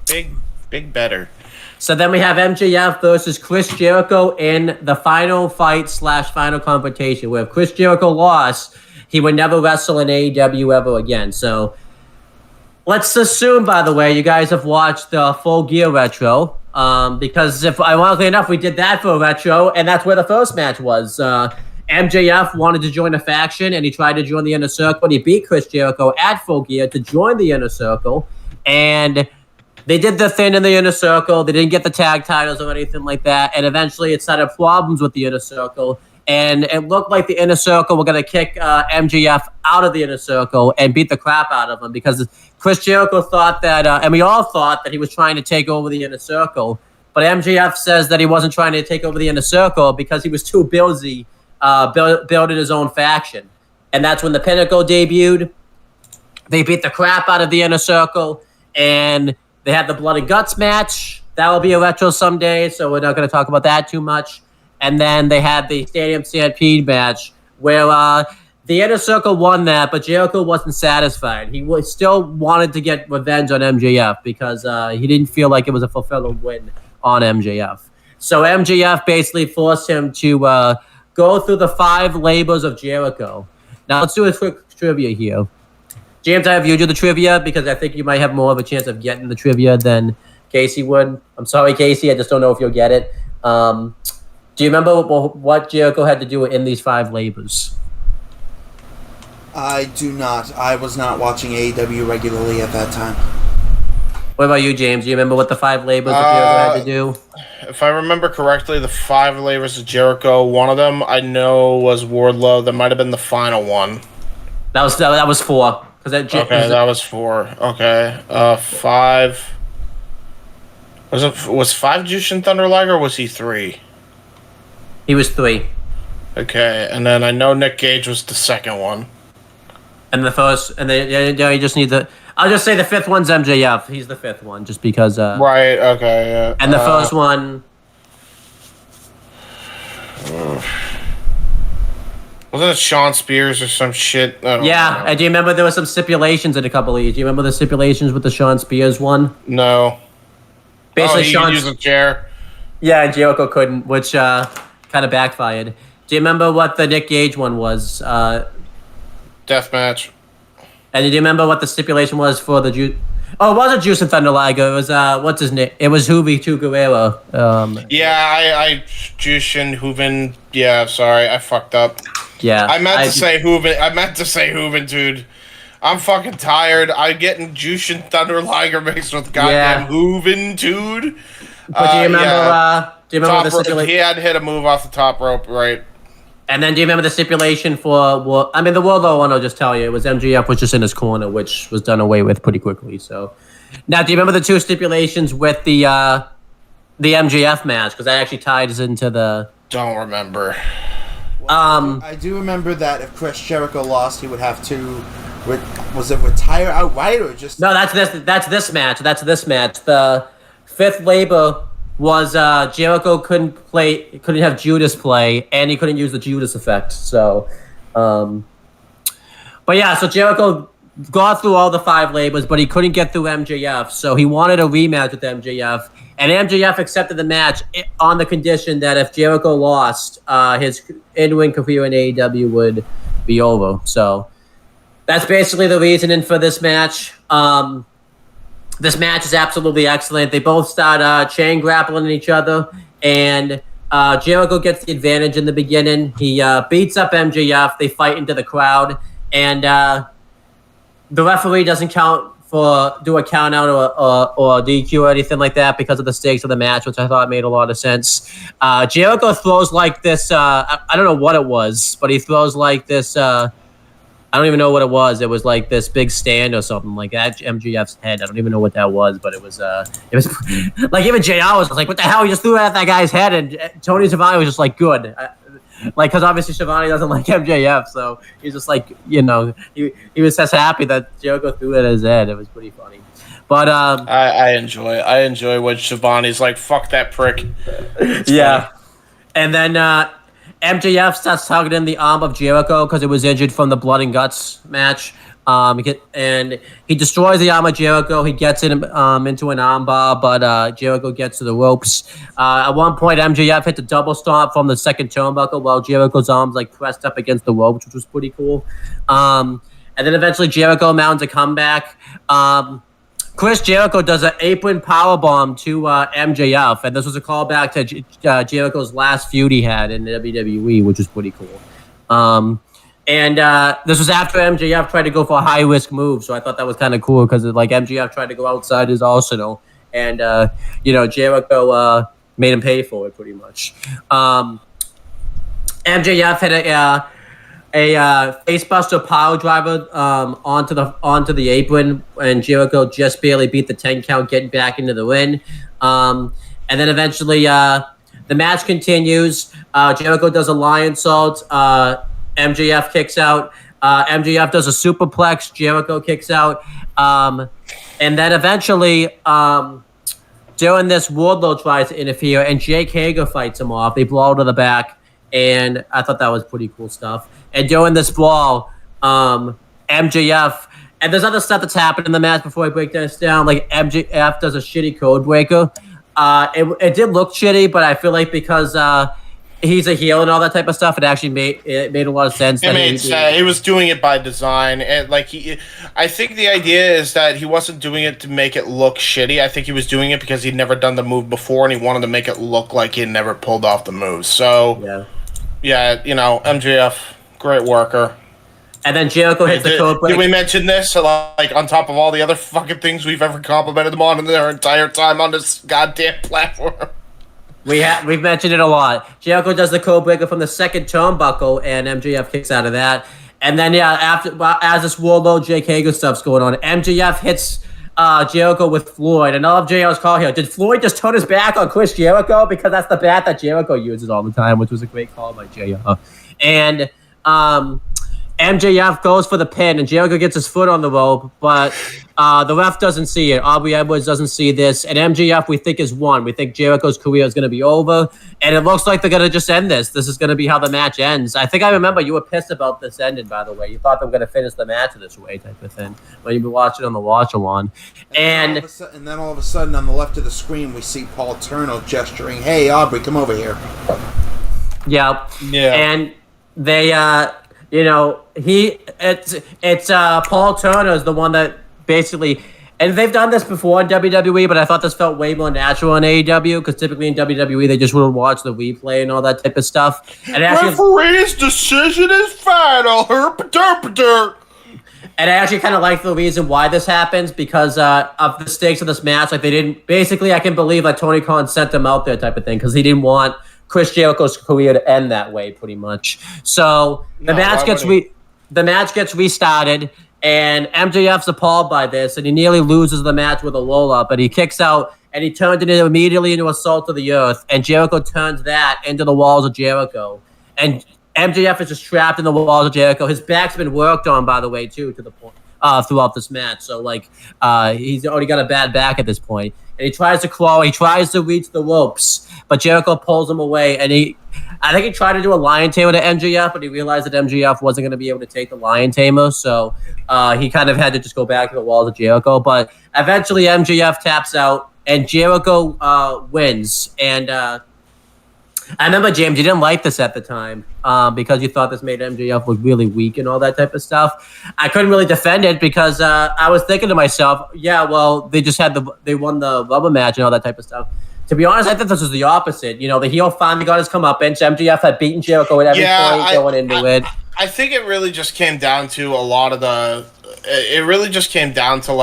better.
So then we have MJF versus Chris Jericho in the final fight / final confrontation, where if Chris Jericho lost, he would never wrestle in AEW ever again. So let's assume, by the way, you guys have watched the Full Gear Retro, because if ironically enough, we did that for a retro, and that's where the first match was. MJF wanted to join a faction, and he tried to join the Inner Circle, and he beat Chris Jericho at Full Gear to join the Inner Circle, and they did the thing in the Inner Circle. They didn't get the tag titles or anything like that, and eventually it started problems with the Inner Circle, and it looked like the Inner Circle were going to kick MJF out of the Inner Circle and beat the crap out of him, because Chris Jericho thought that, and we all thought that he was trying to take over the Inner Circle, but MJF says that he wasn't trying to take over the Inner Circle because he was too busy building his own faction. And that's when the Pinnacle debuted. They beat the crap out of the Inner Circle, and they had the Blood and Guts match. That will be a retro someday, so we're not going to talk about that too much. And then they had the Stadium Stampede match, where The Inner Circle won that, but Jericho wasn't satisfied. He still wanted to get revenge on MJF because he didn't feel like it was a fulfilling win on MJF. So MJF basically forced him to go through the 5 labors of Jericho. Now let's do a quick trivia here. James, I have you do the trivia because I think you might have more of a chance of getting the trivia than Casey would. I'm sorry, Casey. I just don't know if you'll get it. Do you remember what Jericho had to do in these 5 labors?
I do not. I was not watching AEW regularly at that time.
What about you, James? Do you remember what the 5 labors that Jericho had to do?
If I remember correctly, the 5 labors of Jericho, one of them I know was Wardlow. That might have been the final one.
That was 4.
That was 4. Okay. 5. Was 5 Jushin Thunder Liger or was he 3?
He was 3.
Okay, and then I know Nick Gage was the second one.
And the first, and then you just need the. I'll just say the 5th one's MJF. He's the 5th one, just because.
Right. Okay. Yeah.
And the first one.
Wasn't it Sean Spears or some shit?
Yeah, and do you remember there were some stipulations in a couple of these? Do you remember the stipulations with the Sean Spears one?
No.
Basically,
he could use a chair.
Yeah, and Jericho couldn't, which kind of backfired. Do you remember what the Nick Gage one was?
Deathmatch.
And do you remember what the stipulation was for the Juice? Oh, it wasn't Juice and Thunder Liger. It was what's his name? It was Juvi to Guerrero.
I Jushin Hooven. Yeah, sorry, I fucked up.
Yeah,
I meant to say Hooven, dude. I'm fucking tired. I'm getting Jushin Thunder Liger mixed with goddamn Hooven, dude.
But do you remember? Do you remember the stipulation?
He had to hit a move off the top rope, right?
And then do you remember the stipulation for? Well, I mean, the Wardlow one. I'll just tell you, it was MJF was just in his corner, which was done away with pretty quickly. So, now do you remember the 2 stipulations with the MJF match? Because that actually ties into the.
Don't remember.
I do remember that if Chris Jericho lost, he would have to. Was it retire outright or just?
No, that's this match. That's this match. The 5th labor was Jericho couldn't have Judas play, and he couldn't use the Judas effect. So, but yeah, so Jericho got through all the 5 labors, but he couldn't get through MJF. So he wanted a rematch with MJF, and MJF accepted the match on the condition that if Jericho lost, his in-ring career in AEW would be over. So that's basically the reasoning for this match. This match is absolutely excellent. They both start chain grappling each other, and Jericho gets the advantage in the beginning. He beats up MJF. They fight into the crowd, and the referee doesn't do a count out or DQ or anything like that because of the stakes of the match, which I thought made a lot of sense. Jericho throws like this. I don't know what it was, but he throws like this. I don't even know what it was. It was like this big stand or something like that. MJF's head. I don't even know what that was, but it was like even JR was like, "What the hell?" He just threw it at that guy's head, and Tony Schiavone was just like, "Good," like because obviously Schiavone doesn't like MJF, so he's just like, he was just happy that Jericho threw it at his head. It was pretty funny, but
I enjoy when Schiavone's like, "Fuck that prick."
Yeah, and then. MJF starts targeting the arm of Jericho because it was injured from the blood and guts match. And he destroys the arm of Jericho. He gets it into an arm bar, but Jericho gets to the ropes. At one point, MJF hits a double stomp from the second turnbuckle while Jericho's arms like pressed up against the ropes, which was pretty cool. And then eventually Jericho mounts a comeback. Chris Jericho does an apron powerbomb to MJF, and this was a callback to Jericho's last feud he had in the WWE, which was pretty cool. And this was after MJF tried to go for a high-risk move, so I thought that was kind of cool because like MJF tried to go outside his arsenal, and Jericho made him pay for it pretty much. MJF had a facebuster power driver onto the apron, and Jericho just barely beat the 10 count, getting back into the ring. And then eventually the match continues. Jericho does a lion salt. MJF kicks out. MJF does a superplex. Jericho kicks out. And then eventually during this, Wardlow tries to interfere, and Jake Hager fights him off. They blow to the back, and I thought that was pretty cool stuff. And during this brawl, MJF, and there's other stuff that's happened in the match before I break this down. Like MJF does a shitty code breaker. It did look shitty, but I feel like because he's a heel and all that type of stuff, it actually made a lot of sense.
He was doing it by design, and I think the idea is that he wasn't doing it to make it look shitty. I think he was doing it because he'd never done the move before, and he wanted to make it look like he had never pulled off the move. So, yeah, MJF, great worker.
And then Jericho hits the code break.
Did we mention this? Like, on top of all the other fucking things we've ever complimented them on in their entire time on this goddamn platform.
We've mentioned it a lot. Jericho does the code breaker from the second turnbuckle, and MJF kicks out of that. And then, as this Warlord Jake Hager stuff's going on, MJF hits Jericho with Floyd. And I love JR's call here. Did Floyd just turn his back on Chris Jericho? Because that's the bat that Jericho uses all the time, which was a great call by JR. And MJF goes for the pin, and Jericho gets his foot on the rope, but the ref doesn't see it. Aubrey Edwards doesn't see this, and MJF, we think, is won. We think Jericho's career is going to be over, and it looks like they're going to just end this. This is going to be how the match ends. I think I remember you were pissed about this ending, by the way. You thought they were going to finish the match this way, type of thing, when you've been watching on the watch-along. And
then all of a sudden, on the left of the screen, we see Paul Turner gesturing, "Hey, Aubrey, come over here."
Yeah. And they... it's Paul Turner is the one that basically, and they've done this before in WWE, but I thought this felt way more natural in AEW because typically in WWE they just would watch the replay and all that type of stuff. And
referee's decision is final. Herp-derp-derp.
And I actually kind of like the reason why this happens because of the stakes of this match. Like they didn't. Basically, I can believe like Tony Khan sent them out there type of thing because he didn't want Chris Jericho's career to end that way, pretty much. So the match gets restarted, and MJF's appalled by this, and he nearly loses the match with a roll-up, and he kicks out, and he turns it immediately into a salt to the earth, and Jericho turns that into the walls of Jericho. And MJF is just trapped in the walls of Jericho. His back's been worked on, by the way, too, to the point throughout this match. So, he's already got a bad back at this point. And he tries to crawl. He tries to reach the ropes, but Jericho pulls him away. And I think he tried to do a lion tamer to MJF, but he realized that MJF wasn't going to be able to take the lion tamer. So he kind of had to just go back to the walls of Jericho. But eventually MJF taps out, and Jericho wins. And I remember, James, you didn't like this at the time because you thought this made MJF look really weak and all that type of stuff. I couldn't really defend it because I was thinking to myself, yeah, well, they won the rubber match and all that type of stuff. To be honest, I think this was the opposite. The heel finally got his comeuppance. MJF had beaten Jericho at every point going into it.
I think it really just came down to a lot of the... It really just came down to,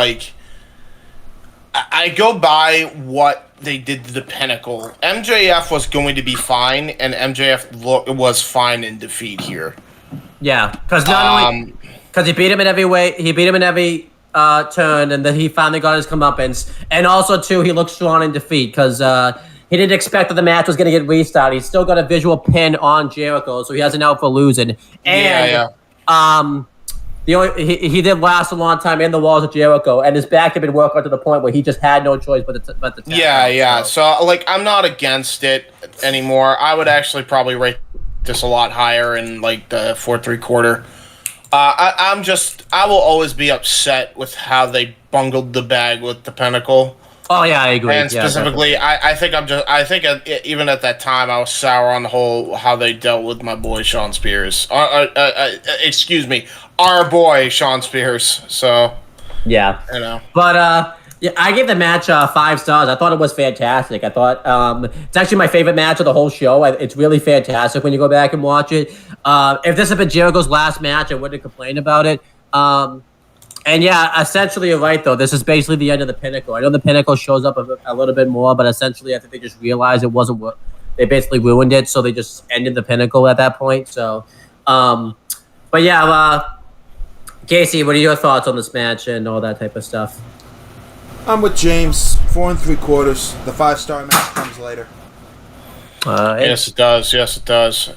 I go by what they did to the Pinnacle. MJF was going to be fine, and MJF was fine in defeat here.
Yeah, because not only because he beat him in every way, he beat him in every turn, and then he finally got his comeuppance. And also, too, he looked strong in defeat because he didn't expect that the match was going to get restarted. He's still got a visual pin on Jericho, so he hasn't out for losing. And he did last a long time in the walls of Jericho, and his back had been worked out to the point where he just had no choice but to tap out.
So I'm not against it anymore. I would actually probably rate this a lot higher in the 4.75. I will always be upset with how they bungled the bag with the Pinnacle.
Oh yeah, I agree.
And specifically, I think even at that time I was sour on the whole how they dealt with my boy Sean Spears. Excuse me, our boy Sean Spears. So
yeah, But I gave the match 5 stars. I thought it was fantastic. I thought it's actually my favorite match of the whole show. It's really fantastic when you go back and watch it. If this had been Jericho's last match, I wouldn't complain about it. And yeah, essentially you're right, though. This is basically the end of the Pinnacle. I know the Pinnacle shows up a little bit more, but essentially I think they just realized it wasn't what they basically ruined it, so they just ended the Pinnacle at that point. So, but yeah, Casey, what are your thoughts on this match and all that type of stuff?
I'm with James. 4 3/4. The 5-star match comes later.
Yes, it does. Yes, it does.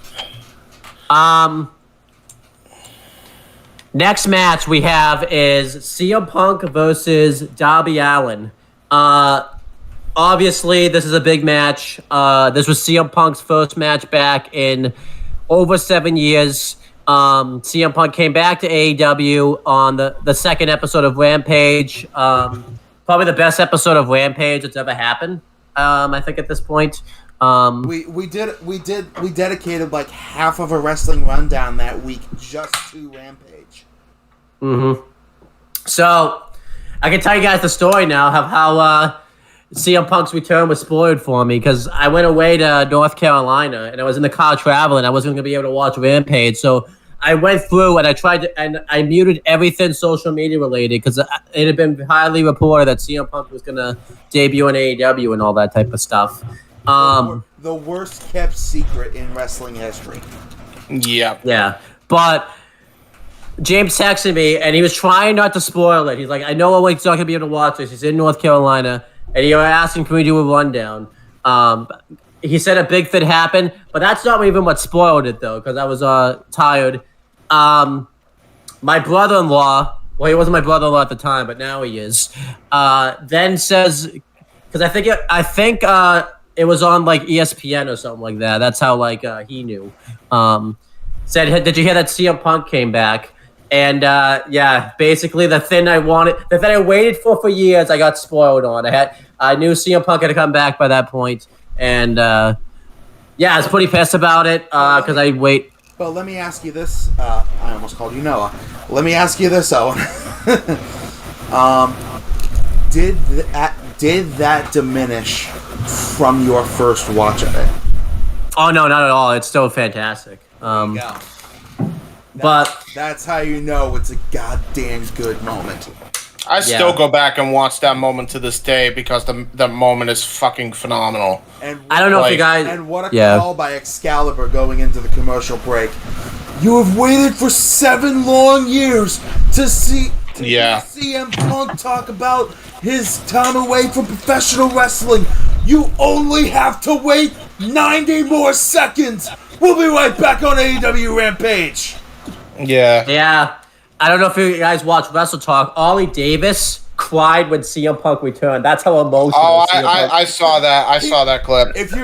Next match we have is CM Punk versus Darby Allin. Obviously, this is a big match. This was CM Punk's first match back in over 7 years. CM Punk came back to AEW on the second episode of Rampage. Probably the best episode of Rampage that's ever happened. I think at this point.
We dedicated like half of a wrestling rundown that week just to Rampage.
Mm-hmm. So I can tell you guys the story now of how CM Punk's return was spoiled for me because I went away to North Carolina and I was in the car traveling. I wasn't going to be able to watch Rampage, so I went through and I tried to, and I muted everything social media related because it had been highly reported that CM Punk was going to debut in AEW and all that type of stuff.
The worst kept secret in wrestling history.
Yeah.
Yeah. But James texted me and he was trying not to spoil it. He's like, I know Oleg's not going to be able to watch this. He's in North Carolina. And he was asking, can we do a rundown? He said a big thing happened, but that's not even what spoiled it, though, because I was tired. My brother-in-law, well, he wasn't my brother-in-law at the time, but now he is, then says, because I think it was on, like, ESPN or something like that. That's how, like, he knew. Said, did you hear that CM Punk came back? And, yeah, basically the thing I waited for years, I got spoiled on. I knew CM Punk had to come back by that point. And, yeah, I was pretty pissed about it, because I wait.
Well, let me ask you this. I almost called you Noah. Let me ask you this, Owen. Did that diminish from your first watch of it?
Oh, no, not at all. It's still fantastic.
There you go. That's how you know it's a goddamn good moment.
I still go back and watch that moment to this day because the moment is fucking phenomenal.
And
I don't know if you guys...
And what a call by Excalibur going into the commercial break. You have waited for 7 long years to see CM Punk talk about his time away from professional wrestling. You only have to wait 90 more seconds. We'll be right back on AEW Rampage.
Yeah.
Yeah. I don't know if you guys watch Wrestle Talk. Ollie Davis cried when CM Punk returned. That's how emotional.
Oh, I saw that. I saw that clip.
If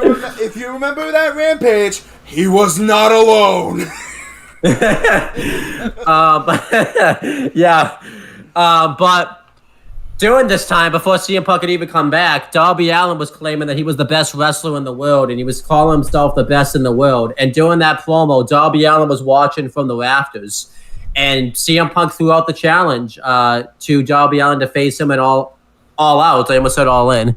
you remember that Rampage, he was not alone.
But during this time, before CM Punk had even come back, Darby Allin was claiming that he was the best wrestler in the world, and he was calling himself the best in the world. And during that promo, Darby Allin was watching from the rafters. And CM Punk threw out the challenge to Darby Allin to face him at all out. I almost said all in.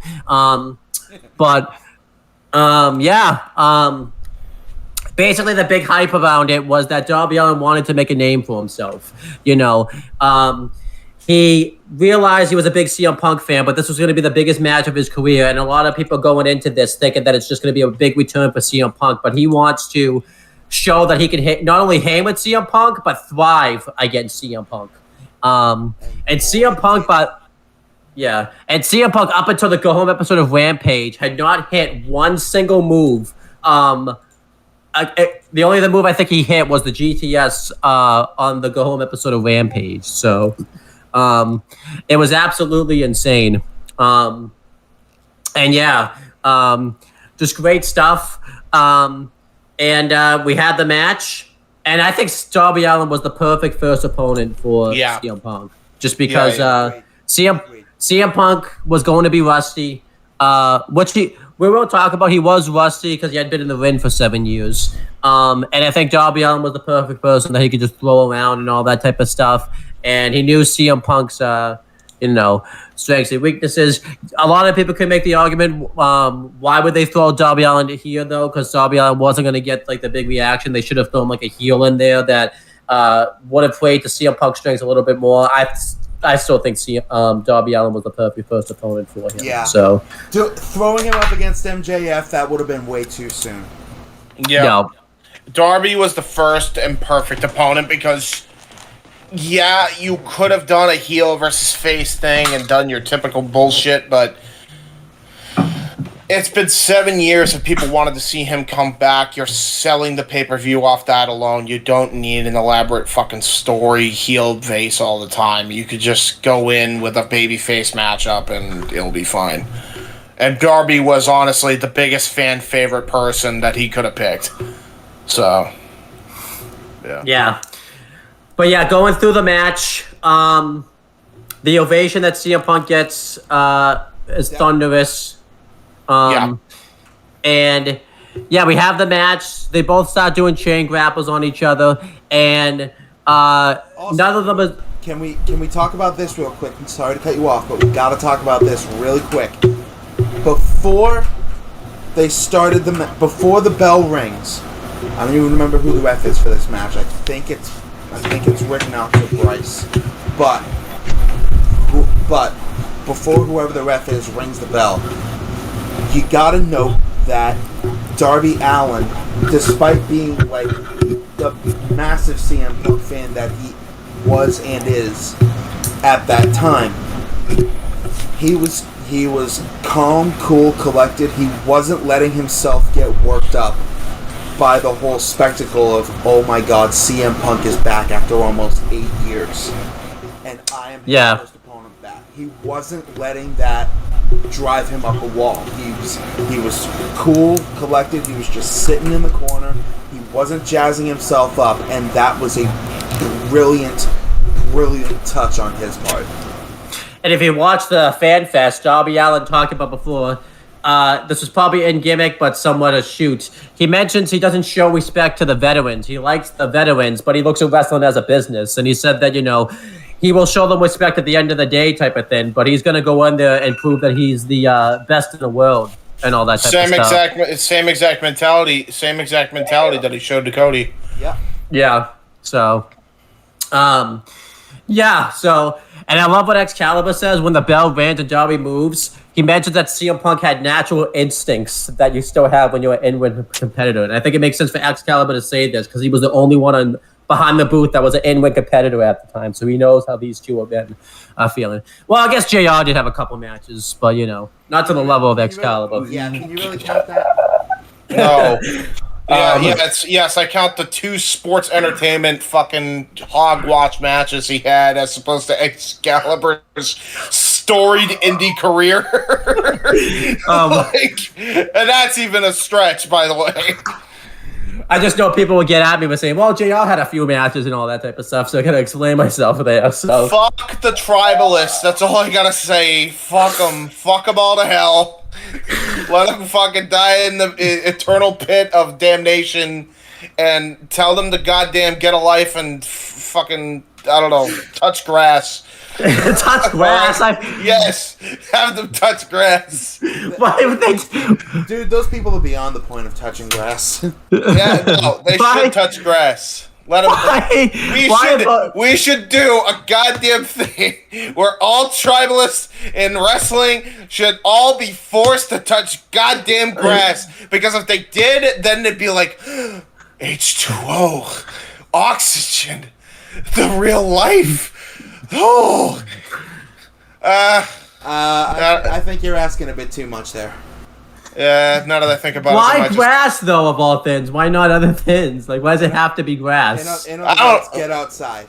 Basically, the big hype around it was that Darby Allin wanted to make a name for himself. You know, he realized he was a big CM Punk fan, but this was going to be the biggest match of his career. And a lot of people going into this thinking that it's just going to be a big return for CM Punk. But he wants to show that he can not only hang with CM Punk, but thrive against CM Punk. And CM Punk up until the Go Home episode of Rampage had not hit one single move. The only other move I think he hit was the GTS on the Go Home episode of Rampage. So it was absolutely insane. Just great stuff. And we had the match, and I think Darby Allin was the perfect first opponent for CM Punk, just because CM Punk was going to be rusty, which we will talk about. He was rusty because he had been in the ring for 7 years, and I think Darby Allin was the perfect person that he could just throw around and all that type of stuff, and he knew CM Punk's strengths and weaknesses. A lot of people could make the argument, why would they throw Darby Allin here, though? Because Darby Allin wasn't going to get like the big reaction. They should have thrown like a heel in there that would have played to CM Punk's strengths a little bit more. I still think Darby Allin was the perfect first opponent for him.
Yeah.
So
throwing him up against MJF, that would have been way too soon.
Yeah.
No.
Darby was the first and perfect opponent because you could have done a heel versus face thing and done your typical bullshit, but it's been 7 years if people wanted to see him come back. You're selling the pay-per-view off that alone. You don't need an elaborate fucking story, heel face all the time. You could just go in with a babyface matchup and it'll be fine. And Darby was honestly the biggest fan favorite person that he could have picked. So
Yeah. But yeah, going through the match, the ovation that CM Punk gets is thunderous. And yeah, we have the match. They both start doing chain grapples on each other, and none of them is.
Can we talk about this real quick? I'm sorry to cut you off, but we got to talk about this really quick. Before they started before the bell rings, I don't even remember who the ref is for this match. I think it's written out to Bryce, but before whoever the ref is rings the bell, you got to note that Darby Allin, despite being like the massive CM Punk fan that he was and is at that time, he was calm, cool, collected. He wasn't letting himself get worked up by the whole spectacle of, oh my god, CM Punk is back after almost 8 years. And I am his first opponent back. He wasn't letting that drive him up a wall. He was cool, collected. He was just sitting in the corner. He wasn't jazzing himself up, and that was a brilliant touch on his part.
And if you watch the Fan Fest, Darby Allin talked about before, this was probably in gimmick, but somewhat a shoot. He mentions he doesn't show respect to the veterans. He likes the veterans, but he looks at wrestling as a business. And he said that, he will show them respect at the end of the day type of thing, but he's going to go in there and prove that he's the best in the world and all that type of stuff.
Same exact mentality that he showed to Cody.
Yeah.
Yeah. So, and I love what Excalibur says when the bell rings and Darby moves. He mentions that CM Punk had natural instincts that you still have when you're an in-ring competitor. And I think it makes sense for Excalibur to say this because he was the only one behind the booth that was an in-ring competitor at the time. So he knows how these two have been feeling. Well, I guess JR did have a couple matches, but, not to the level of Excalibur.
Can you really count that?
No. Yes, I count the 2 sports entertainment fucking hogwash matches he had as opposed to Excalibur's storied indie career. And that's even a stretch, by the way.
I just know people would get at me by saying, well, JR had a few matches and all that type of stuff, so I gotta explain myself there. So
fuck the tribalists. That's all I gotta say. Fuck them. Fuck them all to hell. Let them fucking die in the eternal pit of damnation, and tell them to goddamn get a life and fucking, I don't know, touch grass.
Touch grass?
Yes, have them touch grass.
Why would they?
Dude, those people are beyond the point of touching grass.
Yeah, no, they should touch grass. Let them. We should do a goddamn thing where all tribalists in wrestling should all be forced to touch goddamn grass. Because if they did, then it'd be like H2O, oxygen, the real life. Oh.
I think you're asking a bit too much there.
Yeah, now that I think about it.
Why grass, though, of all things? Why not other things? Like, why does it have to be grass?
Get outside.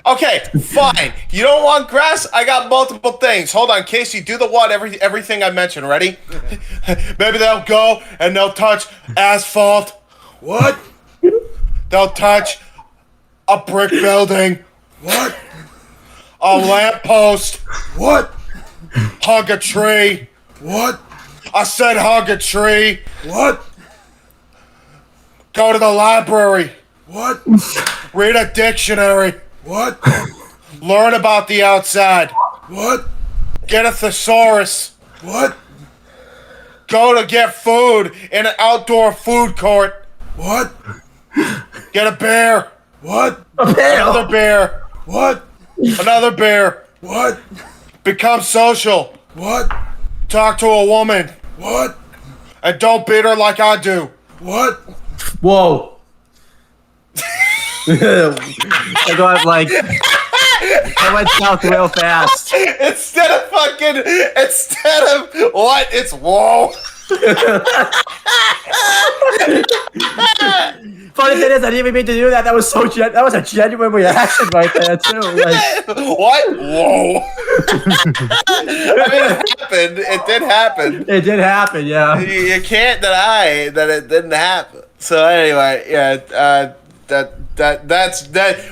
Okay, fine. You don't want grass? I got multiple things. Hold on, Casey, do the what? Everything I mentioned. Ready? Maybe they'll go and they'll touch asphalt. What? They'll touch a brick building. What? A lamppost. What? Hug a tree. What? I said hug a tree. What? Go to the library. What? Read a dictionary. What? Learn about the outside. What? Get a thesaurus. What? Go to get food in an outdoor food court. What? Get a bear. What?
A bear.
Another bear. What? Another bear. What? Become social. What? Talk to a woman. What? And don't beat her like I do. What?
Whoa. I went south real fast.
Instead of what? It's whoa.
Funny thing is, I didn't even mean to do that. That was that was a genuine reaction right there too. Like,
what? Whoa. I mean, it happened. It did happen.
It did happen, yeah.
You can't deny that it didn't happen. So anyway, yeah.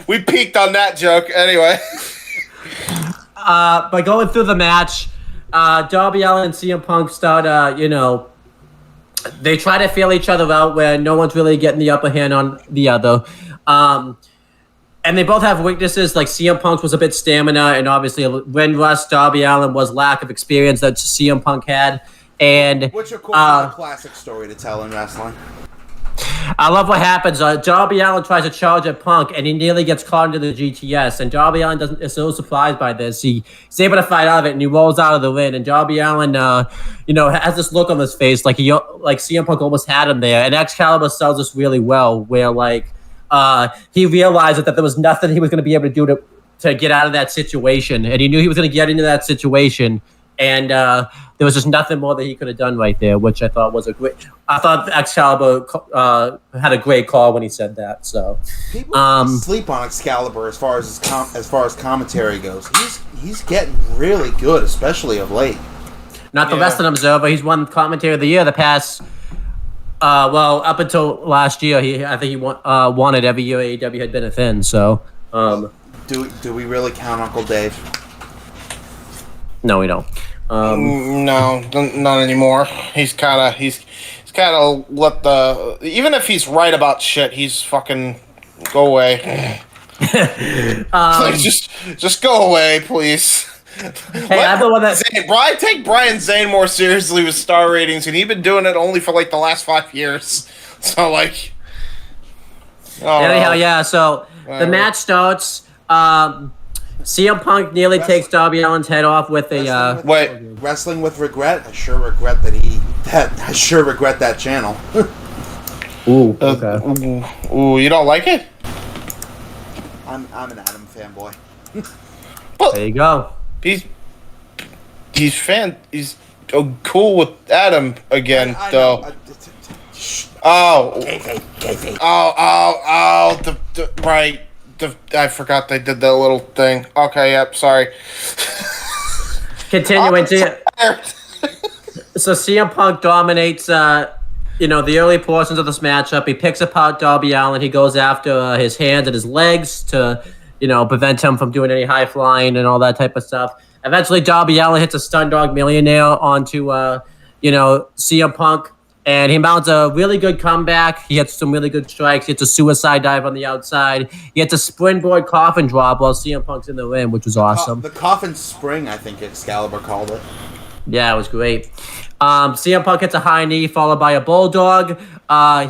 we peaked on that joke anyway.
But going through the match, Darby Allin and CM Punk start, they try to feel each other out where no one's really getting the upper hand on the other. And they both have weaknesses. Like CM Punk was a bit stamina, and obviously when Russ, Darby Allin was lack of experience that CM Punk had. And
which of course is a classic story to tell in wrestling.
I love what happens. Darby Allin tries to charge at Punk, and he nearly gets caught into the GTS. And Darby Allin is so surprised by this. He's able to fight out of it, and he rolls out of the ring. And Darby Allin, has this look on his face like CM Punk almost had him there. And Excalibur sells this really well, where he realized that there was nothing he was going to be able to do to get out of that situation, and he knew he was going to get into that situation. And there was just nothing more that he could have done right there, which I thought was I thought Excalibur had a great call when he said that. So
people sleep on Excalibur as far as commentary goes. He's getting really good, especially of late.
Not the Wrestling Observer. He's won Commentary of the Year the past. Up until last year, I think he won it every year AEW had been a thing. So
do we really count Uncle Dave?
No, we don't.
No, not anymore. He's kind of let the, even if he's right about shit, he's fucking go away. just go away, please.
Hey, I'm the one that
take Brian Zane more seriously with star ratings, and he's been doing it only for the last 5 years. So
anyhow, so the match starts. CM Punk nearly takes Darby Allin's head off with a
wrestling with regret. I sure regret that channel.
Ooh, okay.
Ooh, you don't like it?
I'm an Adam fanboy.
There you go.
He's cool with Adam again, though. Right. I forgot they did that little thing. Okay, yep, sorry.
Continuing to so CM Punk dominates the early portions of this matchup. He picks apart Darby Allin. He goes after his hands and his legs to prevent him from doing any high flying and all that type of stuff. Eventually Darby Allin hits a stun dog millionaire onto CM Punk. And he mounts a really good comeback. He hits some really good strikes. He hits a suicide dive on the outside. He hits a springboard coffin drop while CM Punk's in the ring, which was awesome.
The coffin spring, I think Excalibur called it.
Yeah, it was great. CM Punk hits a high knee followed by a bulldog.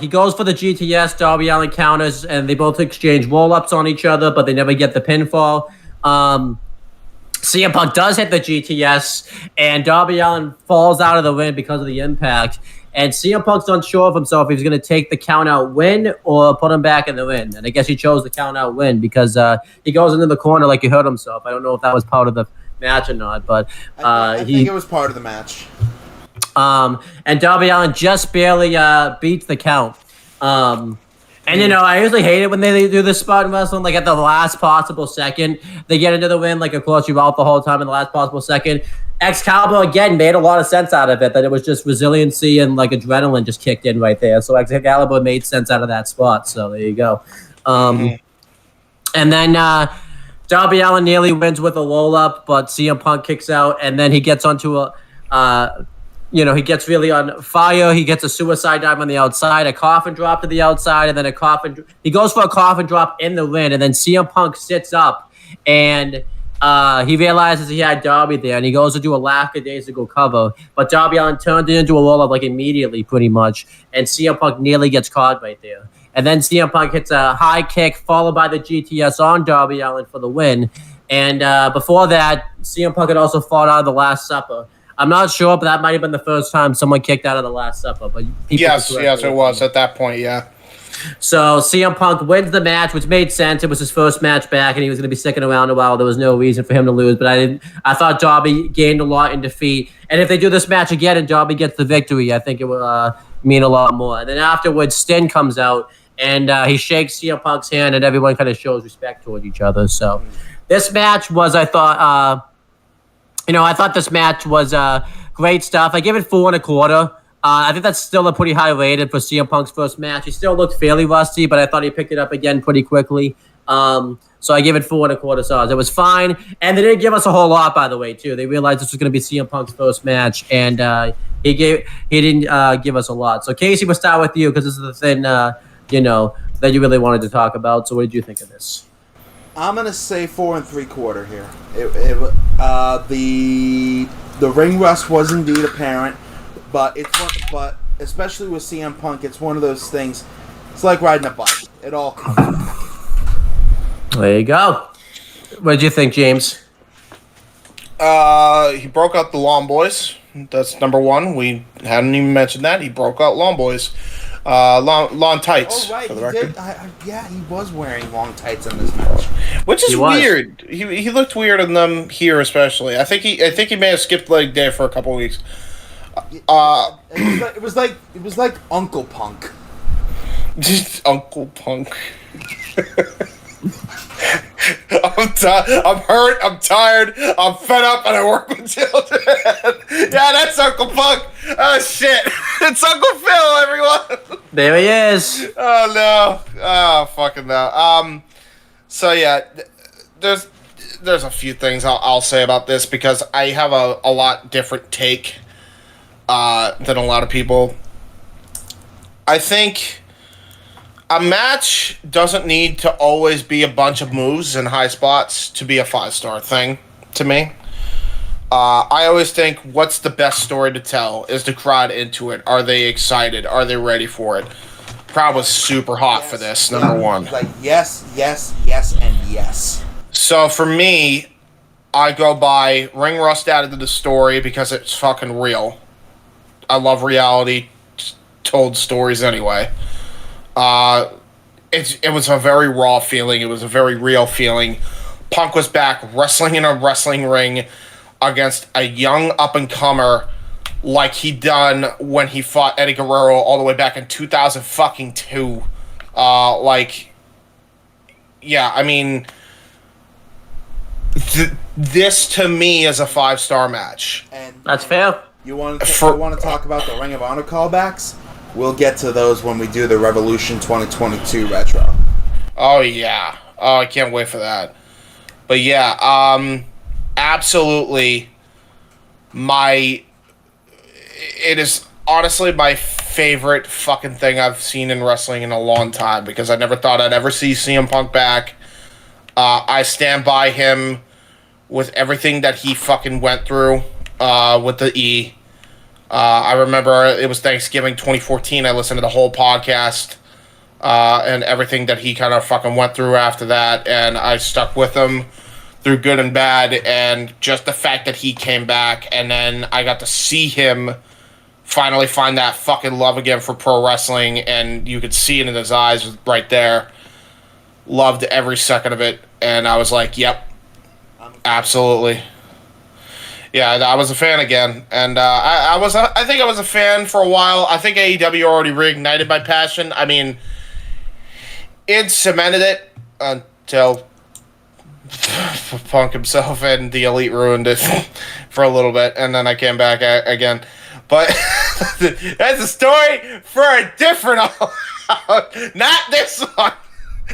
He goes for the GTS. Darby Allin counters, and they both exchange roll-ups on each other, but they never get the pinfall. CM Punk does hit the GTS, and Darby Allin falls out of the ring because of the impact. And CM Punk's unsure of himself if he's going to take the count-out win or put him back in the win. And I guess he chose the count-out win because he goes into the corner like he hurt himself. I don't know if that was part of the match or not, but
I think it was part of the match.
And Darby Allin just barely beats the count. And I usually hate it when they do this spot in wrestling, at the last possible second. They get into the win, of course, you're out the whole time in the last possible second. Excalibur, again, made a lot of sense out of it, that it was just resiliency and, adrenaline just kicked in right there. So Excalibur made sense out of that spot. So there you go. And then Darby Allin nearly wins with a roll-up, but CM Punk kicks out, and then he gets onto he gets really on fire. He gets a suicide dive on the outside, a coffin drop to the outside, and then he goes for a coffin drop in the ring, and then CM Punk sits up, and he realizes he had Darby there, and he goes to do a lackadaisical cover, but Darby Allin turned it into a roll-up immediately, pretty much, and CM Punk nearly gets caught right there. And then CM Punk hits a high kick, followed by the GTS on Darby Allin for the win. And before that, CM Punk had also fought out of the Last Supper. I'm not sure, but that might have been the first time someone kicked out of the Last Supper. But
yes, it was at that point, yeah.
So CM Punk wins the match, which made sense. It was his first match back, and he was going to be sticking around a while. There was no reason for him to lose, but I thought Darby gained a lot in defeat. And if they do this match again and Darby gets the victory, I think it will mean a lot more. And then afterwards, Sting comes out, and he shakes CM Punk's hand, and everyone kind of shows respect toward each other. So this match was, I thought this match was great stuff. I give it 4 1/4. I think that's still a pretty high rated for CM Punk's first match. He still looked fairly rusty, but I thought he picked it up again pretty quickly. So I give it 4.25 stars. It was fine, and they didn't give us a whole lot, by the way, too. They realized this was going to be CM Punk's first match, and he didn't give us a lot. So Casey, we'll start with you because this is the thing that you really wanted to talk about. So what did you think of this?
I'm gonna say 4 3/4 here. The ring rust was indeed apparent, but especially with CM Punk, it's one of those things. It's like riding a bike. It all comes back.
There you go. What did you think, James?
He broke out the Lawn Boys. That's number one. We hadn't even mentioned that. He broke out Lawn Boys. Lawn tights.
Oh, right.
For the
He
record.
did. He was wearing long tights in this match.
Which is weird. He looked weird in them here, especially. I think he may have skipped leg day for a couple of weeks.
It was like Uncle Punk.
Uncle Punk. I'm hurt. I'm tired. I'm fed up, and I work with children. Yeah, that's Uncle Punk. Oh shit, it's Uncle Phil, everyone.
There he is.
Oh no. Oh fucking no. So yeah, there's a few things I'll say about this because I have a lot different take than a lot of people. I think a match doesn't need to always be a bunch of moves and high spots to be a 5-star thing to me. I always think, what's the best story to tell? Is the crowd into it? Are they excited? Are they ready for it? Crowd was super hot for this, number one.
Like, yes, and yes.
So for me, I go by ring rust added to the story because it's fucking real. I love reality told stories anyway. It was a very raw feeling. It was a very real feeling. Punk was back wrestling in a wrestling ring against a young up-and-comer like he done when he fought Eddie Guerrero all the way back in 2002. Yeah, I mean, this to me is a 5-star match.
And
That's fair.
You want to talk about the Ring of Honor callbacks? We'll get to those when we do the Revolution 2022 retro.
Oh yeah. Oh, I can't wait for that. But yeah, absolutely. It is honestly my favorite fucking thing I've seen in wrestling in a long time because I never thought I'd ever see CM Punk back. I stand by him with everything that he fucking went through with the E. I remember it was Thanksgiving 2014. I listened to the whole podcast and everything that he kind of fucking went through after that, and I stuck with him through good and bad, and just the fact that he came back, and then I got to see him finally find that fucking love again for pro wrestling, and you could see it in his eyes right there. Loved every second of it, and I was like, yep, absolutely. Yeah, I was a fan again, and I think I was a fan for a while. I think AEW already reignited my passion. I mean, it cemented it until Punk himself and the Elite ruined it for a little bit, and then I came back again. But that's a story for a different, not this one.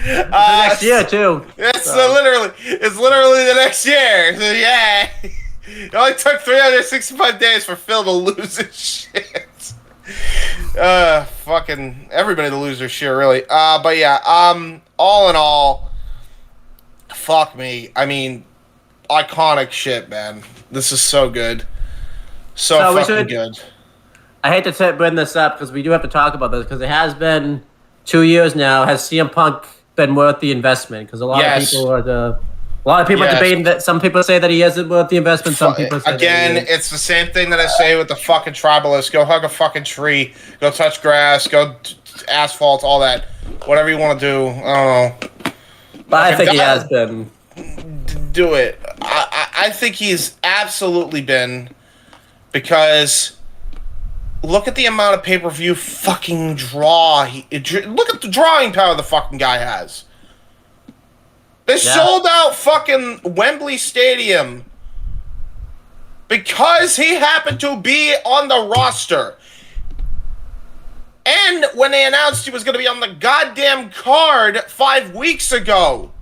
Next year too.
It's literally the next year. So, yeah. It only took 365 days for Phil to lose his shit. Fucking everybody to lose their shit, really. But yeah, all in all, fuck me. I mean, iconic shit, man. This is so good. So fucking good.
I hate to bring this up because we do have to talk about this because it has been 2 years now. Has CM Punk been worth the investment? Because a lot of people are debating that. Some people say that he isn't worth the investment. Some people say
it's the same thing that I say with the fucking tribalists. Go hug a fucking tree. Go touch grass. Go asphalt. All that. Whatever you want to do. I don't know.
But I think he has been.
Do it. I think he's absolutely been, because look at the amount of pay-per-view fucking draw. Look at the drawing power the fucking guy has. They sold out fucking Wembley
And when they announced he was going to be on the goddamn card 5 weeks ago.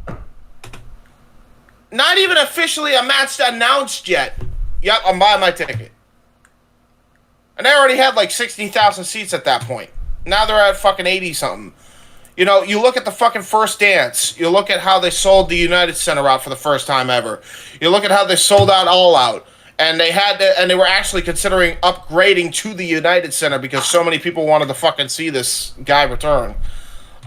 Not even officially a match announced yet. Yep, I'm buying my ticket. And they already had like 60,000 seats at that point. Now they're at fucking 80-something. You know, you look at the fucking First Dance. You look at how they sold the United Center out for the first time ever. You look at how they sold out All Out. And they were actually considering upgrading to the United Center because so many people wanted to fucking see this guy return.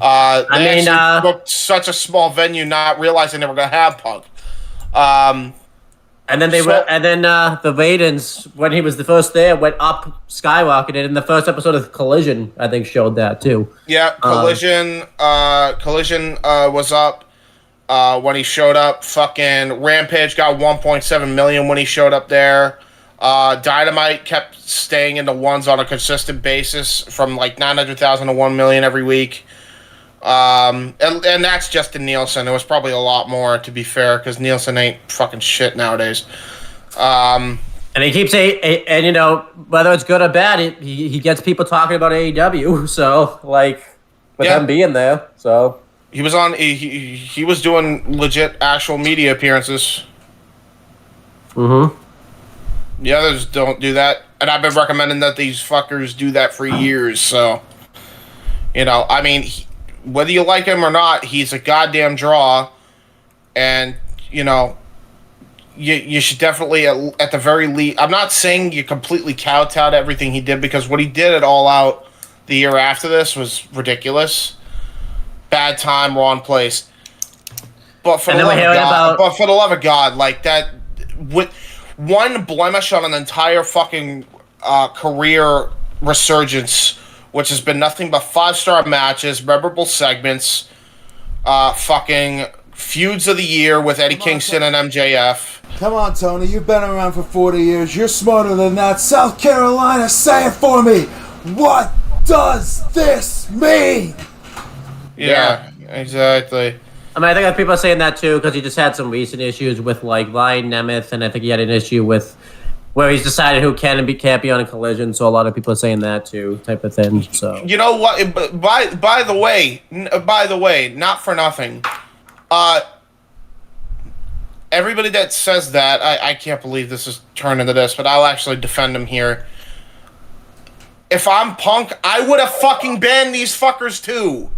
They actually booked such a small venue, not realizing they were going to have Punk.
And then the ratings, when he was the first there, went up, skyrocketed. And the first episode of Collision, I think, showed that too.
Yeah, Collision was up when he showed up. Fucking Rampage got 1.7 million when he showed up there. Dynamite kept staying in the ones on a consistent basis from like 900,000 to 1 million every week. And that's just in Nielsen. There was probably a lot more, to be fair, because Nielsen ain't fucking shit nowadays.
And he keeps and you know, whether it's good or bad, he gets people talking about AEW. So like with them being there, so
he was on. He was doing legit actual media appearances.
Mm-hmm.
The others don't do that, and I've been recommending that these fuckers do that for years. So, you know, I mean. Whether you like him or not, he's a goddamn draw, and you know, you should definitely at the very least. I'm not saying you completely kowtow to everything he did because what he did at All Out the year after this was ridiculous. Bad time, wrong place. But for the love of God, like that, with one blemish on an entire fucking career resurgence. Which has been nothing but 5-star matches, memorable segments, fucking feuds of the year with Eddie Kingston and MJF.
Come on, Tony. You've been around for 40 years. You're smarter than that. South Carolina, say it for me. What does this mean?
Yeah, exactly.
I mean, I think people are saying that too because he just had some recent issues with like Ryan Nemeth, and I think he had an issue with where he's decided who can and can't be on a Collision. So a lot of people are saying that too, type of thing. So
you know what? By the way, not for nothing. Everybody that says that, I can't believe this is turned into this, but I'll actually defend him here. If I'm Punk, I would have fucking banned these fuckers too.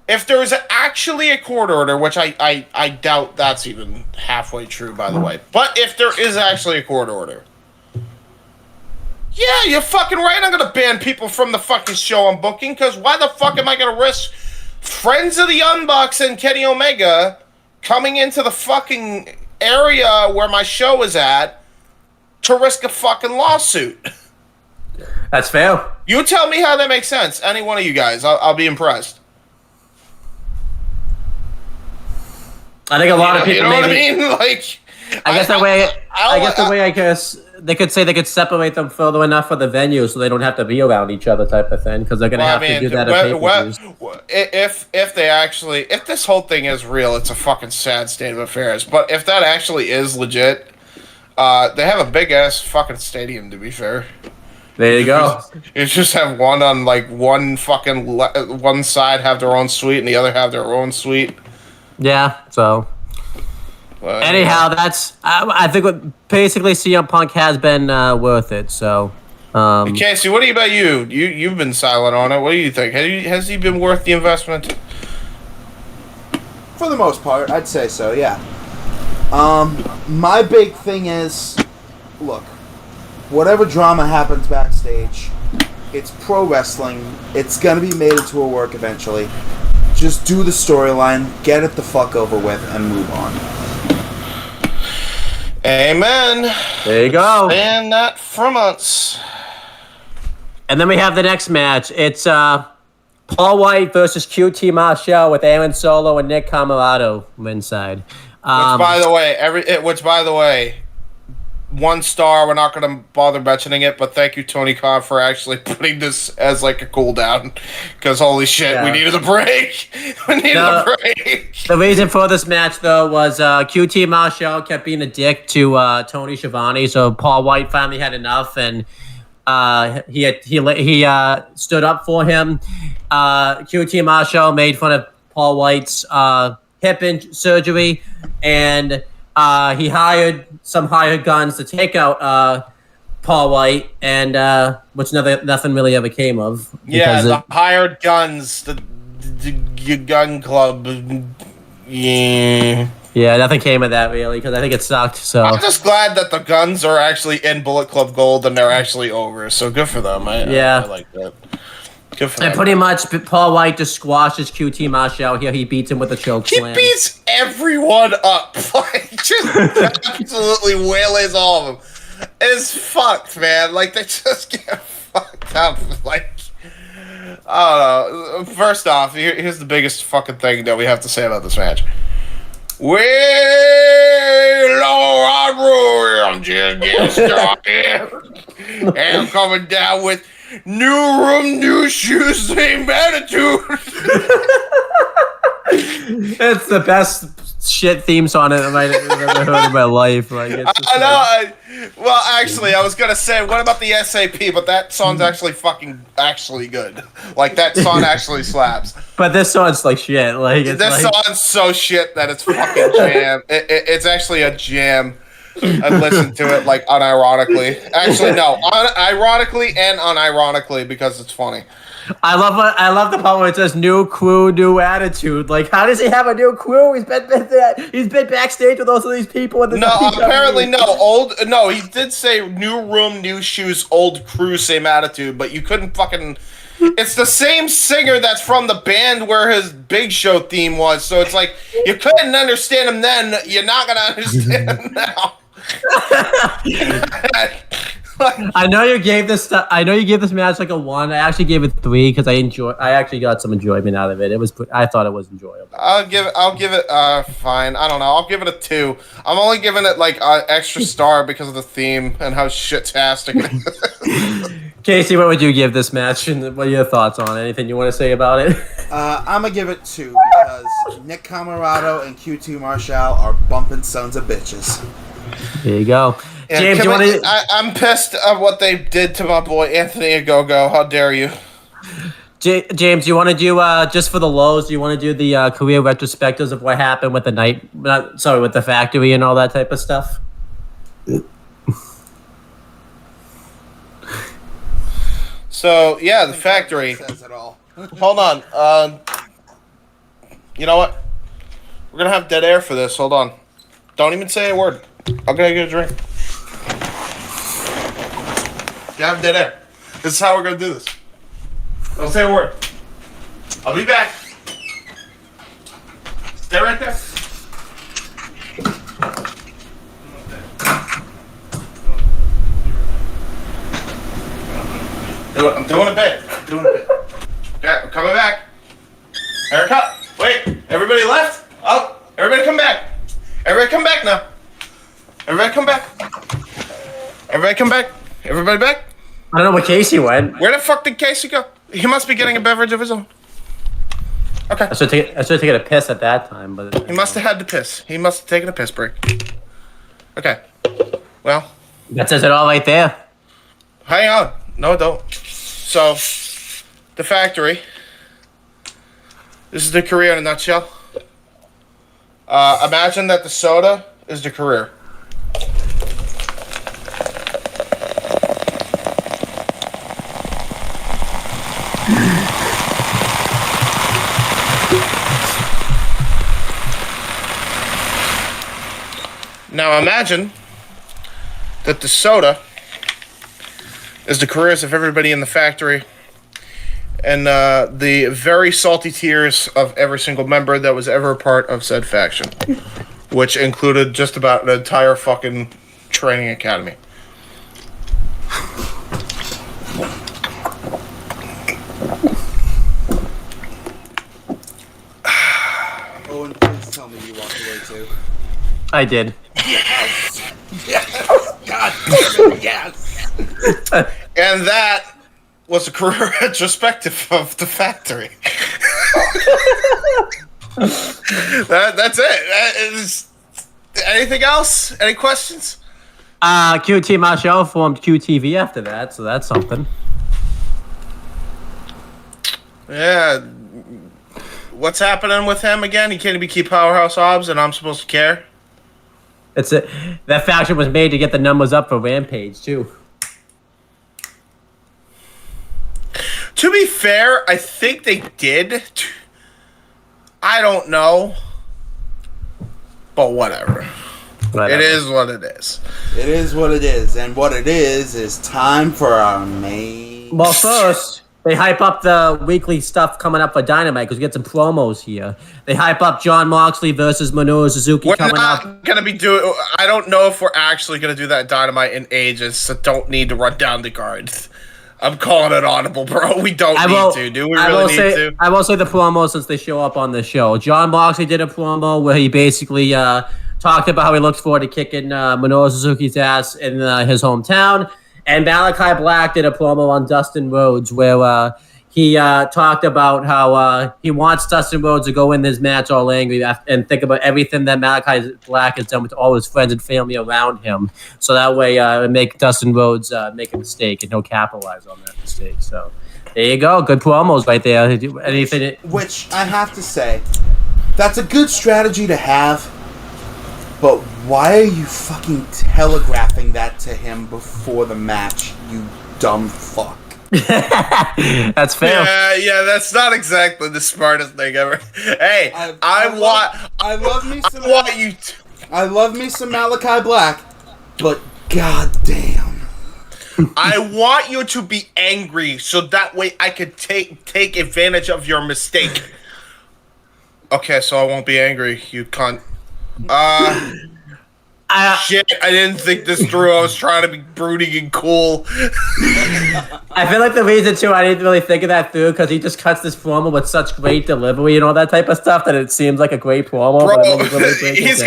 If there was actually a court order, which I doubt that's even halfway true, by the way. But if there is actually a court order, yeah, you're fucking right. I'm gonna ban people from the fucking show I'm booking, because why the fuck am I gonna risk Friends of the Young Bucks and Kenny Omega coming into the fucking area where my show is at to risk a fucking lawsuit?
That's fair.
You tell me how that makes sense. Any one of you guys, I'll be impressed.
I think a lot of people.
You know what I mean? Like,
I guess they could say they could separate them further enough for the venue so they don't have to be around each other, type of thing, because they're going to have to do that at pay-per-views.
If this whole thing is real, it's a fucking sad state of affairs. But if that actually is legit, they have a big ass fucking stadium. To be fair,
there you go.
You just have one on like one fucking one side have their own suite and the other have their own suite.
Yeah, so anyhow, that's I think what basically CM Punk has been worth it. So,
Casey, what about you? You've been silent on it. What do you think? Has he been worth the investment?
For the most part, I'd say so. Yeah. My big thing is, look, whatever drama happens backstage, it's pro wrestling. It's gonna be made into a work eventually. Just do the storyline, get it the fuck over with, and move on.
Amen.
There you go.
And that from us.
And then we have the next match. It's Paul White versus QT Marshall with Aaron Solo and Nick Camarado ringside.
Which, by the way, 1 star. We're not going to bother mentioning it, but thank you, Tony Khan, for actually putting this as like a cool down. Because holy shit, we needed a break.
The reason for this match, though, was QT Marshall kept being a dick to Tony Schiavone, so Paul White finally had enough, and He stood up for him. QT Marshall made fun of Paul White's hip surgery, and he hired some hired guns to take out Paul White, and which nothing really ever came of.
Yeah, the hired guns, the gun club. Yeah.
Yeah, nothing came of that really because I think it sucked. So
I'm just glad that the guns are actually in Bullet Club Gold and they're actually over. So good for them. I like that. Good for them.
And pretty much, Paul White just squashes QT Marshall here. He beats him with a choke slam.
He beats everyone up. Like, just absolutely waylays all of them. It's fucked, man. Like, they just get fucked up. Like, I don't know. First off, here's the biggest fucking thing that we have to say about this match. Well, I'm just getting started. And I'm coming down with new room, new shoes, same attitude.
It's the best shit theme song I've ever heard in my life. Like,
I know. Well, actually, I was gonna say, what about the SAP? But that song's actually good. Like, that song actually slaps.
But this song's like shit. Like,
this song's so shit that it's fucking jam. It's actually a jam. I listen to it like unironically. Actually, no, ironically and unironically because it's funny.
I love the part where it says "new crew, new attitude." Like, how does he have a new crew? He's been backstage with all of these people.
Apparently no. He did say new room, new shoes, old crew, same attitude. But you couldn't fucking. It's the same singer that's from the band where his Big Show theme was. So it's like you couldn't understand him then. You're not gonna understand him now.
I know you gave this match like a 1. I actually gave it 3 because I actually got some enjoyment out of it. I thought it was enjoyable.
I'll give it fine. I don't know. I'll give it a 2. I'm only giving it like an extra star because of the theme and how shit-tastic it is.
Casey, what would you give this match and what are your thoughts on it? Anything you want to say about it?
I'm gonna give it 2 because Nick Camarado and QT Marshall are bumping sons of bitches.
There you go.
Yeah,
James, you want to?
I'm pissed at what they did to my boy Anthony Ogogo. How dare you?
James, you want to do just for the lows? Do you want to do the career retrospectives of what happened with with the factory and all that type of stuff?
So yeah, the factory.
Says it all.
Hold on. You know what? We're gonna have dead air for this. Hold on. Don't even say a word. I'm gonna get a drink. Have dead air. This is how we're gonna do this. Don't say a word. I'll be back. Stay right there. I'm doing a bit. Okay, I'm coming back. Haircut. Wait, everybody left? Oh, everybody come back. Everybody come back now. Everybody come back. Everybody come back. Everybody back?
I don't know where Casey went.
Where the fuck did Casey go? He must be getting a beverage of his own. Okay.
I should have taken a piss at that time, but
He must have had to piss. He must have taken a piss break. Okay. Well.
That says it all right there.
Hang on. No, don't. So, the factory. This is the career in a nutshell. Imagine that the soda is the career. Now imagine that the soda is the careers of everybody in the factory and the very salty tears of every single member that was ever a part of said faction, which included just about an entire fucking training academy.
Owen, please tell me you walked away too.
I did.
Yes! Yes! God damn it, yes!
And that was a career retrospective of the factory. That's it. Anything else? Any questions?
QT Marshall formed QTV after that, so that's something.
Yeah. What's happening with him again? He can't be keep Powerhouse Hobbs, and I'm supposed to care?
It's it. That faction was made to get the numbers up for Rampage too.
To be fair, I think they did. I don't know. But whatever. It is what it is.
It is what it is. And what it is time for our main...
Well, first, they hype up the weekly stuff coming up for Dynamite because we get some promos here. They hype up Jon Moxley versus Minoru Suzuki coming up.
We're not going to be doing... I don't know if we're actually going to do that Dynamite in ages, so don't need to run down the cards. I'm calling it audible, bro. We don't need to. Do we really need to?
I will say the promo since they show up on the show. Jon Moxley did a promo where he basically talked about how he looks forward to kicking Minoru Suzuki's ass in his hometown. And Malachi Black did a promo on Dustin Rhodes where he talked about how he wants Dustin Rhodes to go in this match all angry and think about everything that Malachi Black has done with all his friends and family around him. So that way make Dustin Rhodes make a mistake and he'll capitalize on that mistake. So there you go. Good promos right there.
Which I have to say, that's a good strategy to have. But why are you fucking telegraphing that to him before the match, you dumb fuck?
That's fair.
Yeah, that's not exactly the smartest thing ever. Hey, I love
me some Malachi Black, but goddamn,
I want you to be angry so that way I could take advantage of your mistake. Okay, so I won't be angry, you cunt. Shit, I didn't think this through. I was trying to be brooding and cool.
I feel like the reason, too, I didn't really think of that through because he just cuts this promo with such great delivery and all that type of stuff that it seems like a great promo.
Bro,
but
he's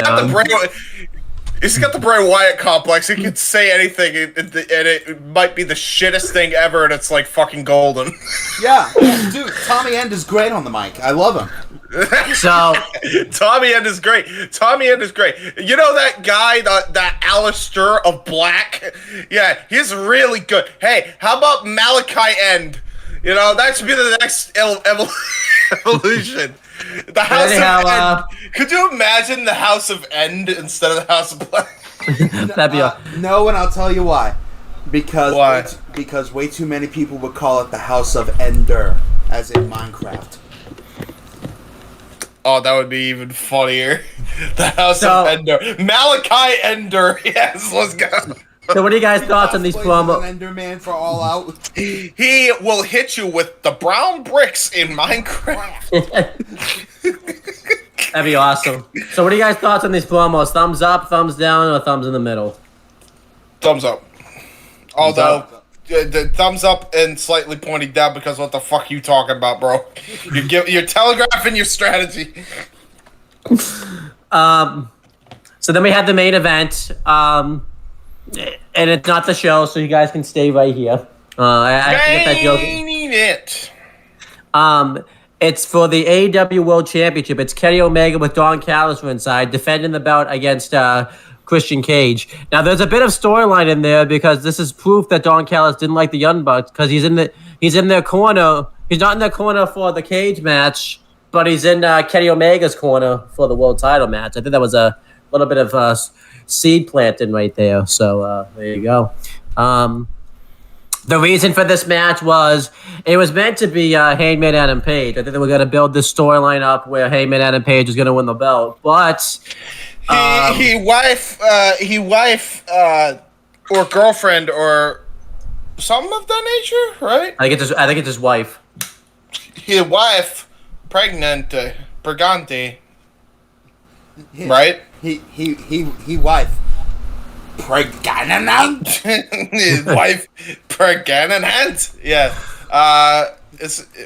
got the Bray Wyatt complex. He can say anything, and it might be the shittest thing ever, and it's like fucking golden.
Yeah, dude, Tommy End is great on the mic. I love him.
So
Tommy End is great. You know that guy, that Alistair of Black? Yeah, he's really good. Hey, how about Malachi End? You know, that should be the next evolution. The House of End. Could you imagine the House of End instead of the House of Black?
That'd be
no, and I'll tell you why. Because
why?
Because way too many people would call it the House of Ender, as in Minecraft.
Oh, that would be even funnier. The House of Ender. Malachi Ender. Yes, let's go.
So what are you guys' thoughts on these promos?
Enderman for All Out.
He will hit you with the brown bricks in Minecraft.
That'd be awesome. So what are you guys' thoughts on these promos? Thumbs up, thumbs down, or thumbs in the middle?
Thumbs up. Although, the thumbs up and slightly pointing down because what the fuck are you talking about, bro? You're telegraphing your strategy.
So then we had the main event. And it's not the show, so you guys can stay right here. I forget that joke. It's for the AEW World Championship. It's Kenny Omega with Don Callis inside, defending the belt against Christian Cage. Now, there's a bit of storyline in there because this is proof that Don Callis didn't like the Young Bucks because he's in their corner. He's not in their corner for the Cage match, but he's in Kenny Omega's corner for the world title match. I think that was a little bit of seed planting right there. So there you go. The reason for this match was it was meant to be Hangman Adam Page. I think they were going to build this storyline up where Hangman Adam Page was going to win the belt, but
he wife or girlfriend or something of that nature, right?
I think it's his wife.
His wife, pregante, right?
He wife. Pregnant.
His wife pregnant. Yeah.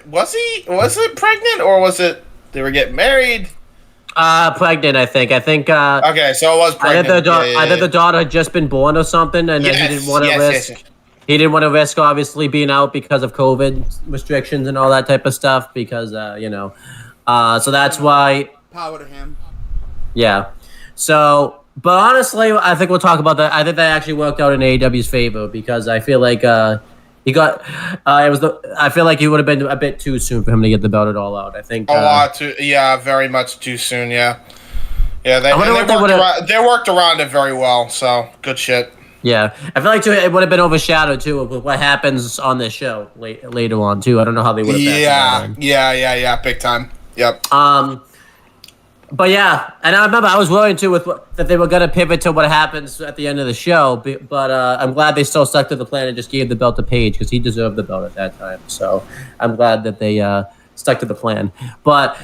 Was it pregnant or was it they were getting married?
Pregnant, I think.
Okay, so it was pregnant.
I think the daughter had just been born or something, and he didn't want to risk. Yes. He didn't want to risk, obviously, being out because of COVID restrictions and all that type of stuff. Because so that's why.
Power to him.
Yeah. So But honestly, I think we'll talk about that. I think that actually worked out in AEW's favor because I feel like he got I feel like he would have been a bit too soon for him to get the belt at All Out. I think
A lot too. Yeah, very much too soon. Yeah. Yeah, they worked around it very well. So good shit.
Yeah, I feel like too it would have been overshadowed too with what happens on this show later on too. I don't know how they would have.
Yeah, big time. Yep.
But yeah, and I remember I was worried too that they were going to pivot to what happens at the end of the show. But I'm glad they still stuck to the plan and just gave the belt to Paige because he deserved the belt at that time. So I'm glad that they stuck to the plan. But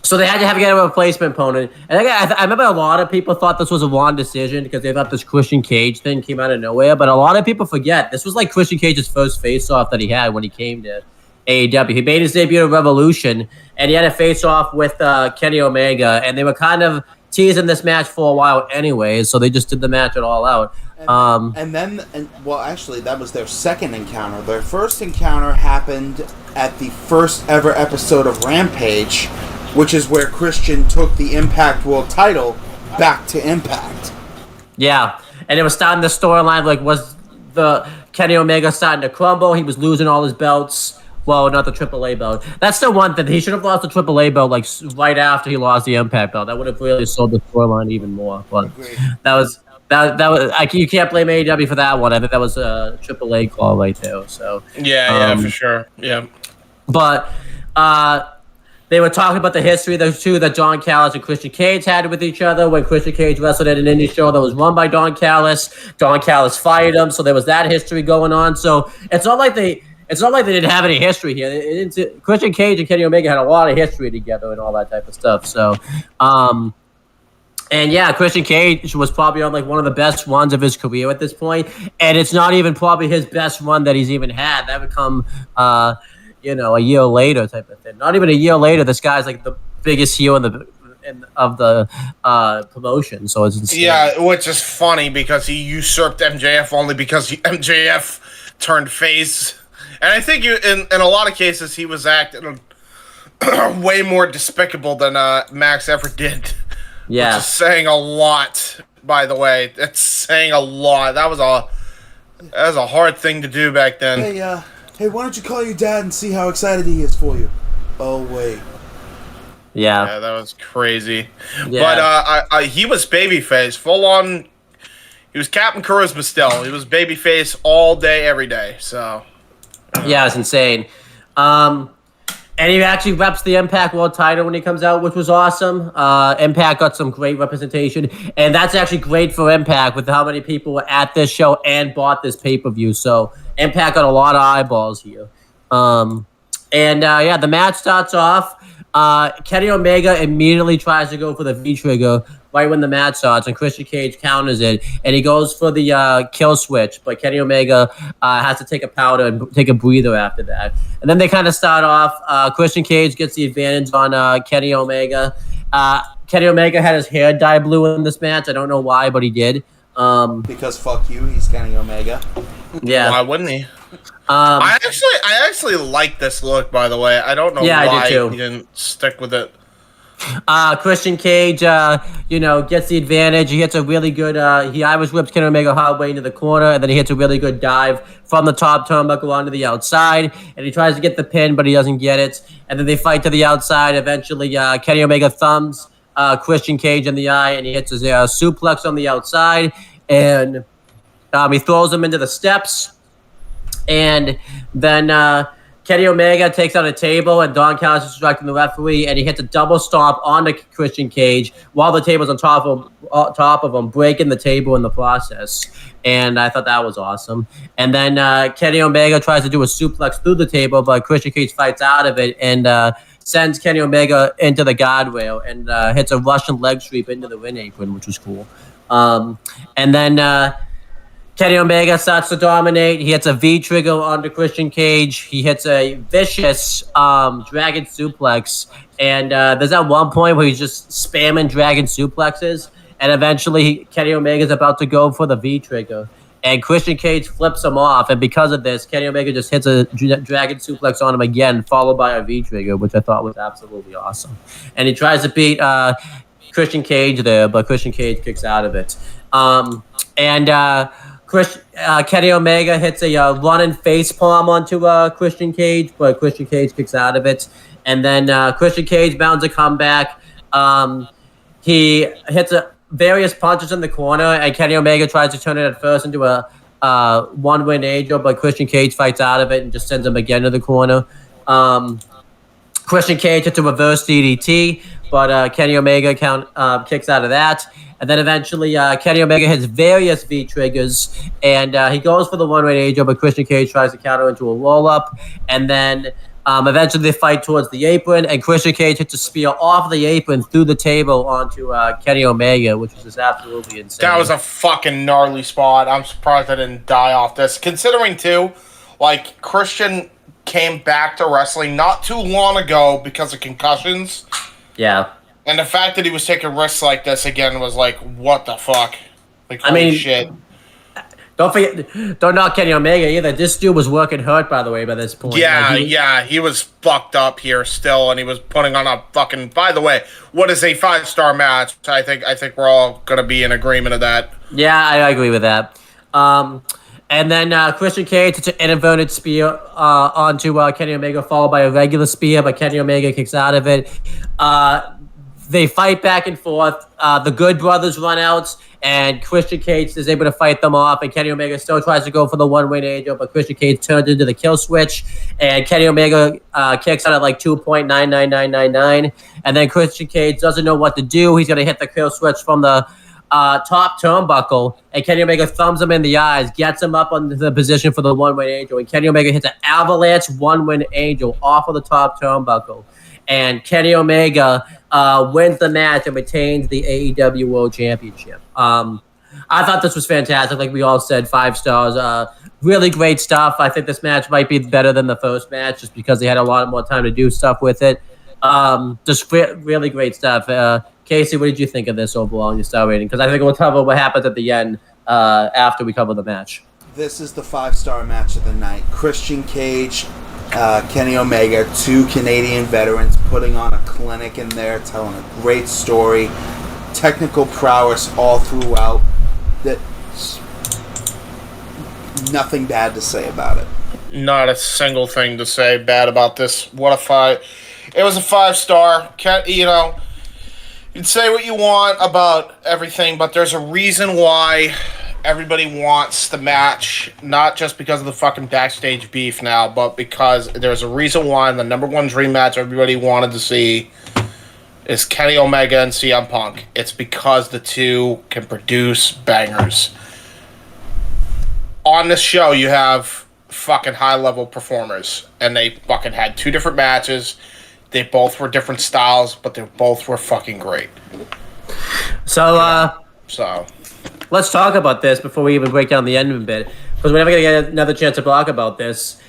so they had to get a replacement opponent. And I remember a lot of people thought this was a wrong decision because they thought this Christian Cage thing came out of nowhere. But a lot of people forget this was like Christian Cage's first face-off that he had when he came to AEW. He made his debut at Revolution, and he had a face-off with Kenny Omega, and they were kind of teasing this match for a while anyway, so they just did the match at All Out.
Well, actually, that was their second encounter. Their first encounter happened at the first ever episode of Rampage, which is where Christian took the Impact World title back to Impact.
Yeah, and it was starting the storyline, like, was the Kenny Omega starting to crumble? He was losing all his belts. Well, not the AAA belt. That's the one thing. He should have lost the AAA belt like right after he lost the Impact belt. That would have really sold the storyline even more. But that was you can't blame AEW for that one. I think that was a AAA call right there. So
yeah, for sure. Yeah.
But they were talking about the history of those two that Don Callis and Christian Cage had with each other when Christian Cage wrestled at an indie show that was run by Don Callis. Don Callis fired him, so there was that history going on. So it's not like they didn't have any history here. Christian Cage and Kenny Omega had a lot of history together and all that type of stuff. So, and yeah, Christian Cage was probably on like one of the best runs of his career at this point, and it's not even probably his best run that he's even had. That would come, a year later type of thing. Not even a year later, this guy's like the biggest heel of the promotion. So it's insane.
Yeah, which is funny because he usurped MJF only because MJF turned face. And I think in a lot of cases, he was acting way more despicable than Max ever did.
Yeah.
Which is saying a lot, by the way. It's saying a lot. That was a hard thing to do back then.
Hey, why don't you call your dad and see how excited he is for you? Oh, wait.
Yeah,
that was crazy.
Yeah.
But he was babyface, full on. He was Captain Charisma still. He was babyface all day, every day. So...
yeah, it's insane. And he actually reps the Impact World title when he comes out, which was awesome. Impact got some great representation, and that's actually great for Impact with how many people were at this show and bought this pay-per-view. So Impact got a lot of eyeballs here. The match starts off. Kenny Omega immediately tries to go for the V-trigger right when the match starts, and Christian Cage counters it, and he goes for the kill switch, but Kenny Omega has to take a powder and take a breather after that. And then they kind of start off. Christian Cage gets the advantage on Kenny Omega. Kenny Omega had his hair dye blue in this match. I don't know why, but he did.
Because fuck you, he's Kenny Omega.
Yeah.
Why wouldn't he? I actually like this look, by the way. I don't know why he didn't stick with it.
Christian Cage, gets the advantage. He hits a really good, he Irish whips Kenny Omega hard way into the corner, and then he hits a really good dive from the top turnbuckle onto the outside, and he tries to get the pin, but he doesn't get it. And then they fight to the outside. Eventually, Kenny Omega thumbs Christian Cage in the eye, and he hits his suplex on the outside, and he throws him into the steps. And then Kenny Omega takes out a table, and Don Callis is distracting the referee, and he hits a double stomp onto Christian Cage while the table's on top of him, breaking the table in the process. And I thought that was awesome. And then Kenny Omega tries to do a suplex through the table, but Christian Cage fights out of it and sends Kenny Omega into the guardrail and hits a Russian leg sweep into the ring apron, which was cool. And then Kenny Omega starts to dominate. He hits a V-trigger onto Christian Cage. He hits a vicious dragon suplex. And there's that one point where he's just spamming dragon suplexes. And eventually, Kenny Omega's about to go for the V-trigger. And Christian Cage flips him off. And because of this, Kenny Omega just hits a dragon suplex on him again, followed by a V-trigger, which I thought was absolutely awesome. And he tries to beat Christian Cage there, but Christian Cage kicks out of it. Kenny Omega hits a running face palm onto Christian Cage, but Christian Cage kicks out of it. And then Christian Cage mounts a comeback. He hits various punches in the corner, and Kenny Omega tries to turn it at first into a one-win angel, but Christian Cage fights out of it and just sends him again to the corner. Christian Cage hits a reverse DDT, but Kenny Omega kicks out of that. And then eventually Kenny Omega hits various V-triggers, and he goes for the one-win angel, but Christian Cage tries to counter into a roll-up. And then eventually they fight towards the apron, and Christian Cage hits a spear off the apron through the table onto Kenny Omega, which was just absolutely insane.
That was a fucking gnarly spot. I'm surprised I didn't die off this. Considering, too, like, Christian came back to wrestling not too long ago because of concussions.
Yeah.
And the fact that he was taking risks like this again was like, what the fuck? Like, holy shit.
Don't knock Kenny Omega either. This dude was working hurt, by the way, by this point.
Yeah, he was fucked up here still, and he was putting on a fucking. By the way, what is a 5-star match? I think we're all gonna be in agreement of that.
Yeah, I agree with that. And then Christian Cage hits an inverted spear onto Kenny Omega, followed by a regular spear, but Kenny Omega kicks out of it. They fight back and forth. The Good Brothers run out, and Christian Cage is able to fight them off, and Kenny Omega still tries to go for the one-win angel, but Christian Cage turns into the kill switch, and Kenny Omega kicks out at like 2.99999, and then Christian Cage doesn't know what to do. He's going to hit the kill switch from the top turnbuckle, and Kenny Omega thumbs him in the eyes, gets him up on the position for the one-win angel, and Kenny Omega hits an avalanche one-win angel off of the top turnbuckle. And Kenny Omega wins the match and retains the AEW World Championship. I thought this was fantastic. Like we all said, 5 stars. Really great stuff. I think this match might be better than the first match just because they had a lot more time to do stuff with it. Just really great stuff. Casey, what did you think of this overall in your star rating? Because I think we'll cover what happens at the end after we cover the match.
This is the 5-star match of the night. Christian Cage, Kenny Omega, 2 Canadian veterans putting on a clinic in there, telling a great story, technical prowess all throughout. Nothing bad to say about it.
Not a single thing to say bad about this. What a fight. It was a 5-star. You know, you'd say what you want about everything, but there's a reason why everybody wants the match, not just because of the fucking backstage beef now, but because there's a reason why the number one dream match everybody wanted to see is Kenny Omega and CM Punk. It's because the two can produce bangers. On this show, you have fucking high-level performers, and they fucking had 2 different matches. They both were different styles, but they both were fucking great.
So,
So
let's talk about this before we even break down the end of it, because we're never going to get another chance to talk about this.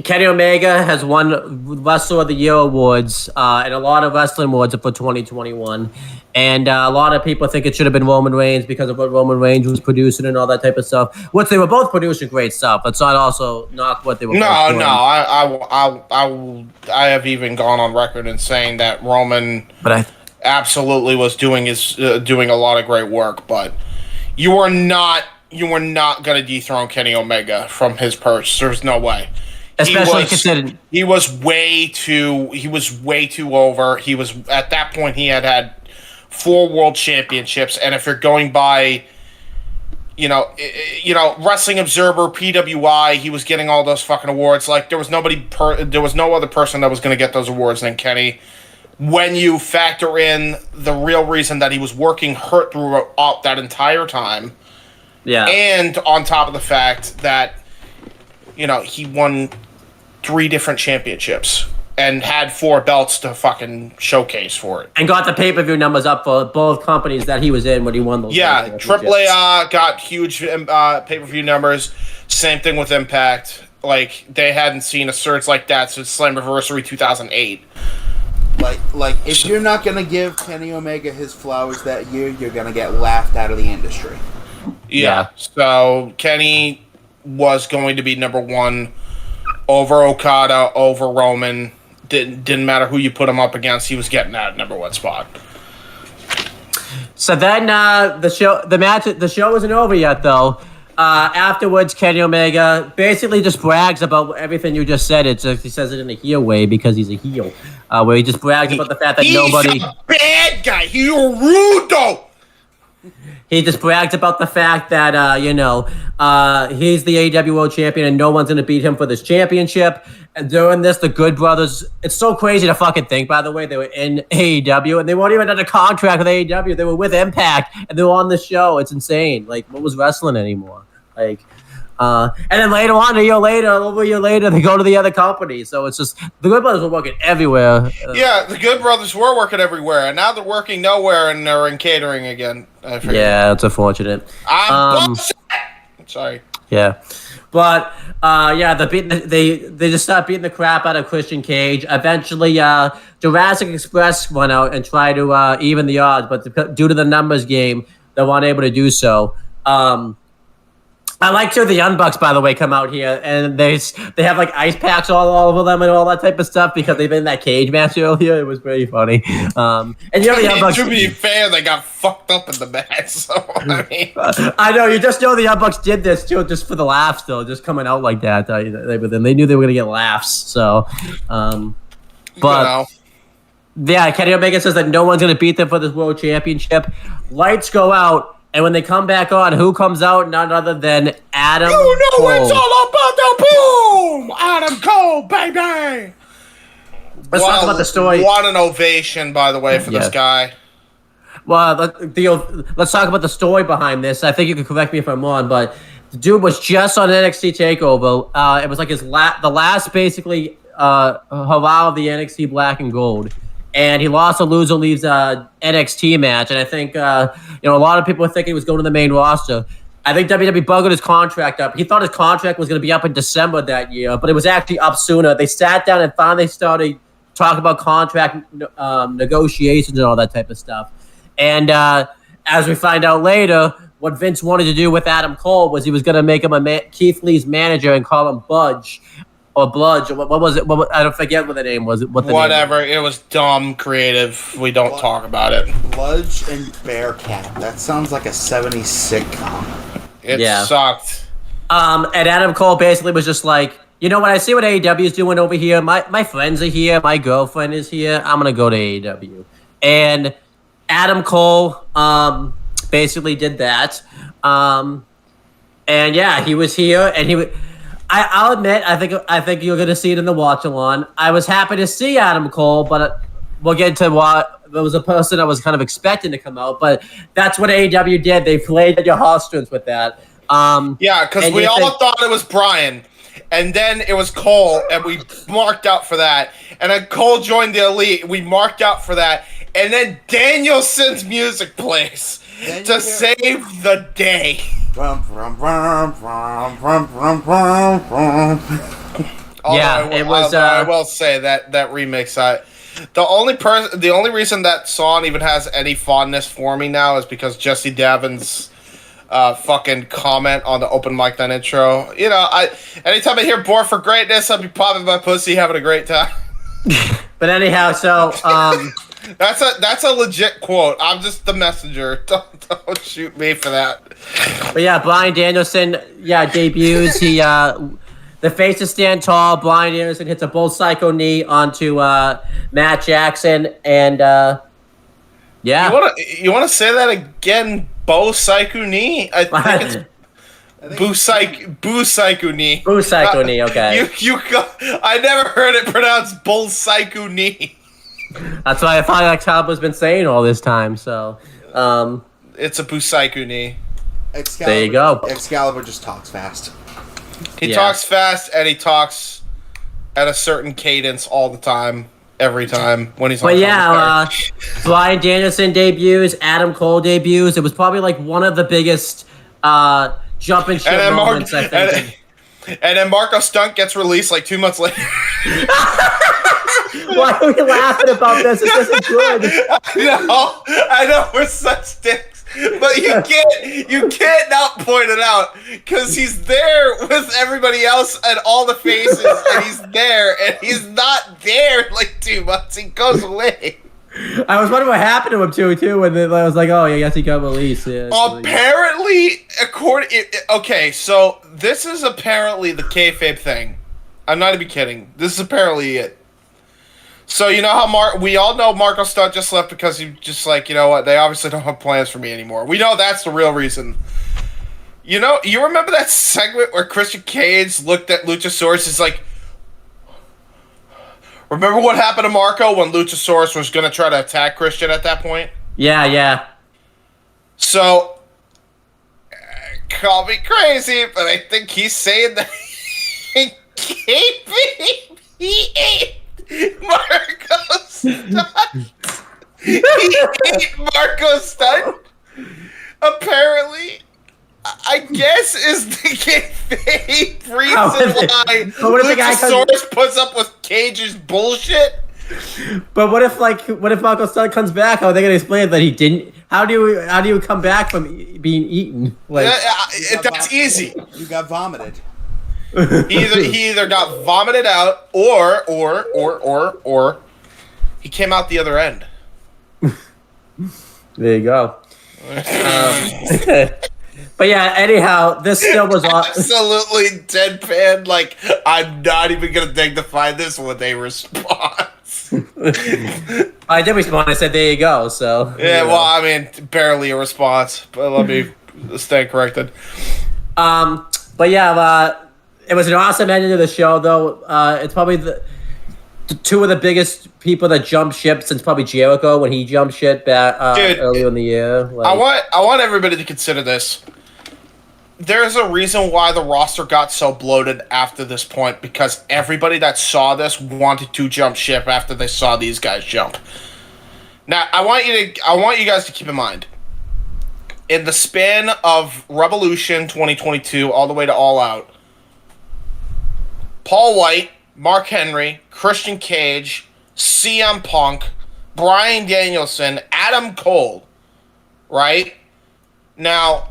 Kenny Omega has won Wrestler of the Year awards and a lot of wrestling awards for 2021. And a lot of people think it should have been Roman Reigns because of what Roman Reigns was producing and all that type of stuff. Which they were both producing great stuff. Let's not also knock what they were both doing.
I have even gone on record in saying that Roman absolutely was doing a lot of great work, but you were not going to dethrone Kenny Omega from his perch. There's no way.
Especially considering
he was way too over. He was at that point he had 4 world championships, and if you're going by Wrestling Observer, PWI, he was getting all those fucking awards. Like there was no other person that was going to get those awards than Kenny. When you factor in the real reason that he was working hurt throughout that entire time, and on top of the fact that he won 3 different championships and had 4 belts to fucking showcase for it.
And got the pay-per-view numbers up for both companies that he was in when he won those.
Yeah, AAA got huge pay-per-view numbers. Same thing with Impact. Like, they hadn't seen a surge like that since Slammiversary 2008.
Like, if you're not going to give Kenny Omega his flowers that year, you're going to get laughed out of the industry.
Yeah. So, Kenny was going to be number 1 over Okada, over Roman. Didn't matter who you put him up against, he was getting that number 1 spot.
So then the show wasn't over yet though. Afterwards, Kenny Omega basically just brags about everything you just said. It's just, he says it in a heel way because he's a heel, where he just brags about the fact that nobody.
He's a bad guy. He's rude though.
He just brags about the fact that he's the AEW World Champion and no one's gonna beat him for this championship. And during this, the Good Brothers. It's so crazy to fucking think. By the way, they were in AEW and they weren't even under contract with AEW. They were with Impact and they were on the show. It's insane. Like, what was wrestling anymore? Like, and then later on, over a year later, they go to the other company. So it's just the Good Brothers were working everywhere.
Yeah, the Good Brothers were working everywhere, and now they're working nowhere, and they're in catering again.
Yeah, it's unfortunate.
Sorry.
Yeah, but they just stopped beating the crap out of Christian Cage. Eventually, Jurassic Express went out and tried to even the odds, but due to the numbers game, they weren't able to do so. I like to the Young Bucks, by the way, come out here and they have like ice packs all over them and all that type of stuff because they've been in that cage match earlier. It was pretty funny. And the Young Bucks.
To be fair, they got fucked up in the match. So I mean,
I know you just know the Young Bucks did this too, just for the laughs, though, just coming out like that. But then they knew they were gonna get laughs. So, yeah, Kenny Omega says that no one's gonna beat them for this world championship. Lights go out. And when they come back on, who comes out? None other than Adam Cole.
It's all about the boom! Adam Cole, baby!
Let's talk about the story.
What an ovation, by the way, for this guy.
Well, let's talk about the story behind this. I think you can correct me if I'm wrong, but the dude was just on NXT TakeOver. It was like the last, basically, hurrah of the NXT Black and Gold. And he lost a loser leaves NXT match. And I think, a lot of people were thinking he was going to the main roster. I think WWE buggered his contract up. He thought his contract was going to be up in December that year, but it was actually up sooner. They sat down and finally started talking about contract negotiations and all that type of stuff. And as we find out later, what Vince wanted to do with Adam Cole was he was going to make him Keith Lee's manager and call him Budge. Or Bludge, what was it? I don't forget what the name was.
Whatever, it was dumb, creative. We don't talk about it.
Bludge and Bearcat. That sounds like a 70s sitcom.
It sucked.
And Adam Cole basically was just like, you know what? I see what AEW is doing over here. My friends are here. My girlfriend is here. I'm gonna go to AEW. And Adam Cole basically did that. And yeah, he was here, and he. I'll admit, I think you're going to see it in the watch-along. I was happy to see Adam Cole, but we'll get to what there was a person I was kind of expecting to come out. But that's what AEW did. They played at your heartstrings with that.
Yeah, because we all thought it was Brian, and then it was Cole, and we marked out for that. And then Cole joined the Elite. We marked out for that. And then Danielson's music plays to save the day.
Yeah, it was.
I will say that remix. The only reason that song even has any fondness for me now is because Jesse Davin's fucking comment on the open mic night intro. Anytime I hear "Born for Greatness," I'll be popping my pussy, having a great time.
But anyhow, so
That's a legit quote. I'm just the messenger. Don't shoot me for that.
But yeah, Bryan Danielson, debuts. He the faces stand tall. Bryan Danielson hits a bull psycho knee onto Matt Jackson, and
You wanna say that again? Bo Psycho knee? I think it's Boo Psycho knee.
Boo Psycho knee. Okay.
I never heard it pronounced Bull Psycho knee.
That's why I thought Excalibur's been saying all this time. So,
it's a Busaiku knee.
There you go.
Excalibur just talks fast.
He talks fast, and he talks at a certain cadence all the time, every time when he's on.
But yeah, Bryan Danielson debuts, Adam Cole debuts. It was probably like one of the biggest jumping shit moments, I think.
And then Marco Stunt gets released like 2 months later.
Why are we laughing about this? This isn't good.
I know we're such dicks, but you can't not point it out because he's there with everybody else and all the faces, and he's there, and he's not there in like 2 months. He goes away.
I was wondering what happened to him too, and then I was like, oh, yeah, I guess he got released. Yeah,
Apparently, okay, so this is apparently the kayfabe thing. I'm not even kidding. This is apparently it. So you know how we all know Marco Stunt just left because he just like, you know what, they obviously don't have plans for me anymore. We know that's the real reason. You know, you remember that segment where Christian Cage looked at Luchasaurus? Is like, remember what happened to Marco when Luchasaurus was going to try to attack Christian at that point?
Yeah.
So, call me crazy, but I think he's saying that he ate Marco Stunt. He ate Marco Stunt. Apparently, I guess is the kayfabe reason why Luchasaurus puts up with Cage's bullshit.
But what if Marco Stunt comes back? How are they gonna explain that he didn't? How do you come back from being eaten? Like
that's easy.
You got vomited.
He either got vomited out or he came out the other end.
There you go. But yeah, anyhow, this still was
absolutely deadpan. Like, I'm not even gonna dignify this with a response.
I did respond. I said, "There you go." So
yeah, well, I mean, barely a response, but let me stay corrected.
But yeah, it was an awesome ending to the show, though. It's probably the two of the biggest people that jumped ship since probably Jericho when he jumped ship back earlier in the year. Like,
I want everybody to consider this. There's a reason why the roster got so bloated after this point, because everybody that saw this wanted to jump ship after they saw these guys jump. Now, I want you guys to keep in mind, in the span of Revolution 2022 all the way to All Out, Paul White, Mark Henry, Christian Cage, CM Punk, Bryan Danielson, Adam Cole, right? Now,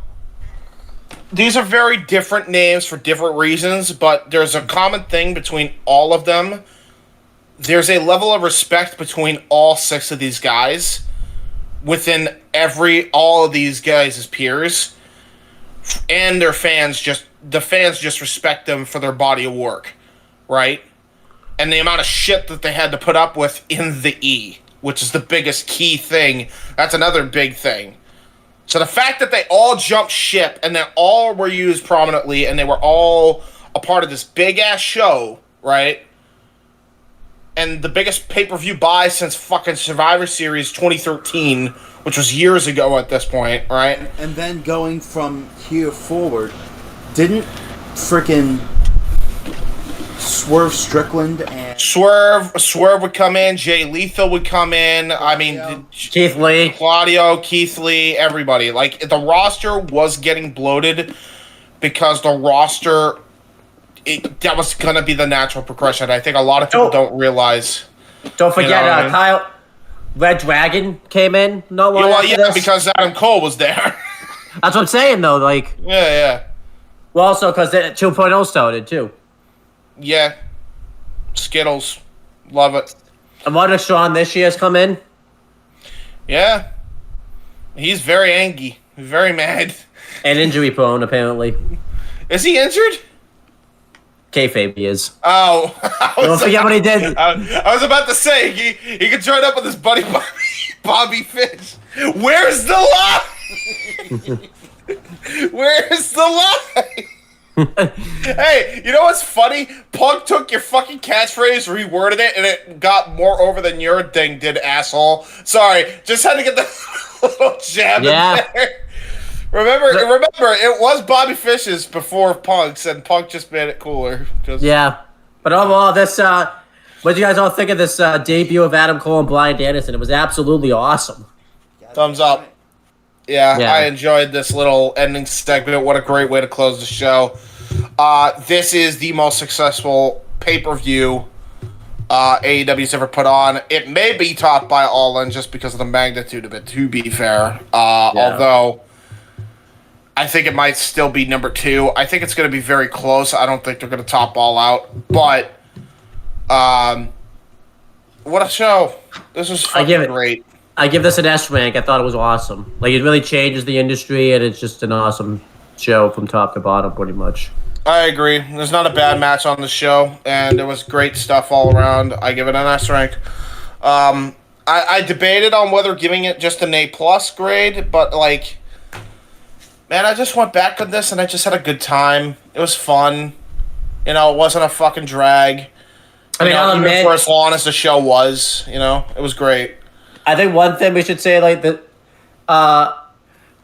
these are very different names for different reasons, but there's a common thing between all of them. There's a level of respect between all six of these guys within all of these guys as peers, and their fans just respect them for their body of work, right? And the amount of shit that they had to put up with in the E, which is the biggest key thing. That's another big thing. So the fact that they all jumped ship and they all were used prominently and they were all a part of this big-ass show, right? And the biggest pay-per-view buy since fucking Survivor Series 2013, which was years ago at this point, right?
And then going from here forward, didn't frickin' Swerve Strickland and
Swerve would come in, Jay Lethal would come in, I mean
Keith Lee,
Claudio, Keith Lee, everybody. Like, the roster was getting bloated because the roster that was gonna be the natural progression. I think a lot of people don't realize.
Don't forget, Kyle Red Dragon came in not long after this.
Because Adam Cole was there.
That's what I'm saying, though. Like,
yeah.
Well, also because 2.0 started too.
Yeah. Skittles. Love it.
And Roderick Strong this year has come in.
Yeah. He's very angry. Very mad.
And injury prone, apparently.
Is he injured?
Kayfabe he is.
Oh.
Don't forget what he did.
I was about to say, he could join up with his buddy Bobby Fish. Where's the lie? Where's the lie? Hey, you know what's funny? Punk took your fucking catchphrase, reworded it, and it got more over than your thing did, asshole. Sorry, just had to get the little jab in there. Remember, it was Bobby Fish's before Punk's, and Punk just made it cooler.
Yeah, but overall, this what do you guys all think of this debut of Adam Cole and Bryan Danielson? It was absolutely awesome.
Thumbs up. Yeah, I enjoyed this little ending segment. What a great way to close the show. This is the most successful pay-per-view AEW's ever put on. It may be topped by All In just because of the magnitude of it, to be fair. Although, I think it might still be number 2. I think it's going to be very close. I don't think they're going to top All Out. But
what a show! This was fucking great.
I give this an S rank. I thought it was awesome. Like, it really changes the industry, and it's just an awesome show from top to bottom, pretty much.
I agree. There's not a bad match on the show, and there was great stuff all around. I give it an S rank. I debated on whether giving it just an A+ grade, but like, man, I just went back on this and I just had a good time. It was fun. You know, it wasn't a fucking drag. I mean, even for as long as the show was, you know, it was great.
I think one thing we should say, like, that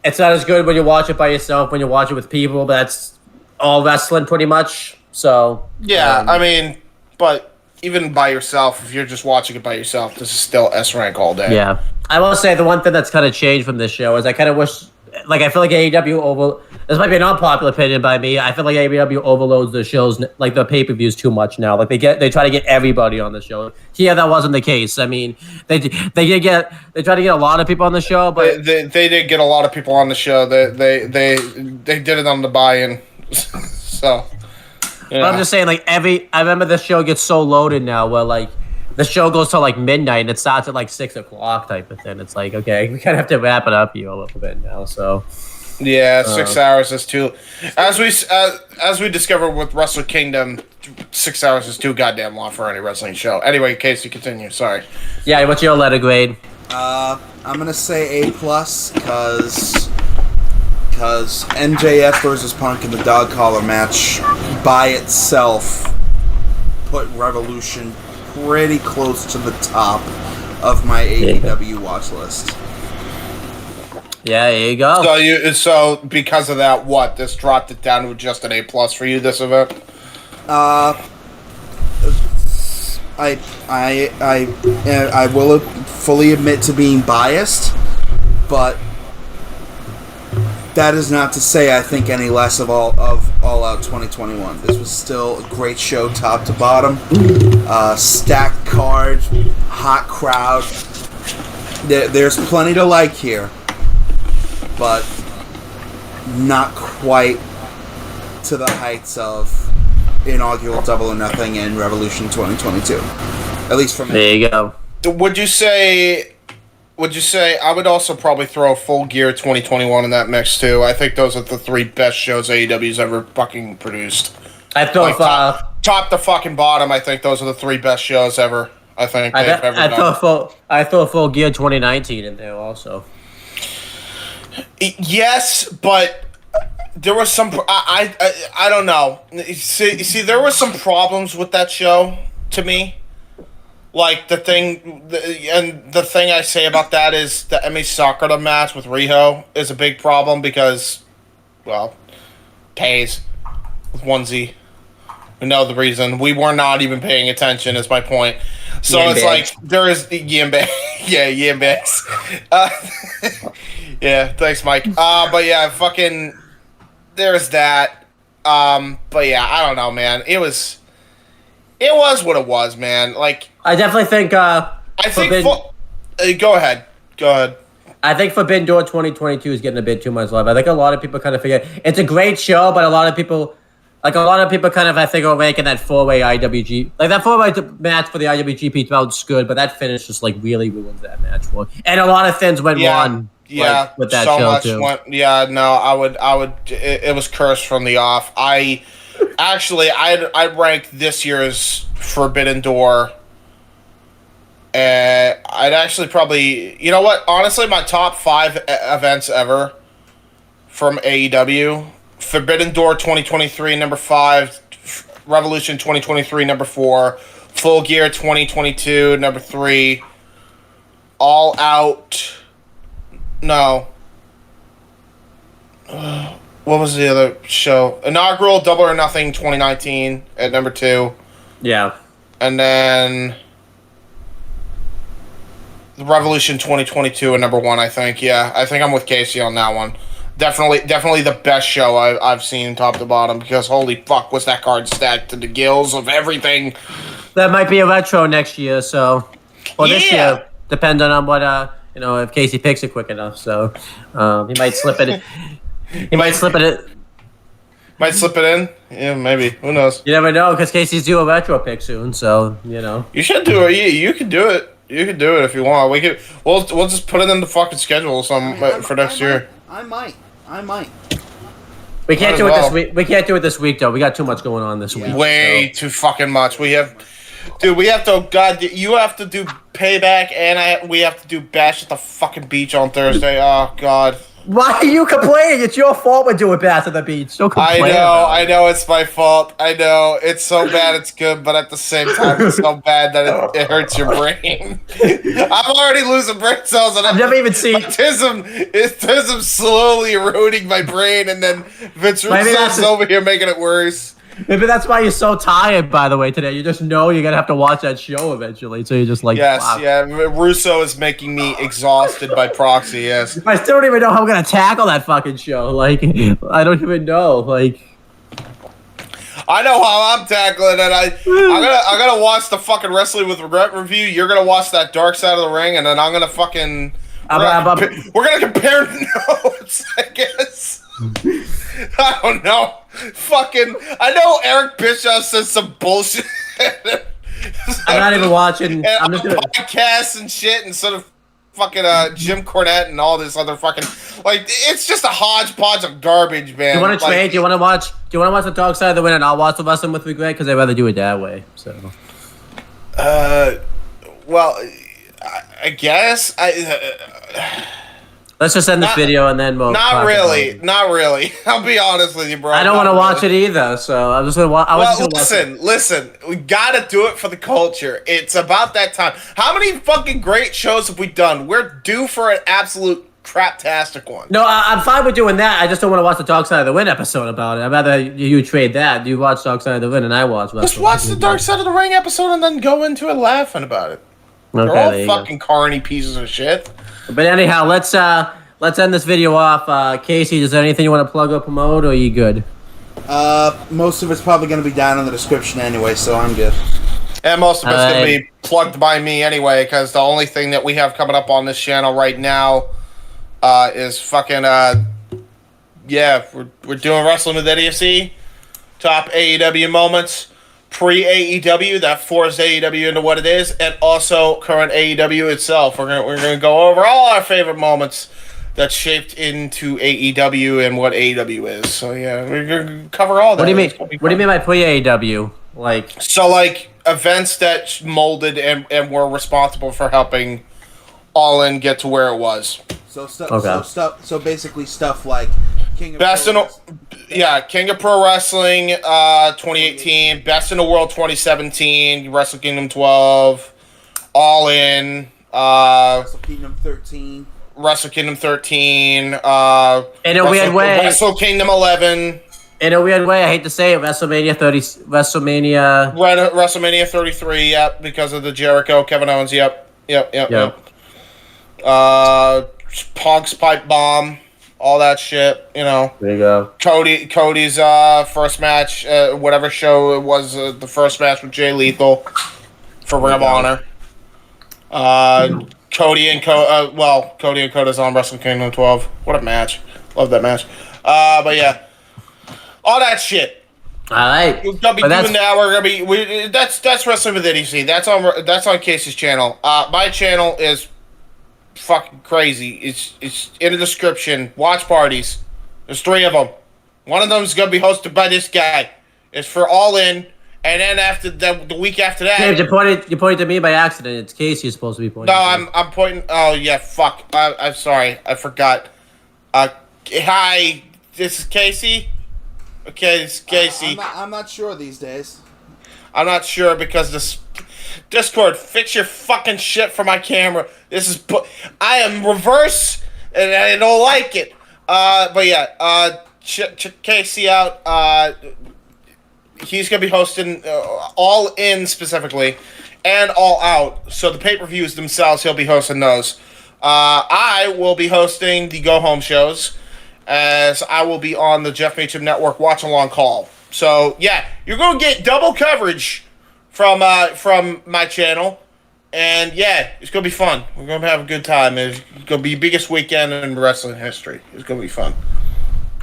it's not as good when you watch it by yourself, when you watch it with people, but that's all wrestling pretty much. So
yeah, I mean, but even by yourself, if you're just watching it by yourself, this is still S rank all day.
Yeah, I will say the one thing that's kind of changed from this show is I kind of wish, like, I feel like AEW this might be an unpopular opinion by me. I feel like AEW overloads the shows, like the pay-per-views, too much now. Like, they try to get everybody on the show. Here, that wasn't the case. I mean, they try to get a lot of people on the show, but
they did get a lot of people on the show. They did it on the buy-in. So, yeah.
But I'm just saying, like, I remember the show gets so loaded now where, like, the show goes till, like, midnight and it starts at, like, 6 o'clock type of thing. It's like, okay, we kind of have to wrap it up here a little bit now, so.
Yeah, 6 hours is too. As we discovered with Wrestle Kingdom, 6 hours is too goddamn long for any wrestling show. Anyway, Casey, continue. Sorry.
Yeah, what's your letter grade?
I'm gonna say A+, because MJF versus Punk in the dog collar match by itself put Revolution pretty close to the top of my AEW watch list.
Yeah, there you go.
So because of that, this dropped it down to just an A+ for you, this event?
I will fully admit to being biased, but that is not to say I think any less of All Out 2021. This was still a great show, top to bottom. Stacked card, hot crowd. There's plenty to like here, but not quite to the heights of inaugural Double or Nothing and Revolution 2022. At least from
there you go.
Would you say I would also probably throw Full Gear 2021 in that mix too? I think those are the three best shows AEW's ever fucking produced.
I thought
top to fucking bottom. I think those are the three best shows ever. I think they've ever done.
I thought Full Gear 2019 in there also.
Yes, but there was some. I don't know. See, there were some problems with that show to me. Like the thing I say about that is the Emi Sakura match with Riho is a big problem because, well, pays with 1Z. We know the reason. We were not even paying attention. Is my point. So it's like there is Yambag. Yeah, Yambags. Yeah, thanks, Mike. But yeah, fucking. There's that. But yeah, I don't know, man. It was what it was, man. Like,
I definitely think.
Go ahead.
I think Forbidden Door 2022 is getting a bit too much love. I think a lot of people kind of forget it's a great show, but a lot of people kind of, I think, are ranking that 4-way IWG. Like, that 4-way match for the IWGP felt good, but that finish just, like, really ruins that match for it. And a lot of things went wrong.
Yeah,
like, with that
so
show
much
too.
I would. It was cursed from the off. I'd rank this year's Forbidden Door. I'd actually probably, you know what? Honestly, my top 5 events ever from AEW: Forbidden Door 2023, number 5; Revolution 2023, number 4; Full Gear 2022, number 3; All Out. No. What was the other show? Inaugural Double or Nothing 2019 at number 2.
Yeah.
And then the Revolution 2022 at number 1, I think. Yeah, I think I'm with Casey on that one. Definitely the best show I've seen top to bottom, because holy fuck, was that card stacked to the gills of everything.
That might be a retro next year, so. Well, this year, depending on what, if Casey picks it quick enough, so he might slip it. He might slip it.
Might slip it in. Yeah, maybe. Who knows?
You never know, because Casey's due a retro pick soon, so you know.
You should do it. You can do it. You can do it if you want. We could. We'll just put it in the fucking schedule for next year.
I might.
We can't do it
well.
this week. We can't do it this week though. We got too much going on this week.
Way too fucking much. We have to. God, you have to do Payback, and we have to do Bash at the fucking beach on Thursday. Oh God.
Why are you complaining? It's your fault we're doing Bass at the Beach. Don't complain.
I know it's my fault. I know it's so bad it's good, but at the same time it's so bad that it hurts your brain. I'm already losing brain cells, and
I've never even seen
autism slowly eroding my brain, and then Vince Russo's over here making it worse.
Maybe that's why you're so tired, by the way, today. You just know you're going to have to watch that show eventually, so you're just like,
yes,
wow.
Yeah, Russo is making me exhausted by proxy, yes.
I still don't even know how I'm going to tackle that fucking show. Like, I don't even know. Like,
I know how I'm tackling it. I'm gonna watch the fucking Wrestling with Regret review. You're gonna watch that Dark Side of the Ring, and then I'm gonna fucking... We're gonna compare notes, I guess. I don't know. Fucking, I know Eric Bischoff says some bullshit.
I'm not even watching. I'm just gonna
podcasts and shit instead of fucking Jim Cornette and all this other fucking, like, it's just a hodgepodge of garbage, man.
Do you want to trade? Do you want to watch the Dark Side of the Win, and I'll watch the Wrestling with Regret, because I'd rather do it that way. So.
Well, I guess
Let's just end this video and then we'll.
Not really. I'll be honest with you, bro.
I don't want to watch it either, so I'm just gonna watch.
Listen. We gotta do it for the culture. It's about that time. How many fucking great shows have we done? We're due for an absolute craptastic one.
No, I'm fine with doing that. I just don't want to watch the Dark Side of the Win episode about it. I'd rather you trade that. You watch Dark Side of the Win, and I watch.
Just watch the Dark Side of the Ring episode and then go into it laughing about it.
Okay,
they're all fucking carny pieces of shit.
But anyhow, let's end this video off. Casey, is there anything you want to plug or promote, or are you good?
Most of it's probably going to be down in the description anyway, so I'm good.
And most of it's going to be plugged by me anyway, because the only thing that we have coming up on this channel right now is fucking, we're doing Wrestling with ADFC, top AEW moments, pre-AEW, that forced AEW into what it is, and also current AEW itself. We're gonna go over all our favorite moments that shaped into AEW and what AEW is. So yeah, we're gonna cover all that.
What do you mean? What do you mean by pre-AEW? Like
Events that molded and were responsible for helping All In get to where it was.
So basically stuff like King of
King of Pro Wrestling 2018, Best in the World 2017, Wrestle Kingdom 12, All In,
Wrestle Kingdom 13.
In
a weird way.
Wrestle Kingdom 11.
In a weird way, I hate to say it, WrestleMania
33, yep, because of the Jericho, Kevin Owens, yep. Punk's Pipe Bomb, all that shit, you know.
There you go.
Cody's first match, whatever show it was, the first match with Jay Lethal for Ring of Honor. Cody and Coda's on Wrestle Kingdom 12. What a match. Love that match. But yeah. All that shit.
All right.
We're gonna be doing that. We're gonna be. That's Wrestling with ADC. That's on Casey's channel. My channel is fucking crazy. It's in the description. Watch parties. There's 3 of them. One of them is gonna be hosted by this guy. It's for All In, and then after the week after that.
James, you pointed to me by accident. It's Casey you're supposed to be pointing.
No, I'm pointing. Oh yeah, fuck. I'm sorry. I forgot. Hi, this is Casey. Okay, it's Casey.
I'm not sure these days.
I'm not sure because this Discord, fix your fucking shit for my camera. I am reverse and I don't like it. But yeah, check Casey out. He's gonna be hosting All In specifically and All Out. So the pay-per-views themselves, he'll be hosting those. I will be hosting the Go Home shows, as I will be on the Jeff Meacham Network Watch Along Call. So yeah, you're gonna get double coverage from my channel, and yeah, it's gonna be fun. We're gonna have a good time. It's gonna be the biggest weekend in wrestling history. It's gonna be fun.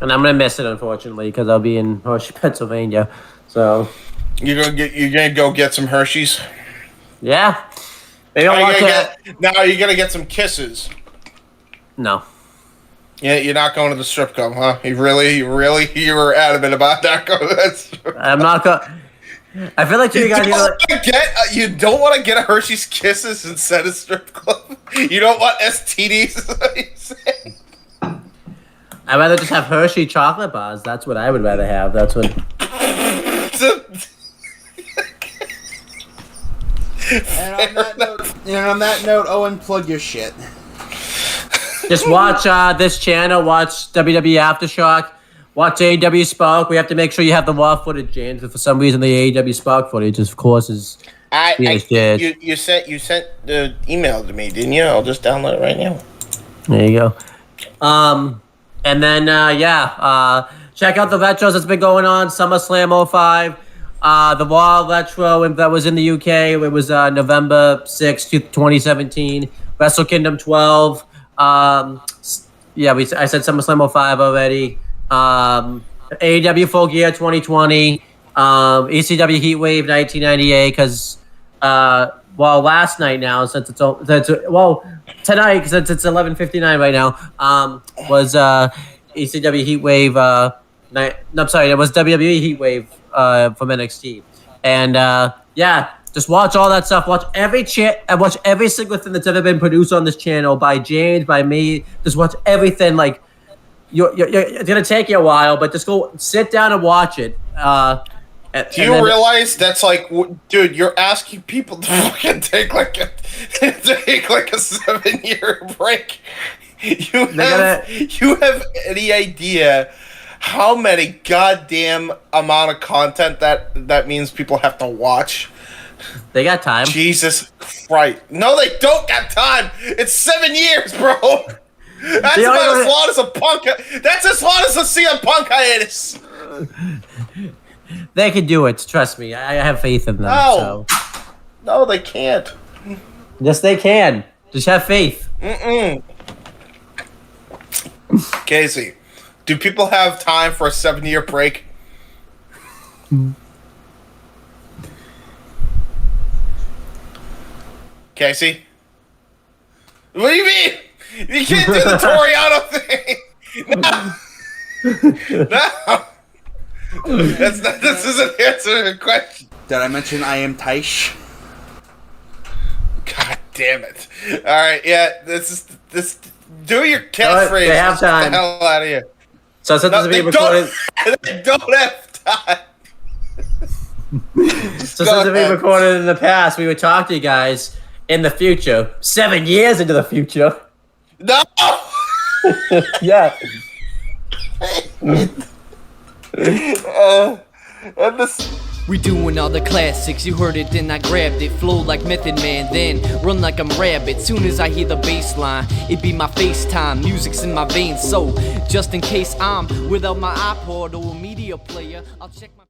And I'm gonna miss it, unfortunately, because I'll be in Hershey, Pennsylvania. So
You're gonna go get some Hershey's.
yeah, maybe I'll watch it.
Now you're gonna get some kisses.
No.
Yeah, you're not going to the strip club, huh? You were adamant about not going to that strip club.
I'm not going. I feel like you guys
you don't want to get a Hershey's Kisses instead of strip club. You don't want STDs.
I'd rather just have Hershey chocolate bars. That's what I would rather have. That's what.
And on that note, Owen, plug your shit.
Just watch this channel. Watch WWE Aftershock. Watch AEW Spark. We have to make sure you have the raw footage, James. But for some reason, the AEW Spark footage, of course, is.
You sent the email to me, didn't you? I'll just download it right now.
There you go. And then check out the retros that's been going on. SummerSlam 05. The Raw Retro that was in the UK. It was November 6th, 2017. Wrestle Kingdom 12. I said SummerSlam 05 already. AEW Full Gear 2020. ECW Heatwave 1998. Because last night now, since tonight, since it's 11:59 right now, was ECW Heatwave. It was WWE Heatwave from NXT, and just watch all that stuff. Watch watch every single thing that's ever been produced on this channel by James, by me. Just watch everything. Like it's gonna take you a while, but just go sit down and watch it.
Do you realize that's like, dude? You're asking people to fucking take like a 7-year break. You have any idea how many goddamn amount of content that means people have to watch?
They got time.
Jesus Christ! No, they don't got time. It's 7 years, bro. That's about as long as a punk. That's as long as a CM Punk hiatus.
They can do it. Trust me. I have faith in them.
No, they can't.
Yes, they can. Just have faith.
Casey, do people have time for a 7-year break? Casey? What do you mean? You can't do the Toriano thing! No! This isn't answering the question.
Did I mention I am Taish?
God damn it. Alright, yeah, this do your catchphrase.
They have time.
Get the hell out of here.
So since this is being recorded,
they don't have time.
Since this is being recorded in the past, we would talk to you guys in the future. 7 years into the future.
No!
Yeah.
We doing all the classics, you heard it, then I grabbed it. Flow like Method Man, then run like I'm Rabbit. Soon as I hear the bass line, it be my FaceTime. Music's in my veins, so just in case I'm without my iPod or a media player, I'll check my